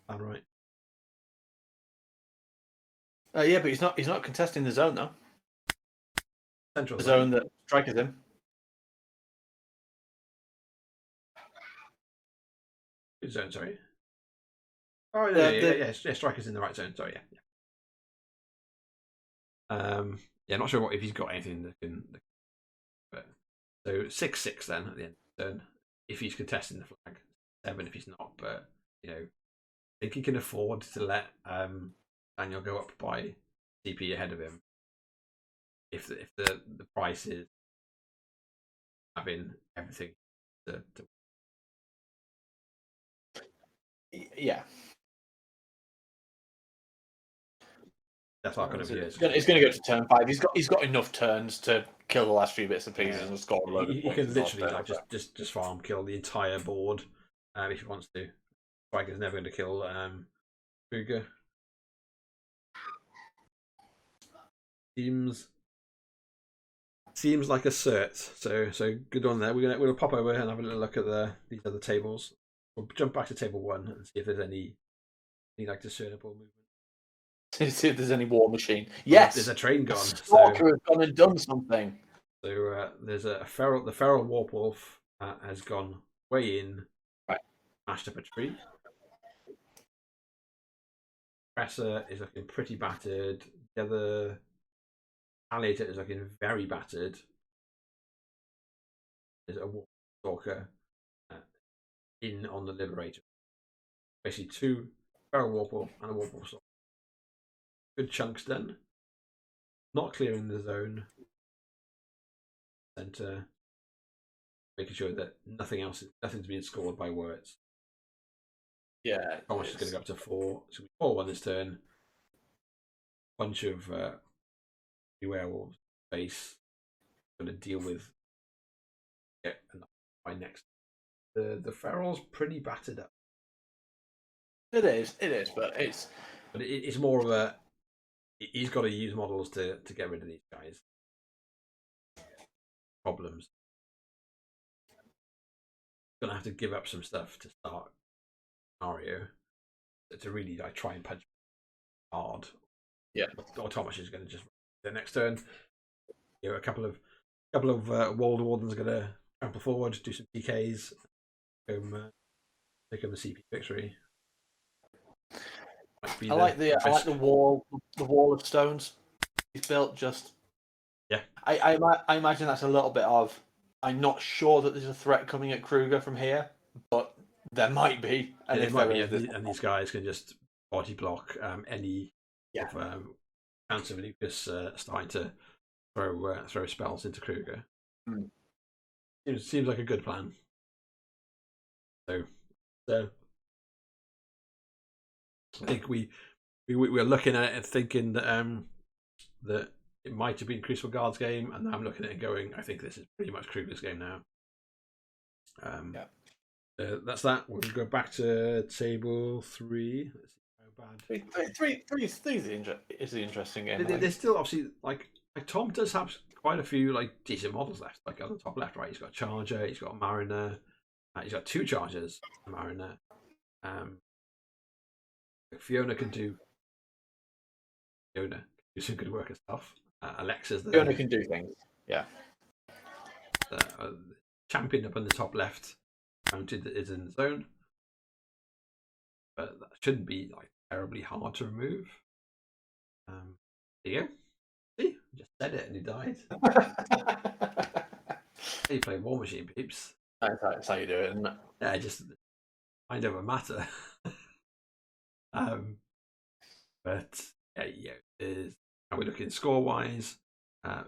Right. Yeah, but he's not contesting the zone though. Central zone that strikers him. Good zone, sorry. Oh yeah, strikers in the right zone. Sorry, yeah. Not sure if he's got anything that can. But so 6-6 then at the end of the turn, if he's contesting the flag. 7 if he's not, but I think he can afford to let Daniel go up by CP ahead of him. If the price is having everything to Yeah. That's our kind of view. It's going to go to turn 5. He's got enough turns to kill the last few bits and pieces and score a load of He points. can literally like just farm kill the entire board if he wants to. Striker's never going to kill Kruger. Seems like a cert. So good on there. We're gonna pop over and have a little look at these other tables. We'll jump back to table 1 and see if there's any like discernible movement. See if there's any Warmachine. Yes, there's a train gone. Stalker has gone and done something. So there's the feral warp wolf has gone way in, right, smashed up a tree. Presser is looking pretty battered. The other Alliator is looking very battered. There's a warp stalker in on the Liberator. Basically 2 feral warp wolf and a warp wolf stalker. Good chunks done. Not clearing the zone. Center. Making sure that nothing's being scored by words. Yeah. Thomas is going to go up to 4. So we 4-1 this turn. Bunch of werewolves base. Going to deal with by next. The feral's pretty battered up. It is, but it's more of a. He's got to use models to get rid of these guys. Problems. Gonna have to give up some stuff to start scenario to really like try and punch hard. Yeah. Or Thomas is going to just the next turn. You know, a couple of World Wardens are going to trample forward, do some TKs, take him a CP victory. I like the wall of stones he's built. Just yeah. I imagine that's a little bit of. I'm not sure that there's a threat coming at Kruger from here, but there might be. And and these guys can just body block any chance of Lukas starting to throw spells into Kruger. Seems like a good plan. So I think we're looking at it and thinking that it might have been Crucible Guard's game, and I'm looking at it going, I think this is pretty much Kruger's game now. That's that. We'll go back to table 3. Let's see how bad. Three is the interesting game. There's still obviously like Tom does have quite a few like decent models left. Like on the top left, right, he's got a Charger, he's got a Mariner, he's got 2 Chargers, a Mariner. Fiona can do some good work and stuff. Alexa's there. Fiona can do things. Yeah. Champion up on the top left, mounted is in the zone, but that shouldn't be like terribly hard to remove. There you go. See, just said it and he died. You play Warmachine, peeps. That's how you do it, isn't it? Yeah, just mind over matter. But yeah, is how we're looking score wise.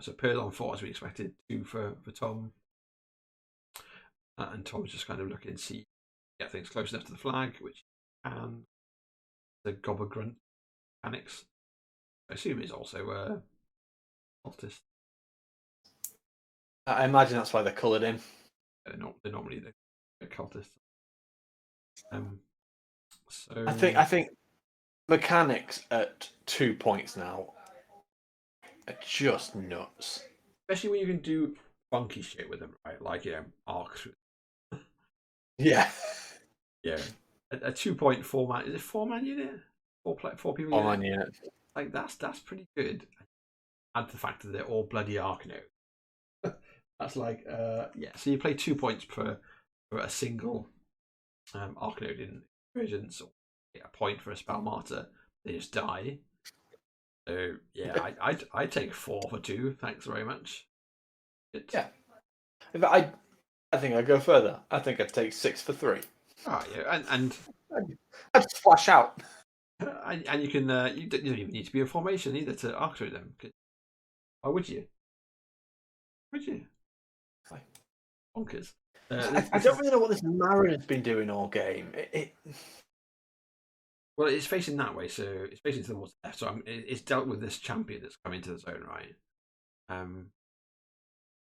So Pearl on 4 as we expected, 2 for Tom. And Tom's just kind of looking to see get things close enough to the flag, which can. The Gobber Grunt panics. I assume is also cultist. I imagine that's why they're coloured in. They're normally the cultists. So I think mechanics at 2 points now are just nuts. Especially when you can do funky shit with them, right? Like arc. Yeah. Yeah. A 2.4 man. Is it 4-man unit? 4 people. 4-man unit. Like that's pretty good. Add the fact that they're all bloody Arcanote. That's like yeah. So you play 2 points for a single Arcanote in Vengeance, or a point for a Spell Martyr. They just die. So yeah, I take 4 for 2. Thanks very much. Yeah. I think I'd go further. I think I'd take 6 for 3. Oh yeah, and I'd just flash out. And you can you don't even need to be in formation either to arc through them. Why would you? Would you? Bonkers. I don't really know what this Mariner's been doing all game. Well, it's facing that way, so it's facing towards the left. So it's dealt with this champion that's come into the zone, right?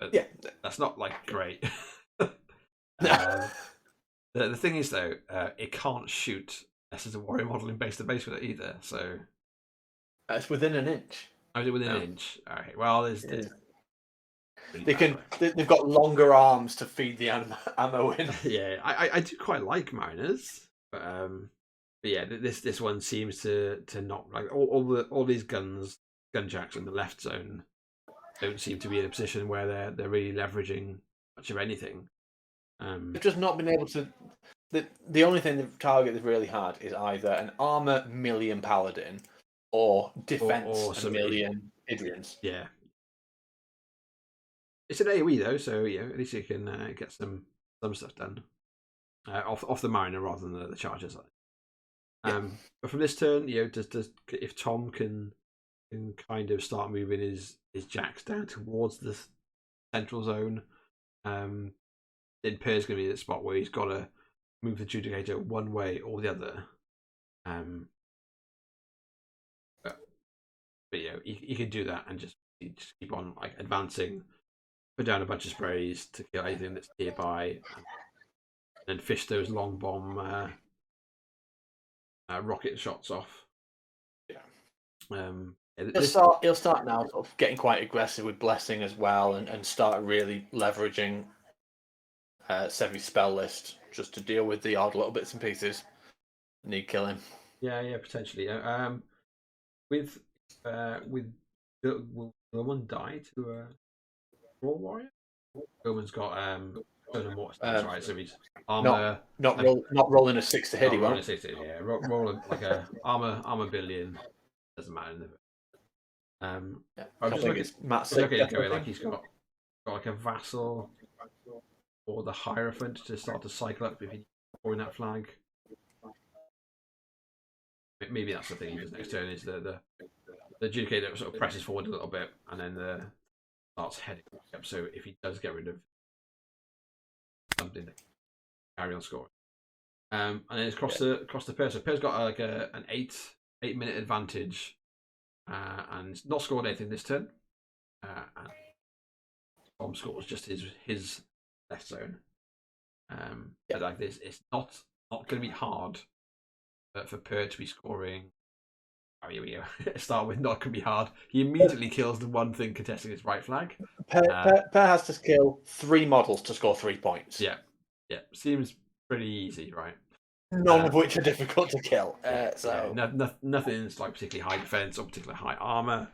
But Yeah. that's not like great. No. The thing is though, it can't shoot unless there's a warrior model in base to base with it either. So It's within an inch. I was within No. an inch. All right. Well, there's They've got longer arms to feed the ammo in. Yeah, I do quite like Mariners, but yeah, this one seems to not like all these gunjacks in the left zone don't seem to be in a position where they're really leveraging much of anything. They've just not been able to. The only thing the target they've really had is either an armor million paladin or defense or a million Idrians. Yeah, it's an AoE though, so at least you can get some stuff done off the Mariner rather than the chargers. But from this turn, does if Tom can kind of start moving his jacks down towards the central zone, then Per's going to be at the spot where he's got to move the Judicator one way or the other. But he can do that and just keep on like advancing, put down a bunch of sprays to kill anything that's nearby, and then fish those long bomb rocket shots off. Yeah. He'll start now, sort of getting quite aggressive with blessing as well, and start really leveraging Sevi's spell list just to deal with the odd little bits and pieces. Need killing. Yeah, potentially. With will one die to a raw warrior? Roman's got right? So he's armor. Not rolling a 6 to hit. He won't. Yeah, rolling like a armor billion. Doesn't matter. I just think it's Matt. Like he's got like a vassal or the Hierophant to start to cycle up if he's pouring that flag. Maybe that's the thing he does next turn is the Judicator sort of presses forward a little bit and then starts heading up. So if he does get rid of something, carry on scoring. And then it's across the pair. So Pair's got like an 8-minute advantage, and not scored anything this turn. And Tom scores just his left zone. But like this, it's not going to be hard for Per to be scoring. Oh, here we go. Start with not going to be hard. He immediately kills the one thing contesting his right flag. Per has to kill 3 models to score 3 points. Yeah. Seems pretty easy, right? None of which are difficult to kill. So nothing's like particularly high defense or particularly high armor.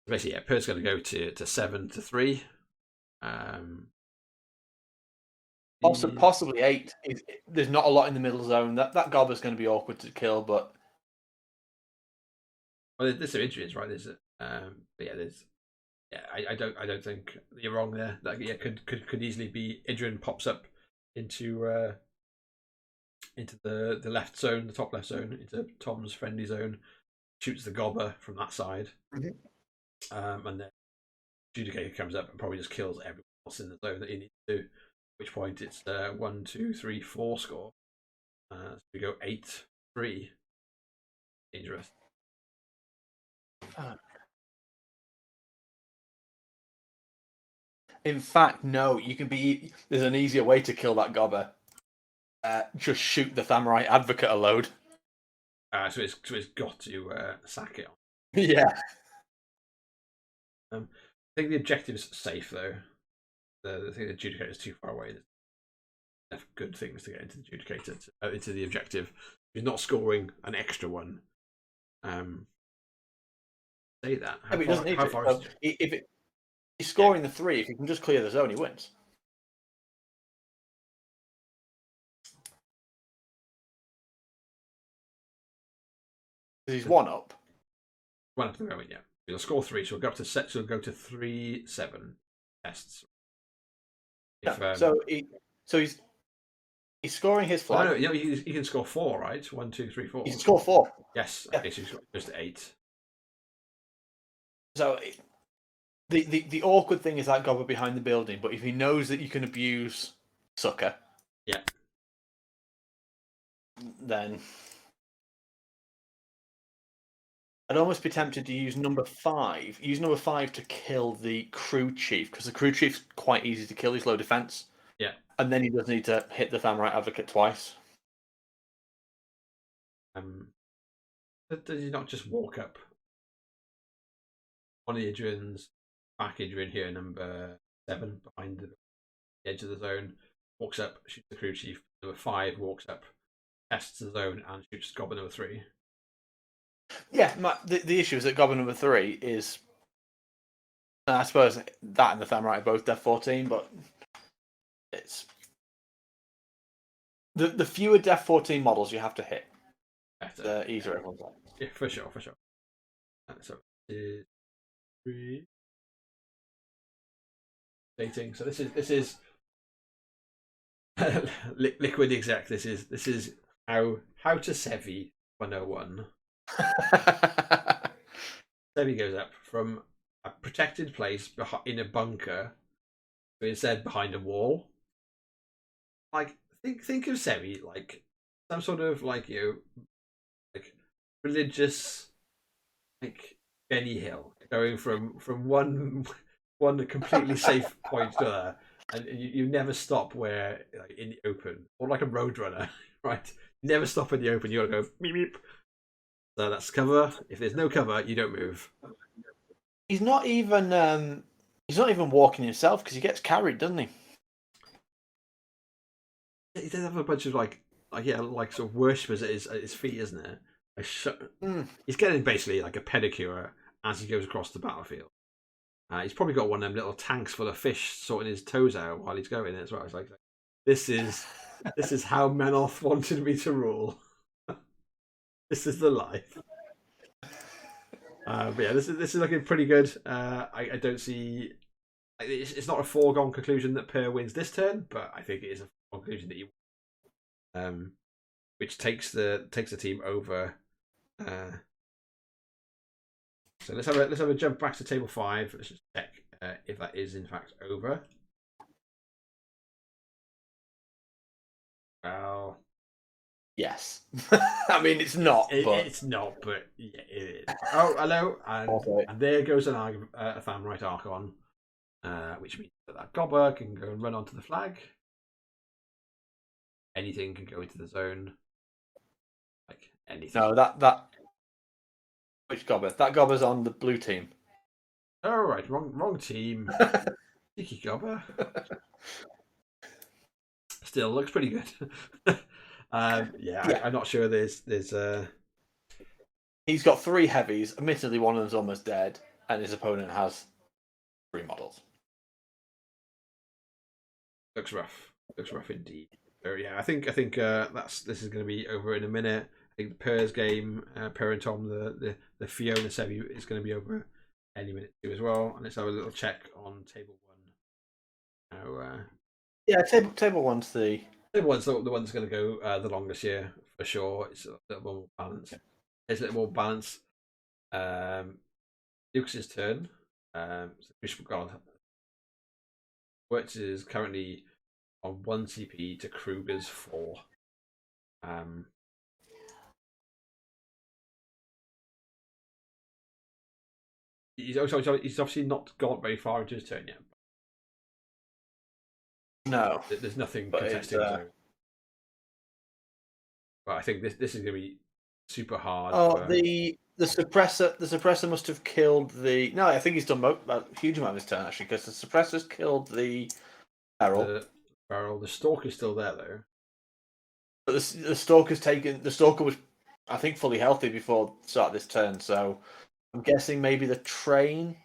Basically, Per's going to go to 7 to 3. Possibly 8. There's not a lot in the middle zone. That Gobber's going to be awkward to kill, but there's some injuries, right? I don't think you're wrong there. That could easily be Idrian pops up into the left zone, the top left zone, into Tom's friendly zone, shoots the Gobber from that side, and then Judicator comes up and probably just kills everyone else in the zone that he needs to. At which point it's 1, 2, 3, 4 score. So we go 8-3. Dangerous. In fact, no. You can be. There's an easier way to kill that Gobber. Just shoot the Thamurite Advocate a load. So it's got to sack it. Yeah. I think the objective's safe though. The thing the Judicator is too far away. There's enough good things to get into the Judicator into the objective. He's not scoring an extra one. Say that. How far is it? If he's scoring the 3, if he can just clear the zone, he wins. He's 1 up. 1 up at the moment, yeah. He'll score 3, so he'll go up to set. So he'll go to 3-7 tests. So he's scoring his flag. Oh, no, he can score 4, right? 1, 2, 3, 4. He can score 4. Yes. Okay, so he's got just 8. So the awkward thing is that Gobber behind the building, but if he knows that you can abuse Sucker, yeah, then I'd almost be tempted to use number 5. Use number 5 to kill the crew chief, because the crew chief's quite easy to kill. He's low defense. Yeah. And then he does need to hit the Thamrite Advocate twice. Does he not just walk up one of the Adrian's back Adrian here, number 7, behind the edge of the zone, walks up, shoots the crew chief. Number 5 walks up, tests the zone, and shoots Goblin number 3. Yeah, the issue is that Goblin number 3 is, I suppose that and the Thamrite are both Def 14, but it's the fewer Def 14 models you have to hit, the easier everyone's like. Yeah, for sure. So is 3 dating. So this is Liquid Exec. This is how to Sevi 101. Sevi goes up from a protected place in a bunker, but instead behind a wall. Like think of Sevi like some sort of like like religious like Benny Hill, going from one completely safe point to another, and you never stop where like in the open, or like a roadrunner, right? You never stop in the open. You gotta go beep beep. So that's cover. If there's no cover, you don't move. He's not even walking himself because he gets carried, doesn't he? He does have a bunch of like sort of worshippers at his feet, isn't it? He's getting basically like a pedicure as he goes across the battlefield. He's probably got one of them little tanks full of fish sorting his toes out while he's going as well. It's like this is how Menoth wanted me to rule. This is the life. But yeah, this is looking pretty good. I don't see. It's not a foregone conclusion that Per wins this turn, but I think it is a foregone conclusion that he, which takes the team over. So let's have a jump back to table 5. Let's just check if that is in fact over. Well, yes. I mean, it's not. It's not, but yeah, it is. Oh, hello, and there goes a Thamrite Archon, which means that Gobber can go and run onto the flag. Anything can go into the zone. Like anything. No, that. Which Gobber? That Gobber's on the blue team. Oh right, wrong team. Cheeky Gobber. Still looks pretty good. Yeah. I'm not sure there's He's got 3 heavies. Admittedly, one of them's almost dead, and his opponent has 3 models. Looks rough indeed. So yeah, I think this is going to be over in a minute. I think the Per's game, Per and Tom, the Fiona Sevi is going to be over any minute too as well. And let's have a little check on table 1. Now, yeah, table 1's the one that's going to go the longest here for sure. It's a little more balanced. There's a little more balance. Lukas' turn. So Crucible God Wirtz is currently on 1 CP to Kruger's 4. He's obviously not gone very far into his turn yet. No, there's nothing contesting. But I think this is going to be super hard. Oh, the suppressor must have killed the. No, I think he's done a huge amount of his turn actually, because the suppressor's killed the barrel. The Stalker's still there though. But the Stalker's taken. The Stalker was, I think, fully healthy before the start of this turn. So I'm guessing maybe the train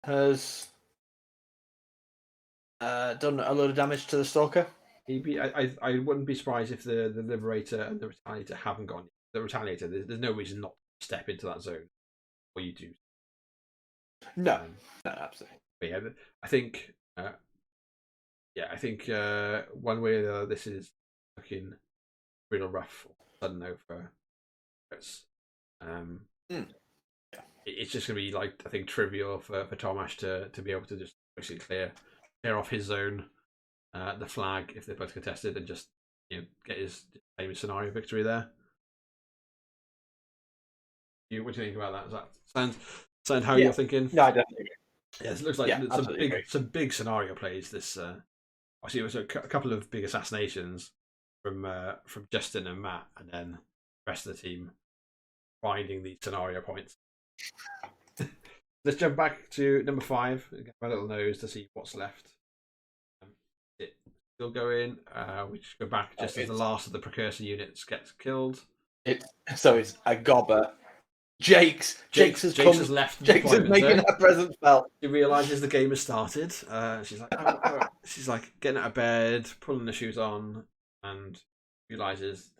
has done a load of damage to the Stalker. I wouldn't be surprised if the Liberator and the Retaliator haven't gone. The Retaliator, there's no reason not to step into that zone, or you do. No, absolutely. But yeah, I think. I think one way or the other, this is looking real rough. Sudden though for us. It's just gonna be like, I think, trivial for Tomash to be able to just basically clear off his zone, the flag if they're both contested, and just get his famous scenario victory there. What do you think about that? Does that sound how you're thinking? No, I definitely agree. Yes, it looks like some big scenario plays. This obviously it was a couple of big assassinations from Justin and Matt, and then the rest of the team finding these scenario points. Let's jump back to number 5. Get my little nose to see what's left. It's still going. We just go back just as the last of the precursor units gets killed. It's a gobber. Jake's has left. Jake's is making her presence felt. She realizes the game has started. She's like getting out of bed, pulling the shoes on, and realizes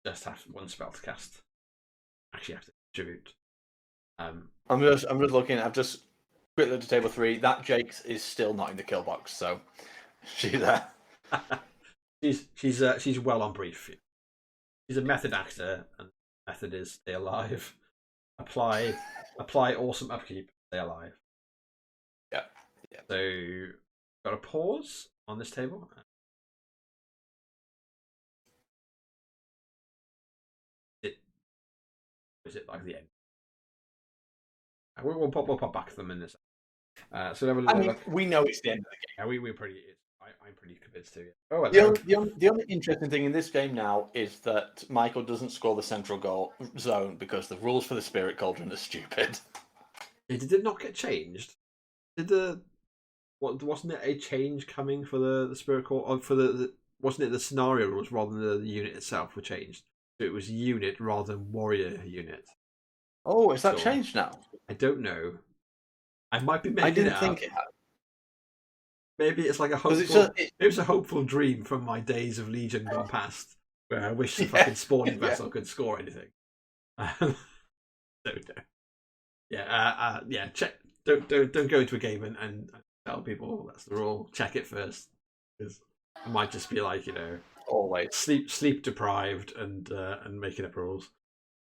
just have one spell to cast. Actually, have to distribute. I'm just looking. I've just quickly looked at table 3. That Jake's is still not in the kill box, so she's there. she's well on brief. She's a method actor, and method is stay alive. Apply awesome upkeep, stay alive. Yeah. So got a pause on this table. Is it like the end? We'll pop back to them in this. So have a look. We know it's the end of the game. Yeah, we're pretty. I'm pretty convinced too. Oh, the only interesting thing in this game now is that Michael doesn't score the central goal zone because the rules for the Spirit Cauldron are stupid. Did it not get changed? Wasn't it a change coming for the Spirit Cauldron? Wasn't it the scenario rules rather than the unit itself were changed? So it was unit rather than warrior unit. Oh, is that changed now? I don't know. I might be making it up. I didn't think it had. Maybe it's like a hopeful. It was a hopeful dream from my days of Legion gone past, where I wish the fucking spawning vessel could score anything. Don't know. Yeah. Check. Don't go into a game and tell people that's the rule. Check it first, because it might just be like always sleep deprived and making up rules.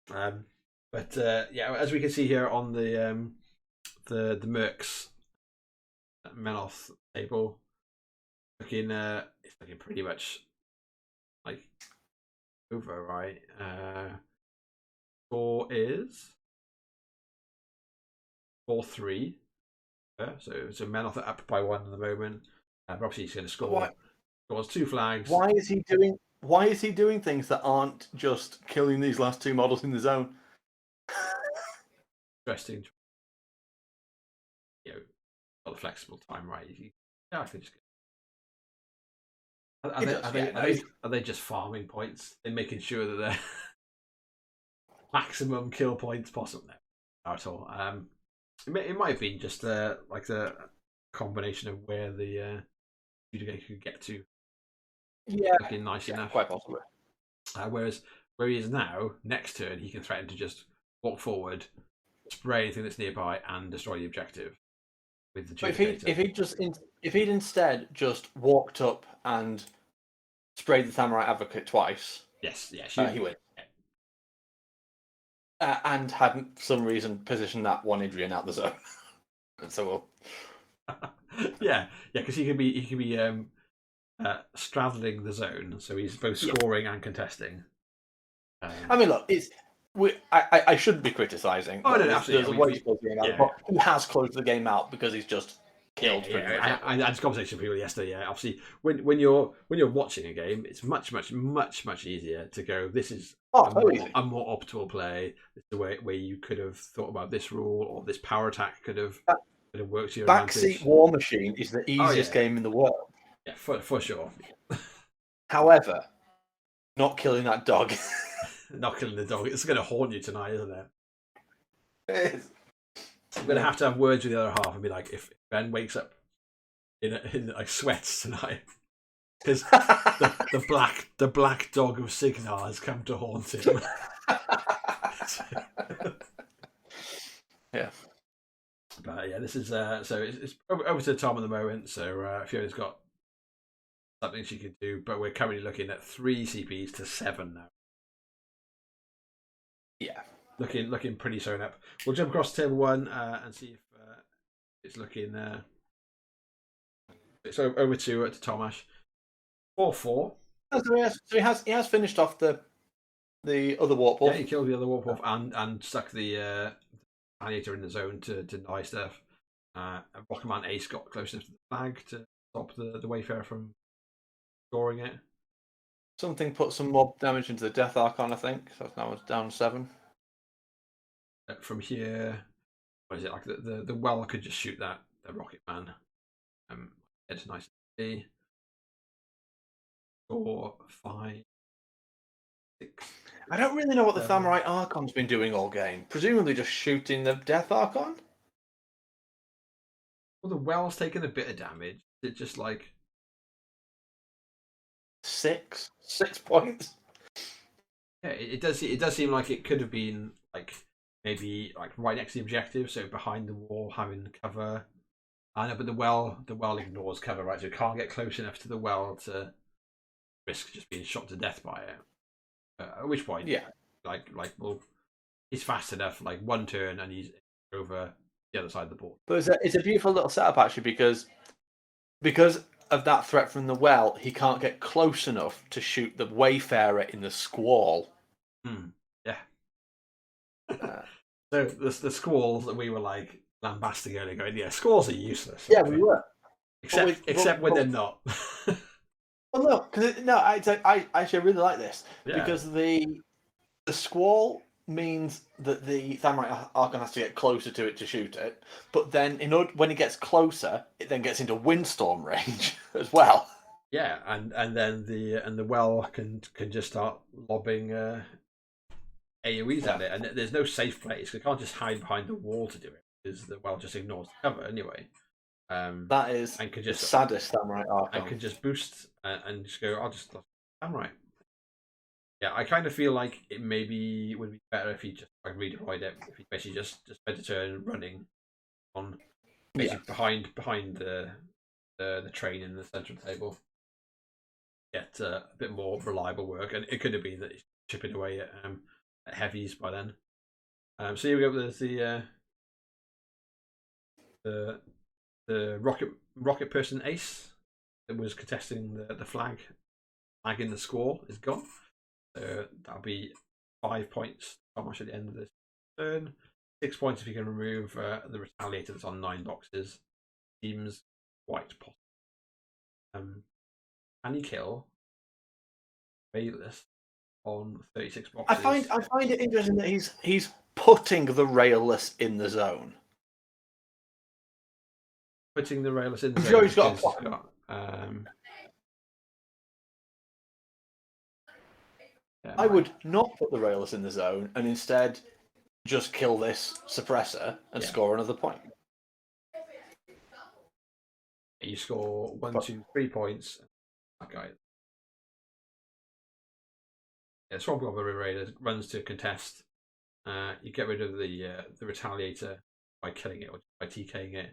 But as we can see here on the Mercs Menoth table, it's looking pretty much like over, right? Score is 4-3. So Menoth are up by 1 at the moment. But obviously he's going to score. Scores 2 flags. Why is he doing things that aren't just killing these last 2 models in the zone? Interesting. Got the flexible time, right? I think it's good. Are they just farming points? They're making sure that they're maximum kill points possible. No, not at all. It might have been just like the combination of where the shooter could get to. Yeah, looking nice enough. Quite possibly. Whereas where he is now, next turn he can threaten to just walk forward, spray anything that's nearby, and destroy the objective. With the if he'd instead just walked up and sprayed the Samurai Advocate twice, he wins. And hadn't for some reason positioned that one Idrian out the zone. So because he could be straddling the zone, so he's both scoring and contesting. I mean, look, I shouldn't be criticising. Oh, no, absolutely. There's a way to close the game out, but he has closed the game out because he's just killed. I had this conversation with people yesterday. Yeah, obviously, when you're watching a game, it's much easier to go. This is a more optimal play. This is the way where you could have thought about this rule, or this power attack could have worked to your advantage. Backseat Warmachine is the easiest game in the world. Yeah, for sure. However, not killing that dog. Not killing the dog. It's going to haunt you tonight, isn't it? It is. I'm going to have words with the other half and be like, if Ben wakes up in like sweats tonight, because the black dog of Cygnar has come to haunt him. Yeah. But this is so it's over to Tom at the moment. So Fiona's got something she can do, but we're currently looking at 3 CPs to 7 now. Yeah, looking pretty sewn up. We'll jump across to table 1 and see if it's looking. It's over to Tomash. 4-4. So he has finished off the the other warp wolf. Yeah, he killed the other warp wolf and stuck the alligator in the zone to deny stuff. Rocketman Ace got close enough to the flag to stop the Wayfarer from scoring it. Something put some more damage into the Death Archon, I think. So now it's down 7. From here, what is it like? The well could just shoot that the Rocketman. It's nice to see. 4, 5, 6. I don't really know what the Samurai Archon's been doing all game. Presumably just shooting the Death Archon? Well, the well's taken a bit of damage. It's just like 6 points. Yeah, it does seem like it could have been like maybe like right next to the objective, so behind the wall having cover. I know, but the well ignores cover, right? So it can't get close enough to the well to risk just being shot to death by it. At which point, yeah, well, he's fast enough. Like one turn and he's over the other side of the board. But it's a beautiful little setup actually because of that threat from the well, he can't get close enough to shoot the Wayfarer in the squall. Yeah. So the squalls that we were like lambasting earlier, going, yeah, squalls are useless. Yeah, we were. Except when they're not. Well, no, because I actually really like this because the squall means that the Samurai Archon has to get closer to it to shoot it, but then when it gets closer, it then gets into windstorm range as well. Yeah, and then the well can just start lobbing AoEs at it, and there's no safe place. It can't just hide behind the wall to do it because the well just ignores the cover anyway. That is and could just the saddest Samurai Archon. And can just boost and just go, I'll just Samurai. Yeah, I kind of feel like it maybe would be better if he just redeployed it. If he basically just spent a turn running on basically behind the train in the centre of the table. Get a bit more reliable work, and it could have been that he's chipping away at heavies by then. So here we go. There's the rocket person Ace that was contesting the flag in the score is gone. So that'll be 5 points. How much at the end of this turn? 6 points if you can remove the Retaliator that's on 9 boxes. Seems quite possible. Can you kill Rayless on 36 boxes? I find it interesting that he's putting the Rayless in the zone. Putting the Rayless in the zone. Sure, he's got I would not put the Rayless in the zone and instead just kill this suppressor and score another point. You score 1, 2, 3 points. Okay. Yeah, Swamp Goblin Raider runs to contest. You get rid of the Retaliator by killing it or by TKing it.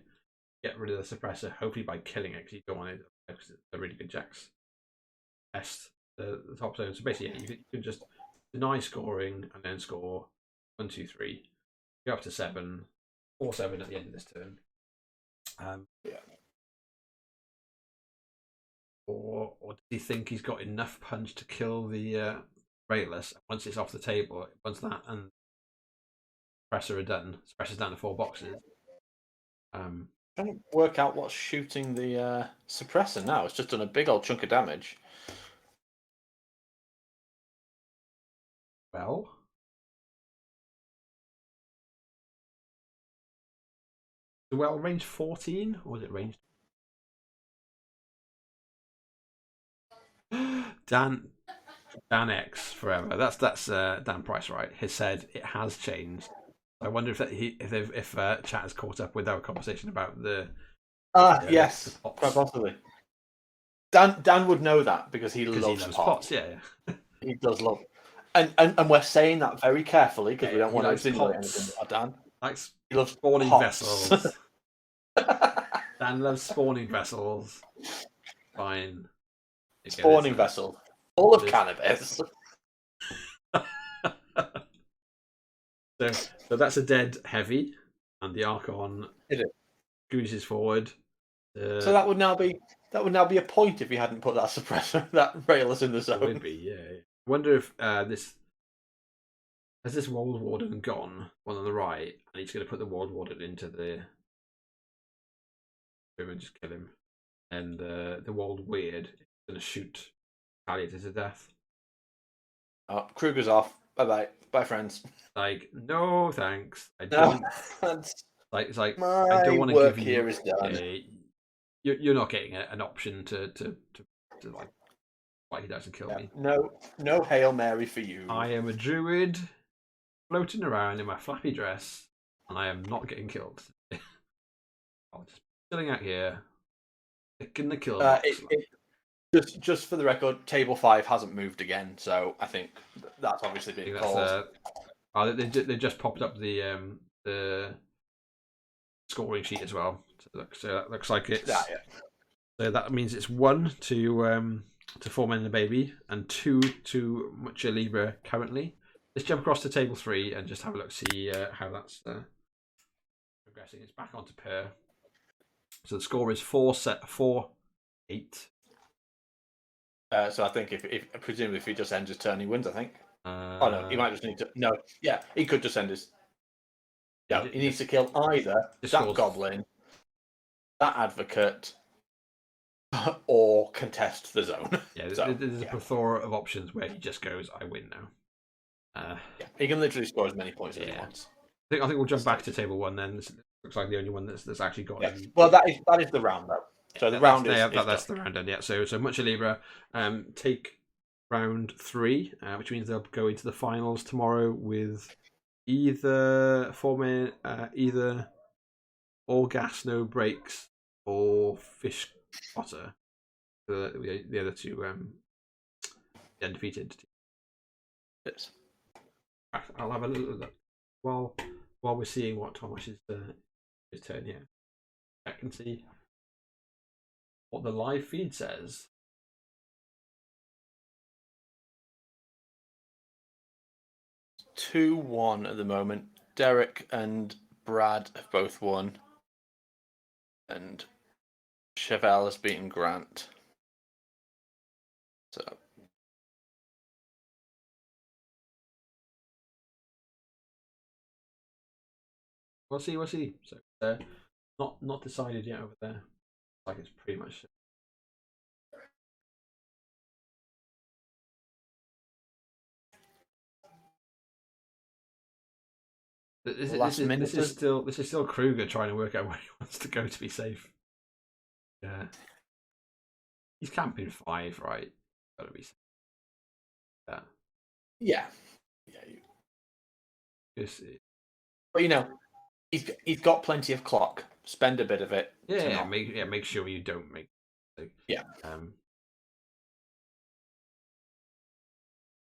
Get rid of the suppressor, hopefully by killing it because you don't want it because it's a really good Jax. Test the top zone. So basically, you can just deny scoring and then score 1, 2, 3. Go up to 7, 4, 7 at the end of this turn. Or does he think he's got enough punch to kill the Rayless once it's off the table? Once that and suppressor are done, suppressor's down to 4 boxes. Trying to work out what's shooting the suppressor now. It's just done a big old chunk of damage. Well, the well range 14 or was it range? Dan X forever. That's Dan Price, right? Has said it has changed. I wonder if chat has caught up with our conversation about the. Yes, quite possibly. Dan would know that because he loves pots. Yeah. He does love, and we're saying that very carefully because we don't want to insinuate anything about Dan. He loves spawning vessels. Dan loves spawning vessels. Fine. Spawning vessel. All of cannabis. So that's a dead heavy, and the Archon squeezes forward. So that would now be a point if he hadn't put that suppressor, that Rayless in the zone. It would be, yeah. I wonder if this has this World Warden gone? One on the right, and he's going to put the World Warden into the room and just kill him. And the World Weird is going to shoot Kaelyssa to death. Oh, Kruger's off. Bye bye, friends. Like, no thanks. I don't. It's like I don't want to give you. Here is done. You're not getting an option to like why he doesn't kill me. No Hail Mary for you. I am a druid floating around in my flappy dress, and I am not getting killed. I'm just chilling out here, picking the kill box. Just for the record, table 5 hasn't moved again, so I think that's obviously being called. They just popped up the scoring sheet as well. So that looks like it's. Yeah. So that means it's 1 to 4 Men and a Baby, and 2 to Mucha Libre currently. Let's jump across to table 3 and just have a look, see how that's progressing. It's back onto pair. So the score is 4-8. So I think if presumably if he just ends his turn, he wins. I think. Oh no, he might just need to. No, yeah, he could just end his. No, he needs to kill either that goblin, that advocate, or contest the zone. Yeah, there's a plethora of options where he just goes, "I win now." He can literally score as many points as he wants. I think we'll jump back to table 1 then. This looks like the only one that's actually got. Yeah. Well, that is the round though. So the round that's the round end. Yeah. So Mucha Libre take round 3, which means they'll go into the finals tomorrow with either either all gas no brakes or fish otter. The other two undefeated. Yes. I'll have a little look while we're seeing what Thomas's his turn here. I can see what the live feed says. It's 2-1 at the moment. Derek and Brad have both won, and Chevelle has beaten Grant. So we'll see. So not decided yet over there. Like it's pretty much. This is still Kruger trying to work out where he wants to go to be safe. Yeah, he's camping 5, right? Gotta be safe. Yeah. But he's got plenty of clock. Spend a bit of it. Make sure you don't make.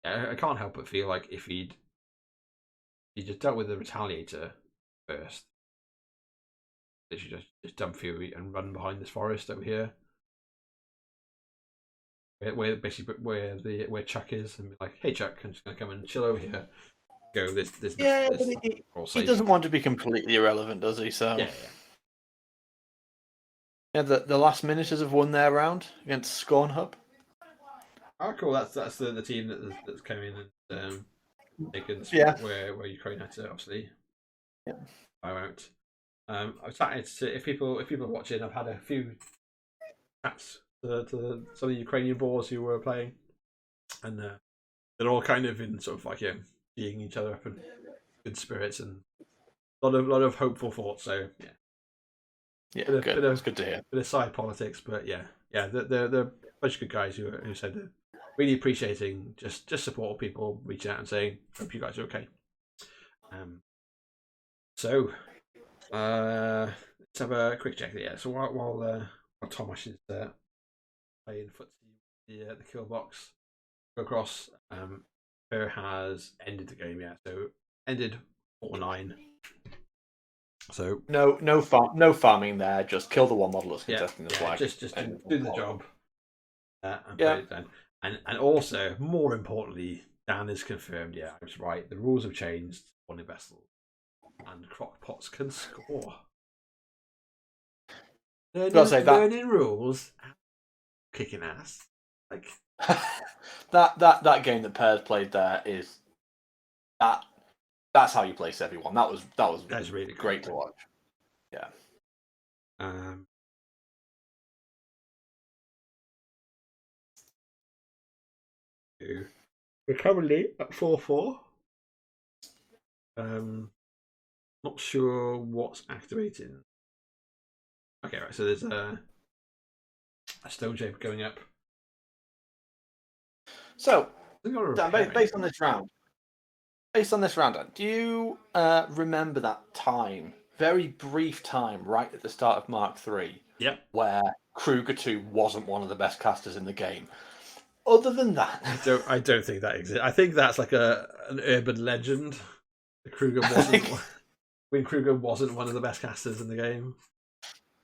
I can't help but feel like if he just dealt with the Retaliator first, they should just dump Fury and run behind this forest over here, where Chuck is, and be like, "Hey Chuck, I'm just gonna come and chill over here." Go this. He doesn't want to be completely irrelevant, does he? So yeah. The last minuters have won their round against Scorn Hub. Oh, cool! That's the team that's come in and taken where Ukraine had to obviously bow out. I've chatted to if people are watching. I've had a few chats to some of the Ukrainian boys who were playing, and they're all kind of in sort of like seeing each other up in good spirits and a lot of hopeful thoughts. So good. It's good to hear. Bit of side politics, but they're a bunch of good guys who said they're really appreciating just support people reaching out and saying hope you guys are okay. So let's have a quick check there. So while Thomas is playing footsie the kill box, go across. Per has ended the game, so ended 4-9. So no farming there. Just kill the one model that's contesting the flag. Just do the job. And put it down. And also, more importantly, Dan is confirmed. Yeah, I was right. The rules have changed. Spawning vessels and crockpots can score. Learning rules, kicking ass. Like that game that Pear's played there is that That's how you place everyone. That was That's really great to watch. Yeah. We're currently at 4-4. Not sure what's activating. Okay, right. So there's a stone shape going up. So, Dan, based on this round, do you remember that time, very brief time, right at the start of Mark III, Yep. where Kruger 2 wasn't one of the best casters in the game? Other than that, I don't think that exists. I think that's like an urban legend. Kruger wasn't when Kruger wasn't one of the best casters in the game.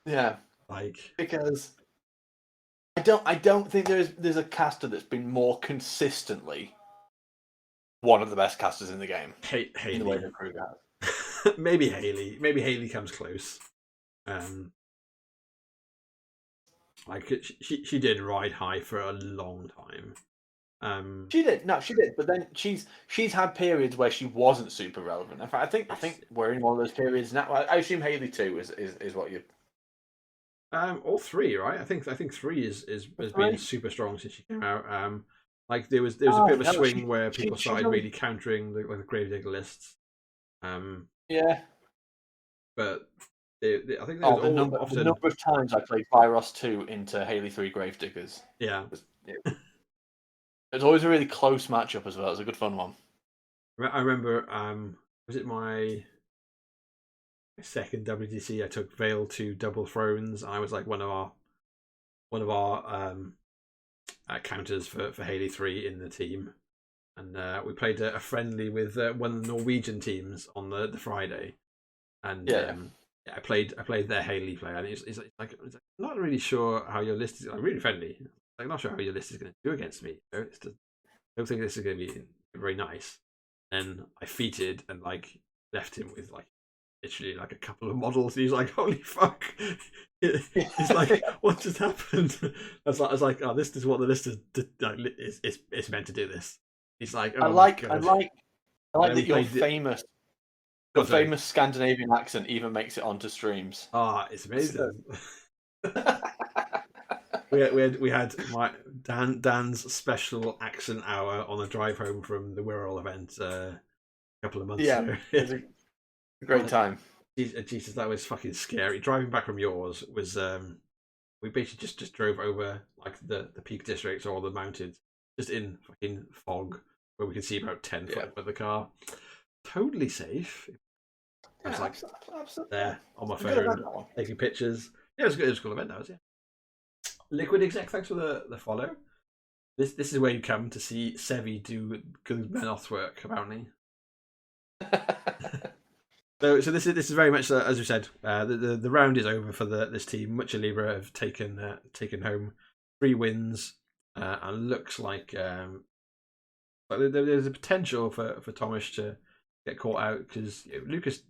Yeah, like because I don't think there's a caster that's been more consistently one of the best casters in the game. Haley. In the way that Kruger has. Maybe Haley comes close. Like she did ride high for a long time. She did, but then she's had periods where she wasn't super relevant. In fact, I think we're in one of those periods now. I assume Haley 2 is what you. All 3, right? I think 3 has been super strong since she came out. Like there was a bit of a swing where people started really countering the Gravedigger lists. Yeah. But I think the number of times I played Vyros 2 into Haley 3 Gravediggers. Yeah. It was always a really close matchup as well. It was a good fun one. I remember, was it my second WTC? I took Vale to Double Thrones. I was like one of our counters for Haley 3 in the team, and we played a friendly with one of the Norwegian teams on the Friday, and I played their Haley player, and it's like not really sure how your list is. Really friendly. I'm not sure how your list is going to do against me. I don't think this is going to be very nice. And I feated and like left him with like literally like a couple of models. He's like, "Holy fuck!" He's like, "What just happened?" I was like, "Oh, this is what the list is. It's meant to do this." He's like, oh, I like that your famous Scandinavian accent even makes it onto streams. Ah, it's amazing. we had Dan's special accent hour on the drive home from the Wirral event a couple of months ago. It was a great time. Jesus, that was fucking scary. Driving back from yours was we basically just drove over like the Peak Districts or the mountains, just in fucking fog where we could see about 10 foot with the car. Totally safe. I was like absolutely there on my phone taking pictures. Yeah, it was good. It was a cool event. That was Liquid Exec, thanks for the follow. This is where you come to see Sevi do good Menoth work, apparently. So this is very much as we said. The round is over for this team. Mucha Libre have taken home 3 wins, and looks like there's a potential for Thomas to get caught out because Lukas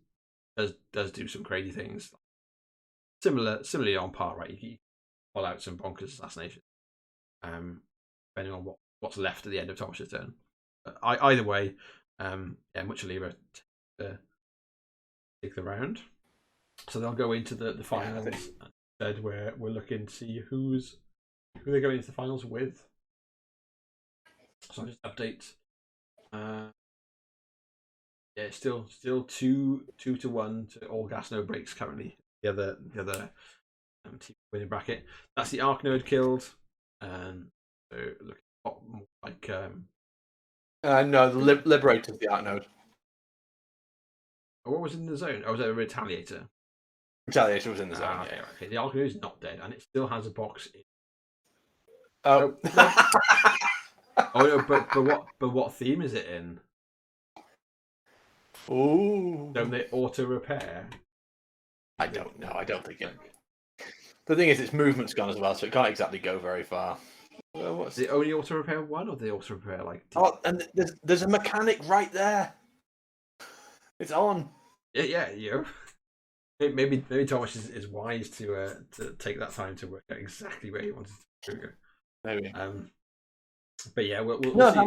does do some crazy things. Similarly on par, right? You pull out some bonkers assassination, depending on what's left at the end of Thomas's turn. But either way, Mucha Libre take the round, so they'll go into the finals. Instead, we're looking to see who they're going into the finals with. So I'll just update. It's still 2-1 to all gas no brakes currently. The other team winning bracket. That's the Arc Node killed, and so looking a lot more like no, the Liberator's the Arc Node. What was in the zone? Oh, was it a Retaliator? Retaliator was in the zone. Okay. The Arc Node is not dead, and it still has a box. Oh, no, but what theme is it in? Ooh. Don't they auto repair? I don't know. I don't think it. The thing is, its movement's gone as well, so it can't exactly go very far. Well, what's the only auto repair one, or the auto repair like? Oh, and there's a mechanic right there. It's on. Yeah. Maybe Thomas is wise to take that time to work out exactly where he wanted to go. Maybe. But yeah, we'll no, see.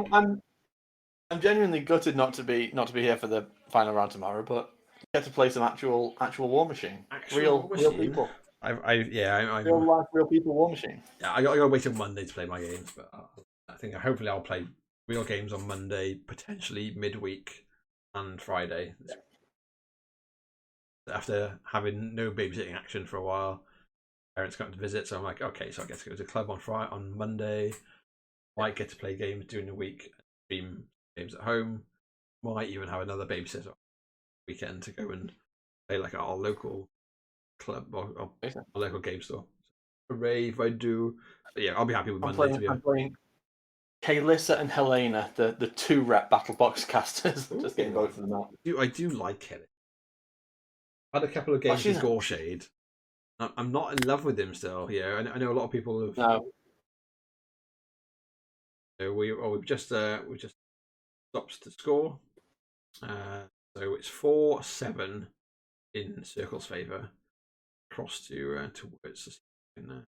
I'm genuinely gutted not to be here for the final round tomorrow, but get to play some actual Warmachine. Real people. Real life, real people Warmachine. Yeah, I gotta wait till Monday to play my games, but I think hopefully I'll play real games on Monday, potentially midweek and Friday. Yeah. After having no babysitting action for a while, parents come to visit, so I'm like, okay, so I get to go to the club on Monday. Might get to play games during the week, stream games at home. Might even have another babysitter weekend to go and play like our local club or a local game store. Hooray if I do. But yeah, I'll be happy with Monday. I'm playing Kaelyssa and Helena, the 2-rep battle box casters. Just getting both of them out. I do like Kelly. I've had a couple of games with Gorshade. I'm not in love with him still. Yeah, I know a lot of people have. No. So we've just stopped to score. So it's 4-7 in Circle's favour. Cross to towards the there.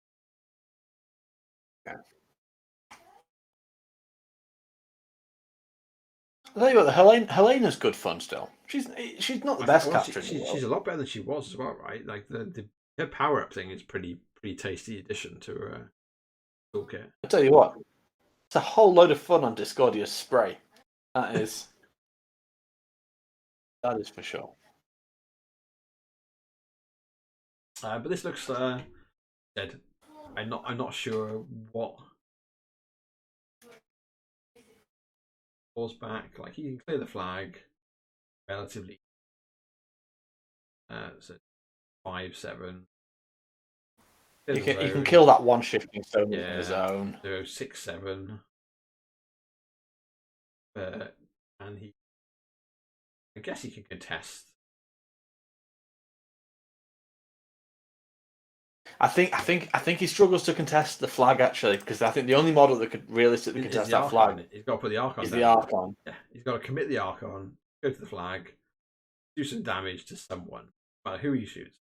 Yeah. I'll tell you what, the Helena's good fun still. She's not the best caster. She's a lot better than she was as well, right? Like her power up thing is pretty tasty addition to her toolkit. I'll tell you what, it's a whole load of fun on Discordia's spray. That is for sure. But this looks dead. I'm not sure what falls back. Like he can clear the flag relatively. So 5-7. You can kill that one shifting stone in the zone. So 6-7. And I guess he can contest. I think he struggles to contest the flag actually, because I think the only model that could realistically contest that flag, he's got to put the Archon. Is the Archon? Yeah, he's got to commit the Archon, go to the flag, do some damage to someone, no matter who he shoots.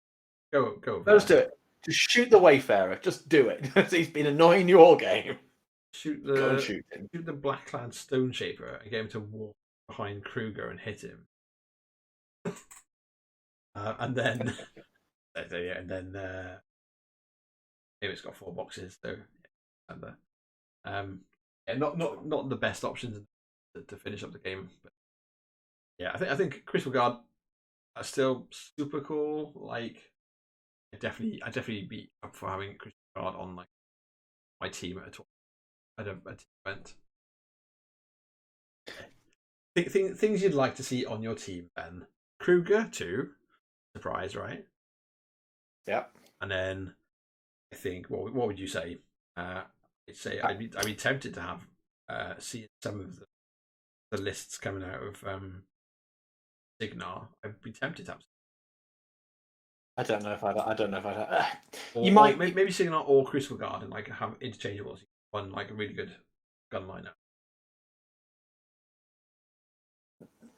Go. Just do it. Just shoot the Wayfarer. Just do it. He's been annoying you all game. Shoot the black-clad Stone Shaper and get him to walk behind Kruger and hit him. And then, it's got 4 boxes, so not the best options to finish up the game. But yeah, I think Crystal Guard are still super cool. Like, I definitely be up for having Crystal Guard on like my team at a team event. Things you'd like to see on your team, Ben. Kruger too, surprise, right? Yep. And then I think what would you say? I'd say I'd be tempted to have see some of the lists coming out of Cygnar. I'd be tempted to have. I don't know if I'd. You might maybe Cygnar or Crucible Guard and like have interchangeables. One like a really good gun lineup.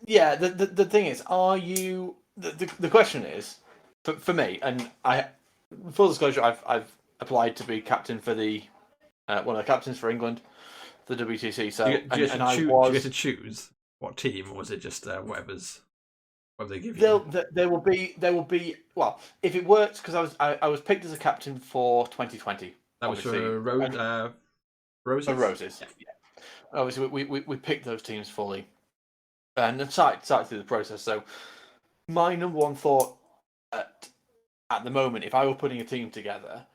Yeah, the thing is, are you the question is for me, and full disclosure, I've applied to be captain for the one of the captains for England, the WTC. So do you get to choose what team, or was it just whatever they give you? There will be well, if it works, because I was picked as a captain for 2020. That was for Roses. Roses. Yeah. Obviously, we picked those teams fully, and then started through the process. So my number one thought at the moment, if I were putting a team together,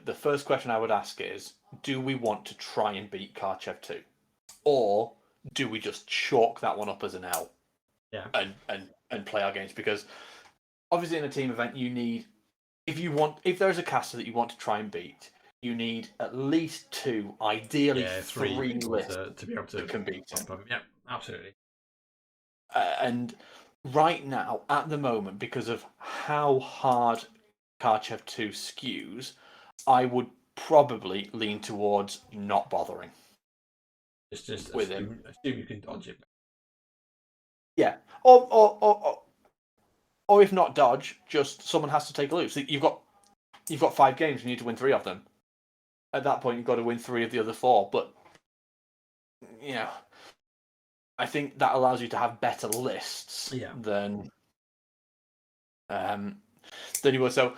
the first question I would ask is, do we want to try and beat Kharchev 2? Or do we just chalk that one up as an L? Yeah. And play our games? Because obviously in a team event you need, if there's a caster that you want to try and beat, you need at least 2, ideally 3 lists to be able to can beat him. Yeah, absolutely. And right now, at the moment, because of how hard Kharchev 2 skews, I would probably lean towards not bothering. Just with him. Assume you can dodge it. Yeah, or if not dodge, just someone has to take a loop. So you've got 5 games, you need to win 3 of them. At that point, you've got to win 3 of the other 4. But I think that allows you to have better lists Yeah. than you would. So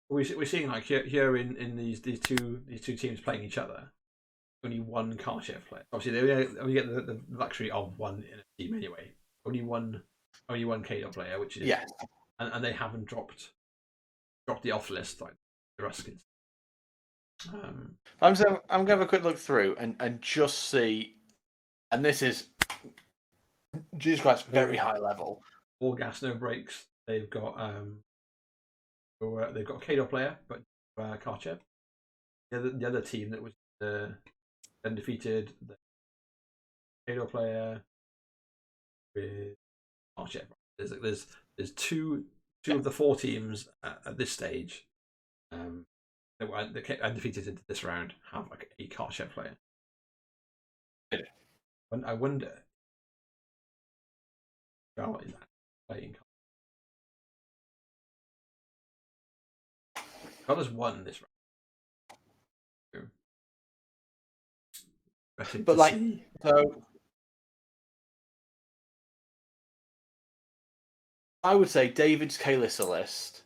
we're seeing like here in these two teams playing each other. Only one car chef player. Obviously, they only get the luxury of one in a team anyway. Only one Khador player, which is and they haven't dropped the off list like the Ruskins. I'm going to have a quick look through and just see, and this is Jesus Christ, very high level. All gas, no brakes. They've got a Khador player, but car chef. The other team that was undefeated, the Khador player with car chef. There's two of the 4 teams at this stage that were undefeated into this round have like a car chef player. I wonder how is that playing. Khador's won this round. But like, so I would say David's Kaelyssa list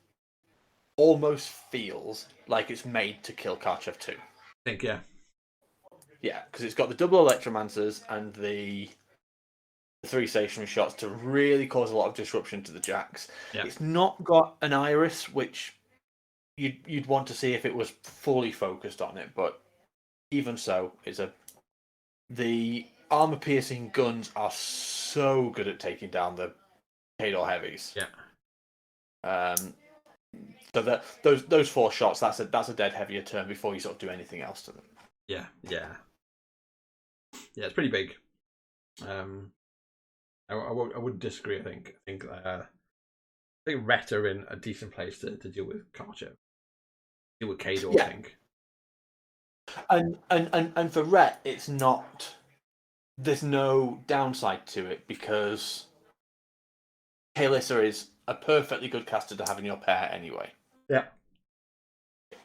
almost feels like it's made to kill Karchev 2. I think, yeah. Yeah, because it's got the double Electromancers and the 3 stationary shots to really cause a lot of disruption to the jacks. Yeah. It's not got an iris, which you'd want to see if it was fully focused on it, but even so, the armor-piercing guns are so good at taking down the Khador heavies. Yeah. So those 4 shots, that's a dead heavier turn before you sort of do anything else to them. Yeah. It's pretty big. I wouldn't disagree. I think Ret are in a decent place to deal with Karchev. Deal with Khador, yeah. I think. And for Ret, it's not. There's no downside to it because Kaelyssa is a perfectly good caster to have in your pair anyway. Yeah.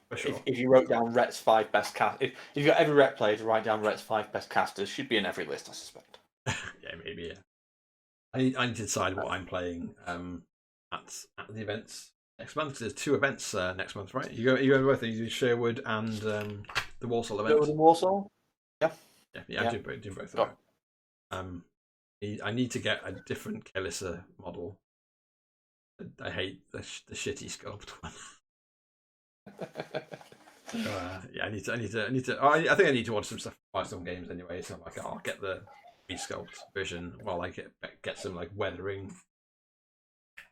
For sure. If you wrote down Ret's 5 best casters, if you got every Ret player to write down Ret's 5 best casters, should be in every list, I suspect. Yeah, maybe. Yeah. I need to decide what I'm playing at the events next month. There's 2 events next month, right? You go both. You do Sherwood and the Walsall event. Sherwood and Walsall. Yeah. Yeah. I'm doing both of them. I need to get a different Kaelyssa model. I hate the shitty sculpt one. Yeah, I need to. I think I need to watch some stuff from Firestorm Games anyway. So like, I'll get the resculpt version while I get some like weathering.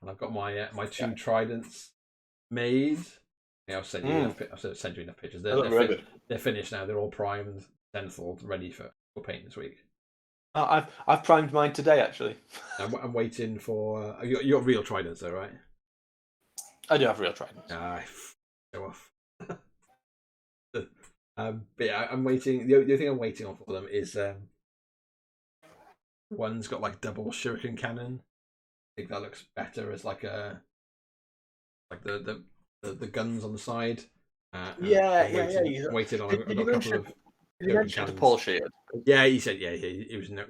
And I've got my 2 tridents made. Yeah, I'll send you enough pictures. They're finished now. They're all primed, stenciled, ready for paint this week. I've primed mine today, actually. I'm waiting for you got real tridents though, right? I do have real tridents. Show off. But yeah, I'm waiting. The only thing I'm waiting on for them is one's got like double shuriken cannon. I think that looks better as like the guns on the side. Waiting on a couple of. Did you mention the Paul Sheard? Yeah, he said it was no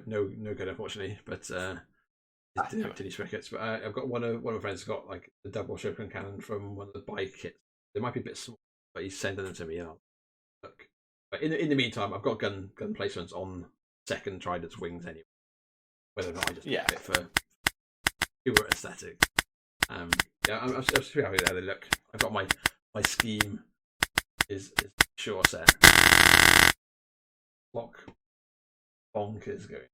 good, unfortunately, but didn't his wickets. But I've got one of my friends got like the double shuriken cannon from one of the bike kits. They might be a bit small, but he's sending them to me, and I'll look. But in the meantime, I've got gun placements on second Trident's wings anyway. Whether or not I just pick it for pure aesthetic. I'm pretty happy with how they look. I've got my scheme is sure set. Clock bonkers going.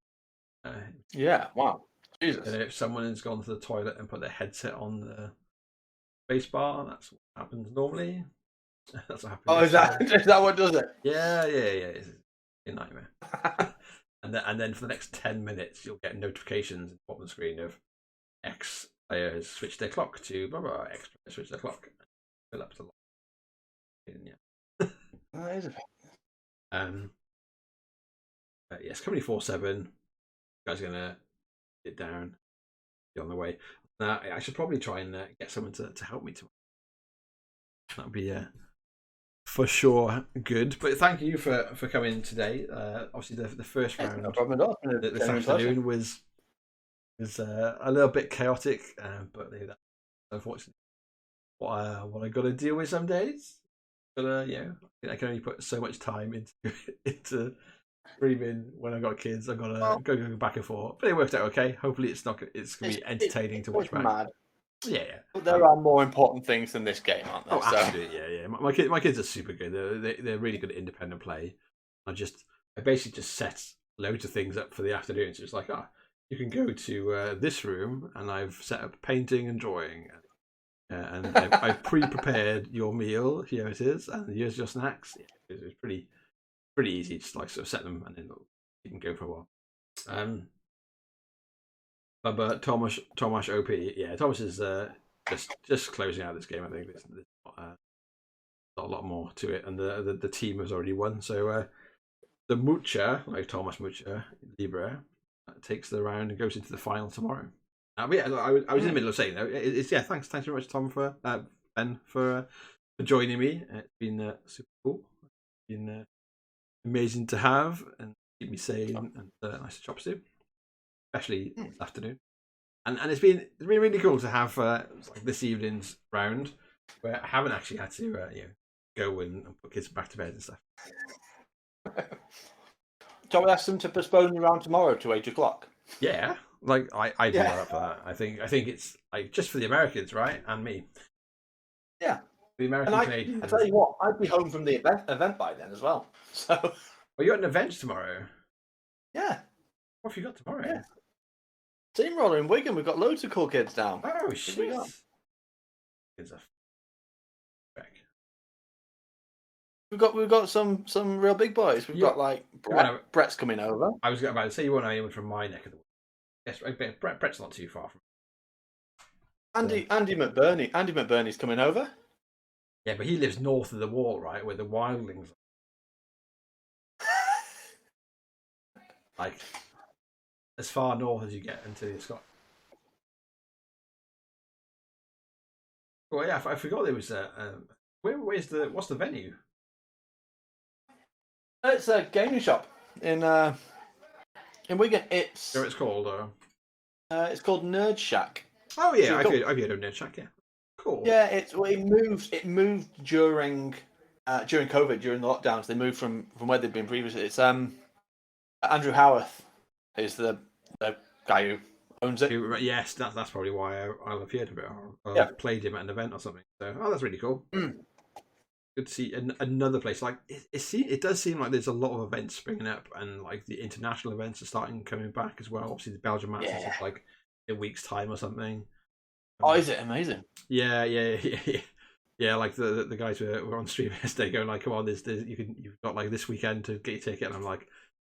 Yeah, wow. Jesus. And if someone has gone to the toilet and put their headset on the space bar, that's what happens normally. That's what happens. Oh, is that what does it? Yeah. It's a nightmare. and then for the next 10 minutes, you'll get notifications at the bottom of the screen of X players switch their clock to blah blah. X players switch their clock. Fill up to lock. Yeah. That is a yes, company 4-7. You guys are gonna get down, get on the way. I should probably try and get someone to help me. That would be for sure good. But thank you for coming today. Obviously, the first round No problem at all. this afternoon was a little bit chaotic, but that's unfortunately what I got to deal with some days. But I can only put so much time into streaming when I got kids. I gotta go back and forth, but it worked out okay. Hopefully, it's gonna be entertaining to watch back. Mad. Yeah. But there are more important things than this game, aren't there? Oh, absolutely, yeah. My kids are super good. They're really good at independent play. I basically just set loads of things up for the afternoon. So it's like, you can go to this room, and I've set up painting and drawing, and I've pre-prepared your meal. Here it is, and here's your snacks. Yeah, it's pretty easy. Just like sort of set them, and then you can go for a while. But Thomas OP, yeah, Thomas is just closing out this game. I think there's not a lot more to it, and the team has already won. So the Mucha, like Thomas Mucha Libre, takes the round and goes into the final tomorrow. But yeah, I was in the middle of saying though, thanks very much, Tom, for Ben for joining me. It's been super cool. It's been amazing to have and keep me sane and nice to chop stew, especially this afternoon. And it's been really cool to have like this evening's round where I haven't actually had to go and put kids back to bed and stuff. Shall we ask them to postpone the round tomorrow to 8 o'clock? Yeah, like I do that for that. I think it's like just for the Americans, right, and me. Yeah, the American Canadians. I tell you what, I'd be home from the event by then as well. So, well, you got an event tomorrow. Yeah. What have you got tomorrow? Yeah. Steamroller in Wigan. We've got loads of cool kids down. Oh shit! We've got some real big boys. We've got like Brett's coming over. I was about to say you want anyone from my neck of the woods. Yes, Brett's not too far from. Andy McBurney. Andy McBurney's coming over. Yeah, but he lives north of the wall, right, where the wildlings are. Like as far north as you get until you're Scotland. Well, yeah, I forgot there was what's the venue? It's a gaming shop in Wigan. It's called. It's called Nerd Shack. Oh yeah, I've heard of Nerd Shack. Yeah, cool. Yeah, it moved during COVID, during the lockdowns. They moved from where they'd been previously. It's Andrew Howarth is the guy who owns it. Yes, that's probably why I'll have heard of it. Or I've played him at an event or something. So, that's really cool. Good to see another place. Like it does seem like there's a lot of events springing up, and like the international events are coming back as well. Obviously, the Belgian Masters is like a week's time or something. Oh, is it amazing? Yeah. Like the guys were on stream yesterday going like, "Come on, you've got like this weekend to get your ticket." And I'm like,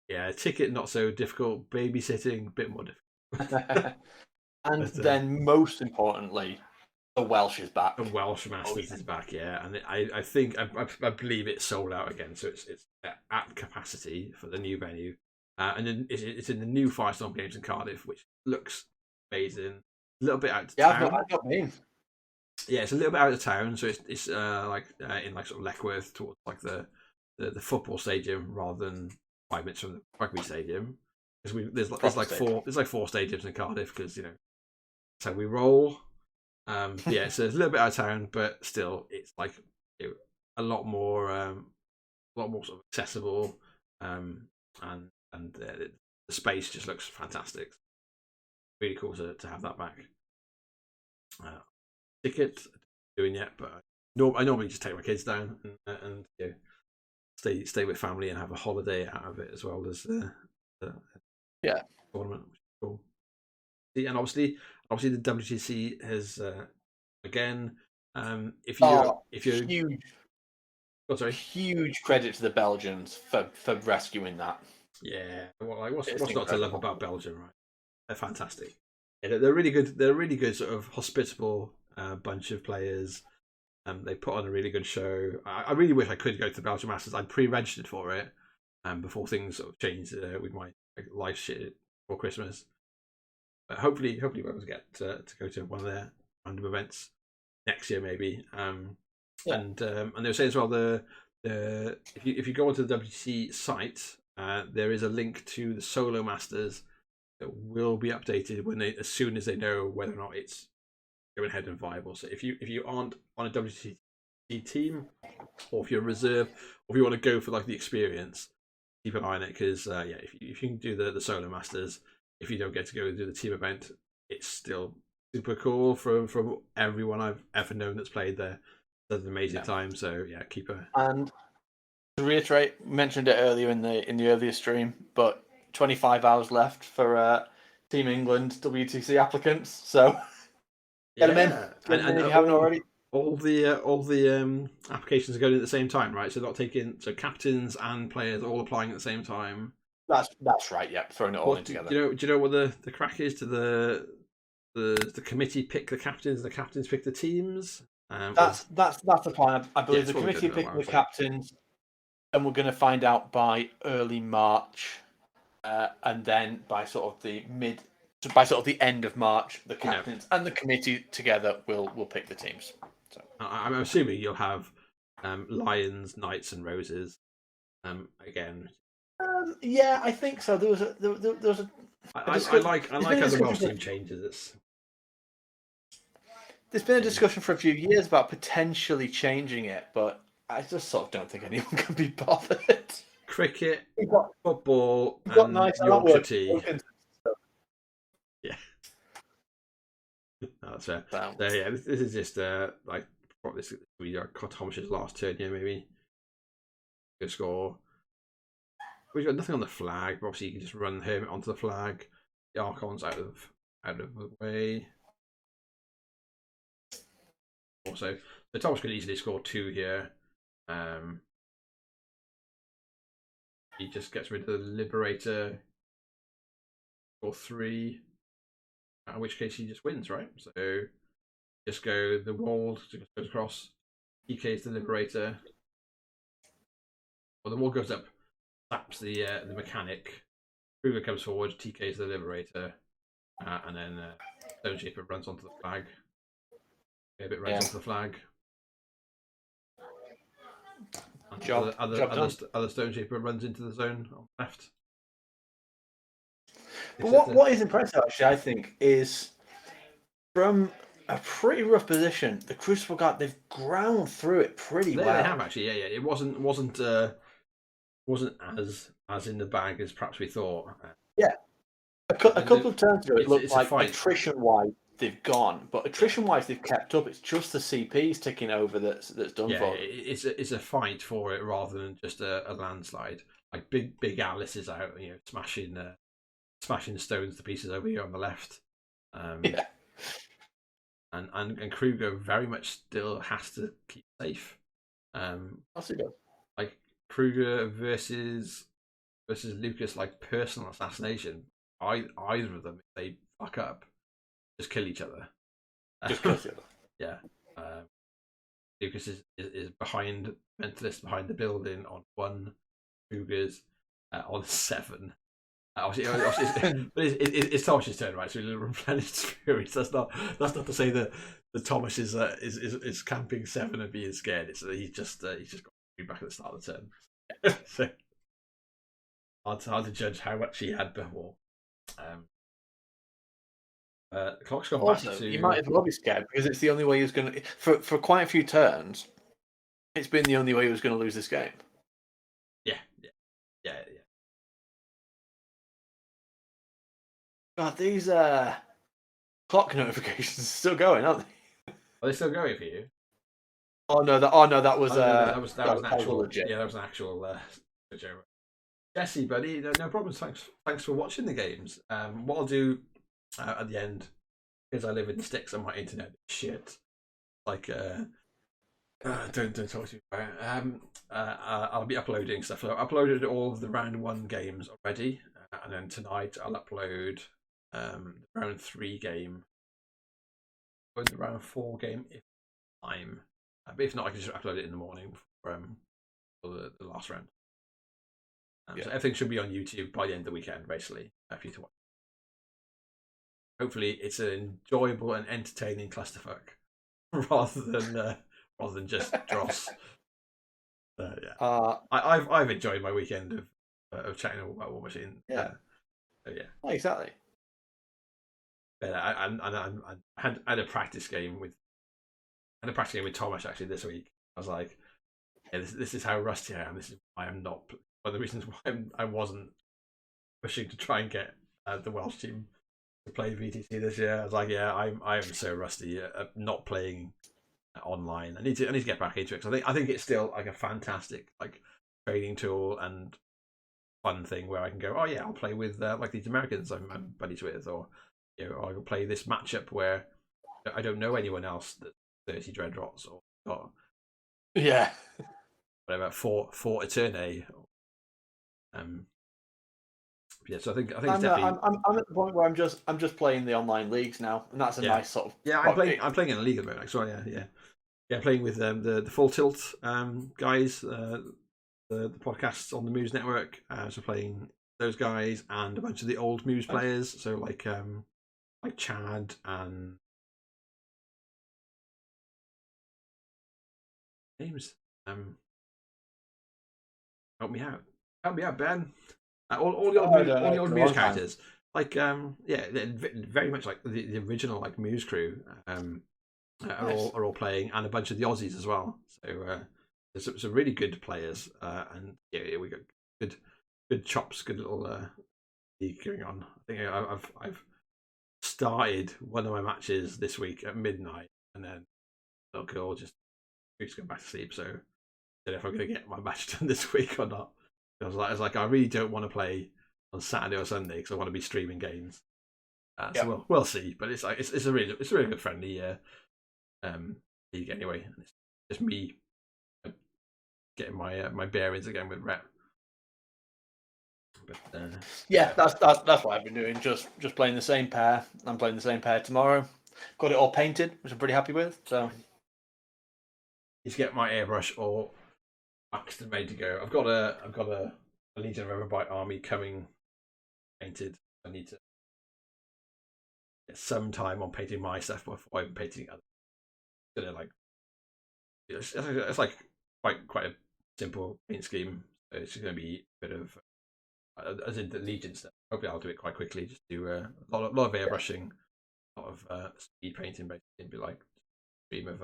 "Yeah, ticket not so difficult, babysitting a bit more difficult." And then most importantly, the Welsh is back. The Welsh Masters is back, yeah, and I believe it's sold out again, so it's at capacity for the new venue, and then it's in the new Firestorm Games in Cardiff, which looks amazing. A little bit out of town. I've not been. Yeah, it's a little bit out of town, so it's like in like sort of Leckworth towards like the football stadium rather than 5 minutes from the rugby stadium. Because there's like four stadiums in Cardiff because that's how we roll. Yeah, so it's a little bit out of town, but still, it's like a lot more sort of accessible, and the space just looks fantastic. Really cool to have that back. Ticket doing yet, but I normally just take my kids down and stay with family and have a holiday out of it as well as the tournament, which is cool. And obviously the WTC has again. If you're huge, huge credit to the Belgians for rescuing that. Yeah, well, like what's not to love about Belgium, right? They're fantastic. Yeah, they're really good. They're a really good sort of hospitable bunch of players. They put on a really good show. I really wish I could go to the Belgian Masters. I'd pre-registered for it before things sort of changed with my life shit before Christmas. But hopefully we'll get to go to one of their random events next year, maybe. And they were saying as well if you go onto the WTC site, there is a link to the solo masters that will be updated as soon as they know whether or not it's going ahead and viable. So if you aren't on a WTC team, or if you're a reserve, or if you want to go for like the experience, keep an eye on it, because if you can do the solo masters, if you don't get to go and do the team event, it's still super cool from everyone I've ever known that's played there. It's an amazing time. So yeah, keep a. And to reiterate, mentioned it earlier in the earlier stream, but 25 hours left for Team England WTC applicants. So get them in. And if you haven't already. All the applications are going at the same time, right? So not taking captains and players all applying at the same time. That's right. Yeah, throwing it all in together. Do you know what the crack is? To the committee pick the captains, the captains pick the teams. That's the plan. I believe the committee pick the captains, and we're going to find out by early March, and then by sort of the end of March, the captains and the committee together will pick the teams. So I'm assuming you'll have lions, knights, and roses. Again. Yeah, I think so. There was a. I like how the Welsh team changes. There's been a discussion for a few years about potentially changing it, but I just sort of don't think anyone can be bothered. Cricket, football, and Yorkshire tea. Yeah. That's fair. So yeah, this is just like what this we are Thomas's last turn here, maybe. Good score. We've got nothing on the flag, but obviously you can just run him onto the flag. The Archon's out of the way. Also, the Thomas could easily score 2 here. He just gets rid of the Liberator, or 3. In which case he just wins, right? So just go the wall, just goes across, PKs the Liberator. Well, the wall goes up, taps the mechanic. Kruger comes forward, TKs the Liberator, and then Stone Shaper runs onto the flag. Runs onto the flag. Other Stone Shaper runs into the zone on the left. But what is impressive, actually, I think, is from a pretty rough position, the Crucible Guard, they've ground through it pretty well. They have, actually, yeah. It wasn't as in the bag as perhaps we thought. Yeah. A couple of turns ago, it looked like attrition-wise they've gone, but attrition-wise they've kept up. It's just the CPs ticking over that's done for. It's a fight for it rather than just a landslide. Like big Alice is out, smashing stones to pieces over here on the left. And Kruger very much still has to keep safe. Like Kruger versus Lukas, like personal assassination. Either of them, if they fuck up, just kill each other. Yeah. Lukas is behind Mentalist behind the building on 1. Kruger's on 7. Obviously, but it's Thomas's turn, right? So he'll replenish spirits. That's not to say that Thomas is camping 7 and being scared. It's he's just got to be back at the start of the turn. So hard to judge how much he had before. The clock's gone back to. You might as well be scared because it's the only way he was going to. For quite a few turns, it's been the only way he was going to lose this game. Yeah. God, these clock notifications are still going, aren't they? Are they still going for you? That was that was an actual legit. Yeah, that was an actual joke. Jesse, buddy, no problems. Thanks for watching the games. What I'll do at the end, because I live in the sticks and my internet is shit. Like, don't talk to me about it. I'll be uploading stuff. I uploaded all of the round 1 games already, and then tonight I'll upload the round 3 game, or the round 4 game if time. But if not, I can just upload it in the morning for the last round. So everything should be on YouTube by the end of the weekend, basically, for you to watch. Hopefully, it's an enjoyable and entertaining clusterfuck rather than rather than just dross. Yeah. I've enjoyed my weekend of chatting about Warmachine. Yeah. Yeah. Exactly. But I had a practice game with Thomas actually this week. I was like, yeah, this is how rusty I am. This is why I'm not. One of the reasons why I wasn't pushing to try and get the Welsh team to play VTC this year. I was like, yeah, I am so rusty at not playing online. I need to get back into it because I think it's still like a fantastic like training tool and fun thing where I can go, oh yeah, I'll play with like these Americans I'm buddies with, or I'll play this matchup where I don't know anyone else that's 30 Dreadrots or Yeah. whatever for Eterne. Yeah, so I think it's definitely. I'm at the point where I'm just playing the online leagues now, and that's a nice sort of. Yeah, I'm playing in a league at the moment. So yeah, playing with the Full Tilt guys, the podcasts on the Moose Network. So playing those guys and a bunch of the old Moose players. So like Chad and names. Help me out, Ben. All the old Muse characters, like very much like the original like Muse crew, are all playing, and a bunch of the Aussies as well. So there's some really good players, and yeah, we got good chops, good little league going on. I think I've started one of my matches this week at midnight, and then little girl just keeps going back to sleep. So I don't know if I'm going to get my match done this week or not. I was like, I really don't want to play on Saturday or Sunday because I want to be streaming games. So we'll see. But it's a really good friendly league anyway. And it's just me getting my bearings again with Rep. But that's what I've been doing. Just playing the same pair. I'm playing the same pair tomorrow. Got it all painted, which I'm pretty happy with. So need to get my airbrush all waxed and ready to go. I've got a Legion of Overbite army coming painted. I need to get some time on painting my stuff before I'm painting others. It's like quite a simple paint scheme. So it's going to be a bit of as in the Legion stuff. Hopefully, I'll do it quite quickly. Just do a lot of airbrushing, a lot of speed painting, basically, and be like stream of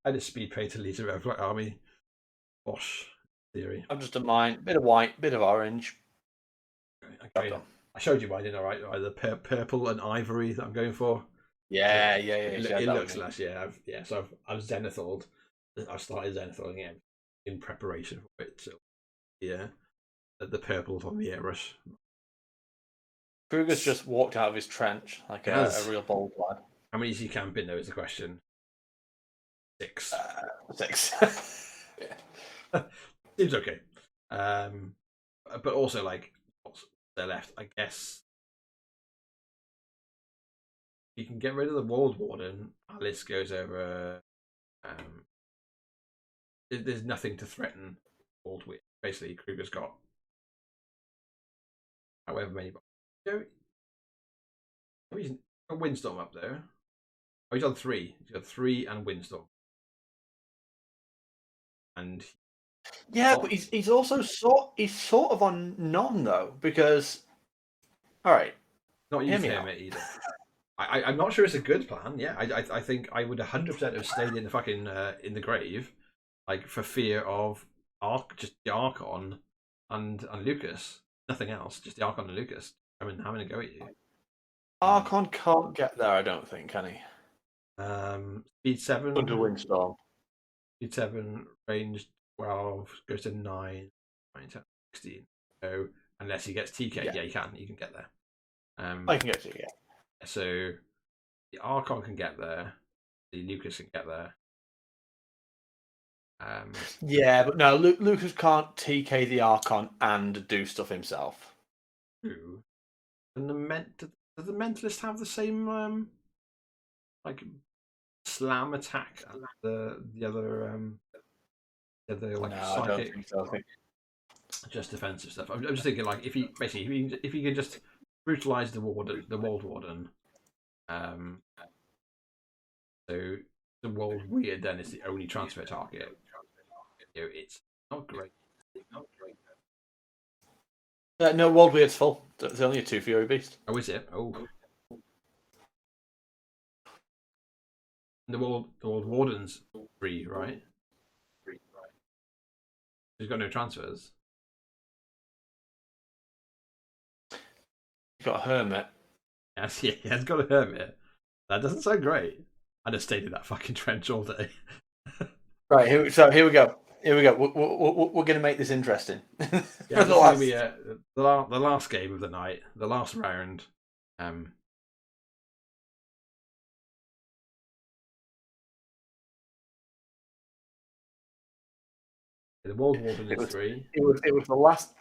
how to speed paint a Legion of Overbite army. Bosh theory. I'm just a mine, bit of white, bit of orange. Okay. I showed you mine, didn't I? Right, the purple and ivory that I'm going for. Yeah. It looks less. So I've Zenithalled. I've started Zenithalling again in preparation for it. So yeah, the purple's on the airbrush. Kruger's just walked out of his trench like a real bold lad. How many is he camping though? Is the question. 6. 6. Yeah. Seems okay. But also like what's there left? I guess you can get rid of the World Warden. Alice goes over. There's nothing to threaten World with. Basically, Kruger's got however many. He's got Windstorm up there. Oh, he's on 3. He's got 3 and Windstorm. And but he's also sort of on none though, because all right, not using him either. I'm not sure it's a good plan. Yeah, I think I would 100% have stayed in the fucking in the grave, like for fear of just the Archon and Lukas, nothing else, just the Archon and Lukas having a go at you. Archon can't get there, I don't think, can he? Speed 7 under Windstorm. Speed 7, range 12, goes to 9, 16. So unless he gets TK, yeah, you can get there. I can get to yeah. So the Archon can get there, the Lukas can get there. But no, Lukas can't TK the Archon and do stuff himself. True. And does the Mentalist have the same like slam attack as the other like no, psychic? I don't think so. I think just defensive stuff. I'm just thinking like if he can just brutalize the World Warden, so the world weird then is the only transfer target. It's not great. No, World Weird's full. There's only a 2 Fury Beast. Oh, is it? Oh. The world Warden's 3, right? He's got no transfers. You've got a Hermit. Yes, he has got a Hermit. That doesn't sound great. I just stayed in that fucking trench all day. Right, here we go. Here we go. We're going to make this interesting. Yeah, the last game of the night, the last round. The World Warden is 3. It was the last.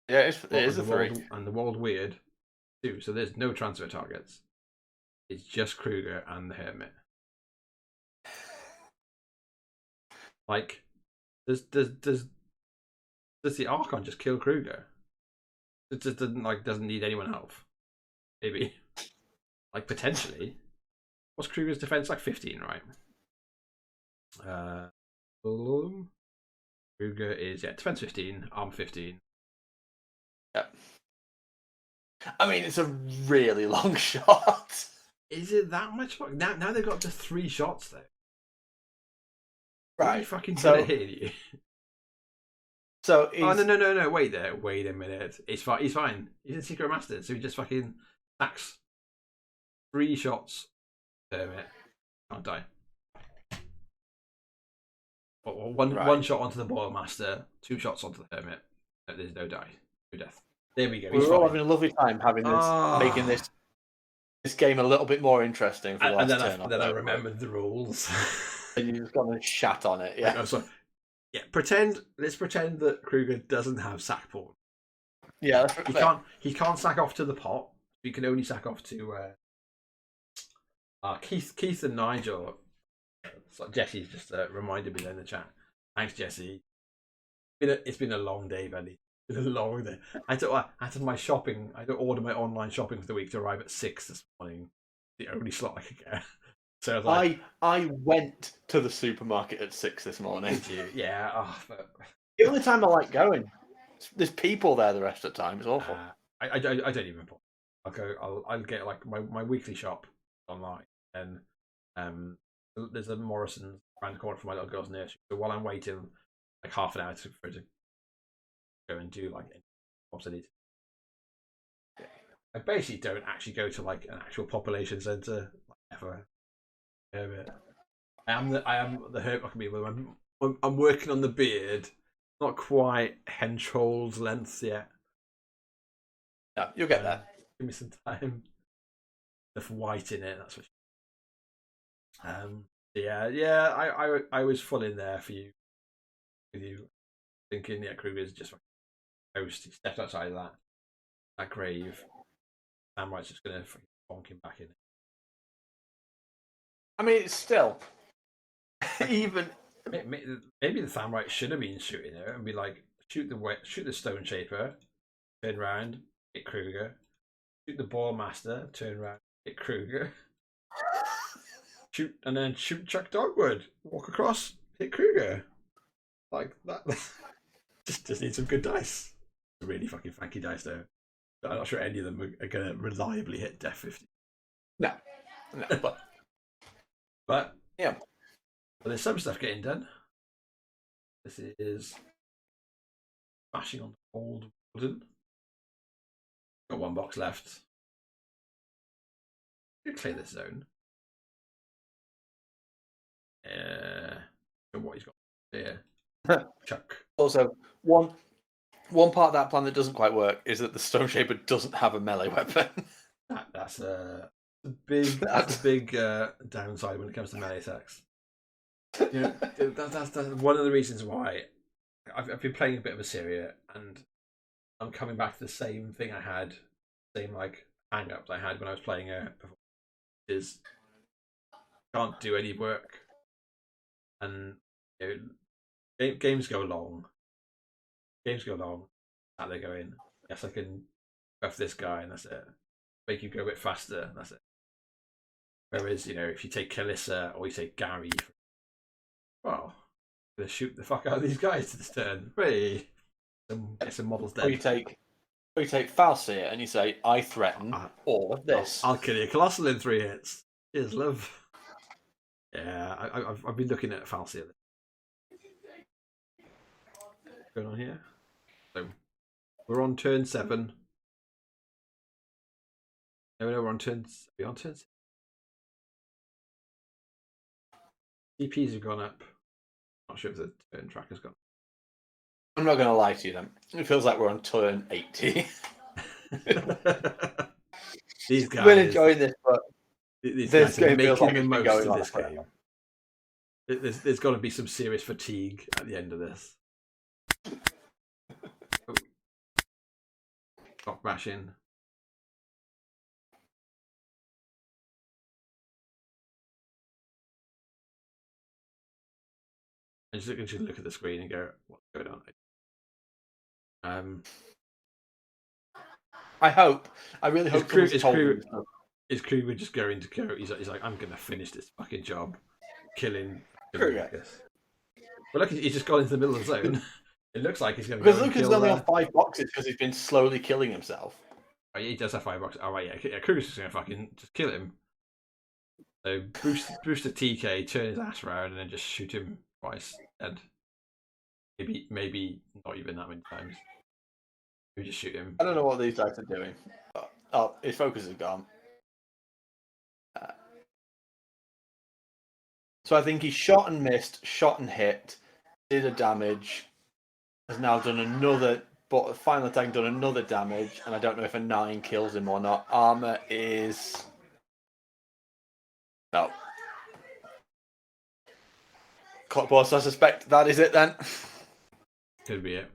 Yeah, it is a 3. And the World Weird 2. So there's no transfer targets. It's just Kruger and the Hermit. Like, does the Archon just kill Kruger? It just doesn't need anyone else. Maybe, like, potentially. What's Kruger's defense? Like 15, right? Kruger is defense 15, arm 15. Yeah. I mean, it's a really long shot. Is it that much? Now they've got just 3 shots though. Right. You fucking gonna hit you. So oh no! Wait a minute. It's fine. He's fine. He's a secret master, so he just fucking stacks 3 shots. Hermit can't die. One shot onto the Boil Master, 2 shots onto the Hermit. There's no die, no death. There we go. We're all having a lovely time having this, making this game a little bit more interesting. For the last turn then I remembered the rules. And you just got a chat on it, yeah. Let's pretend that Kruger doesn't have sack porn. Yeah, he can't sack off to the pot. He can only sack off to Keith and Nigel. So Jesse's just reminded me in the chat. Thanks, Jesse. It's been a long day, buddy. It's been a long day. I had my shopping. I had to order my online shopping for the week to arrive at 6 this morning. The only slot I could get. So I went to the supermarket at 6 this morning. Did you? Yeah. The only time I like going, there's people there the rest of the time. It's awful. I don't even. I'll get like my weekly shop online, and there's a Morrison's around the corner from my little girl's nursery. So while I'm waiting like half an hour for her to go and do like what I need, I basically don't actually go to like an actual population centre ever. I am the herb. I'm working on the beard. Not quite henchhold's length yet. No, you'll get there. Give me some time. Enough white in it. That's what. I was full in there for you. With you thinking, Kruger's just like toast. He stepped outside of that grave. Samwright's just gonna bonk him back in. I mean, it's still even. Maybe the Samwright should have been shooting her and be like, shoot the Stone Shaper, turn around, hit Kruger. Shoot the Boil Master, turn around, hit Kruger. Shoot Chuck Dogwood, walk across, hit Kruger. Like that. just need some good dice. Really fucking funky dice though. I'm not sure any of them are gonna reliably hit Def 50. No, but yeah. But there's some stuff getting done. This is smashing on the old wooden. Got 1 box left. You clear this zone. What he's got here. Chuck. Also, one part of that plan that doesn't quite work is that the Stone Shaper doesn't have a melee weapon. That's a big downside when it comes to melee attacks. That's one of the reasons why I've been playing a bit of Assyria, and I'm coming back to the same thing I had, same like hang-ups I had when I was playing before. Is can't do any work, and games go long. How they go in. Yes, I can buff this guy, and that's it. Make you go a bit faster, and that's it. Whereas, if you take Kaelyssa or you take Gary, well, I'm gonna shoot the fuck out of these guys to this turn. Hey, get some models dead. Or you take Falseer and you say, I threaten all of this. I'll kill you Colossal in 3 hits. Cheers, love. Yeah, I've been looking at Falseer. What's going on here? So, we're on turn 7. No, we're on turn. Are we on turn 7? DPs have gone up. Not sure if the turn tracker's gone. I'm not going to lie to you then. It feels like we're on turn 80. These guys. I've been enjoying this, but this game feels like it's been going on this game. There's got to be some serious fatigue at the end of this. Oh. Clock bashing. I just look at the screen and go, what's going on? I really hope Is Kruger just going to go? He's like, I'm going to finish this fucking job, killing Lukas. But look, he's just got into the middle of the zone. It looks like he's going to go. Because Lukas is only on 5 boxes because he's been slowly killing himself. Oh, yeah, he does have 5 boxes. Oh, right, yeah. Kruger's just going to fucking just kill him. So boost the TK, turn his ass around, and then just shoot him twice. And maybe not even that many times. We just shoot him. I don't know what these guys are doing. Oh, his focus is gone. So I think he shot and missed, shot and hit, did a damage, has now done another, but final attack done another damage, and I don't know if a 9 kills him or not. Armor is... No. Clock boss, I suspect that is it then. Could be it.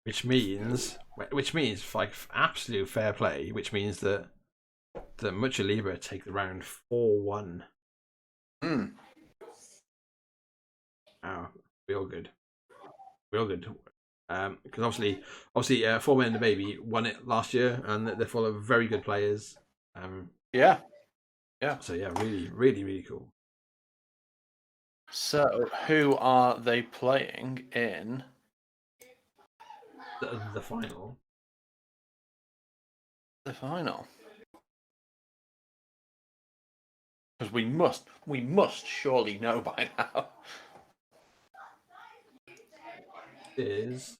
Which means like absolute fair play, which means that Mucha Libre take the round 4-1. Wow, real good. Because obviously, Four Men and the Baby won it last year, and they're full of very good players. Yeah. So yeah, really cool. So who are they playing in? The final. The final. Because we must surely know by now. It is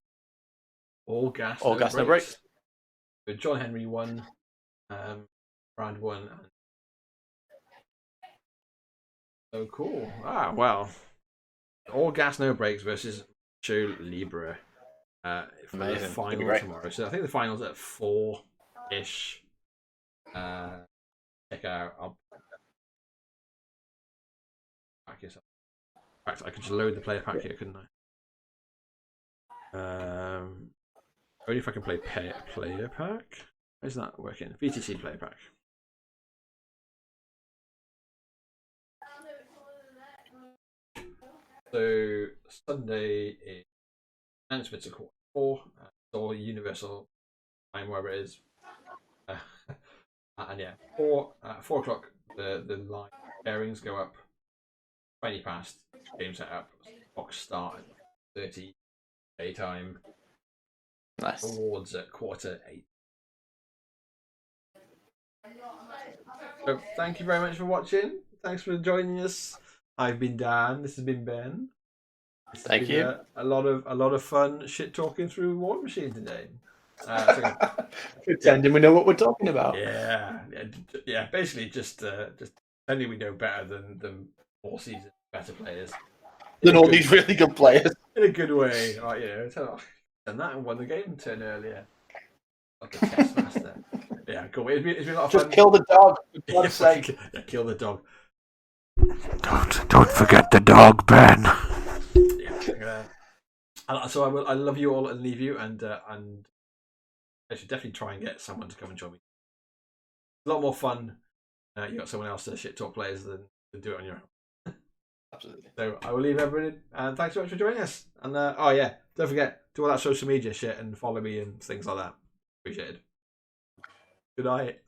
all gas, no brakes. So John Henry won, round 1. So cool. Ah, well. All gas, no brakes versus Mucha Libre. For the final tomorrow. So I think the final's at 4-ish. Check out. In fact, I could just load the player pack here, couldn't I? Only if I can play player pack. How's that working? VTC player pack. So Sunday is announcements at 4:15. Or universal time, wherever it is. And yeah, 4 o'clock. The line bearings go up. 20 past. Game set up. Box start at 30 daytime. Nice. Awards at 7:45. So thank you very much for watching. Thanks for joining us. I've been Dan. This has been Ben. Thank you. A lot of fun shit talking through Warmachine today. Pretending we know what we're talking about. Yeah. Basically, just pretending we know better than more seasoned, better players. Than all these really good players. In a good way, like and that and won the game turn earlier. Like a chess master. Yeah, cool. It's been a lot of fun. Just kill the dog, for God's sake. Yeah, kill the dog. Don't forget the dog, Ben. So I love you all and leave you, and I should definitely try and get someone to come and join me. A lot more fun. You got someone else to shit talk players than do it on your own. Absolutely. So I will leave everyone, and thanks so much for joining us. And don't forget, do all that social media shit and follow me and things like that. Appreciate it. Good night.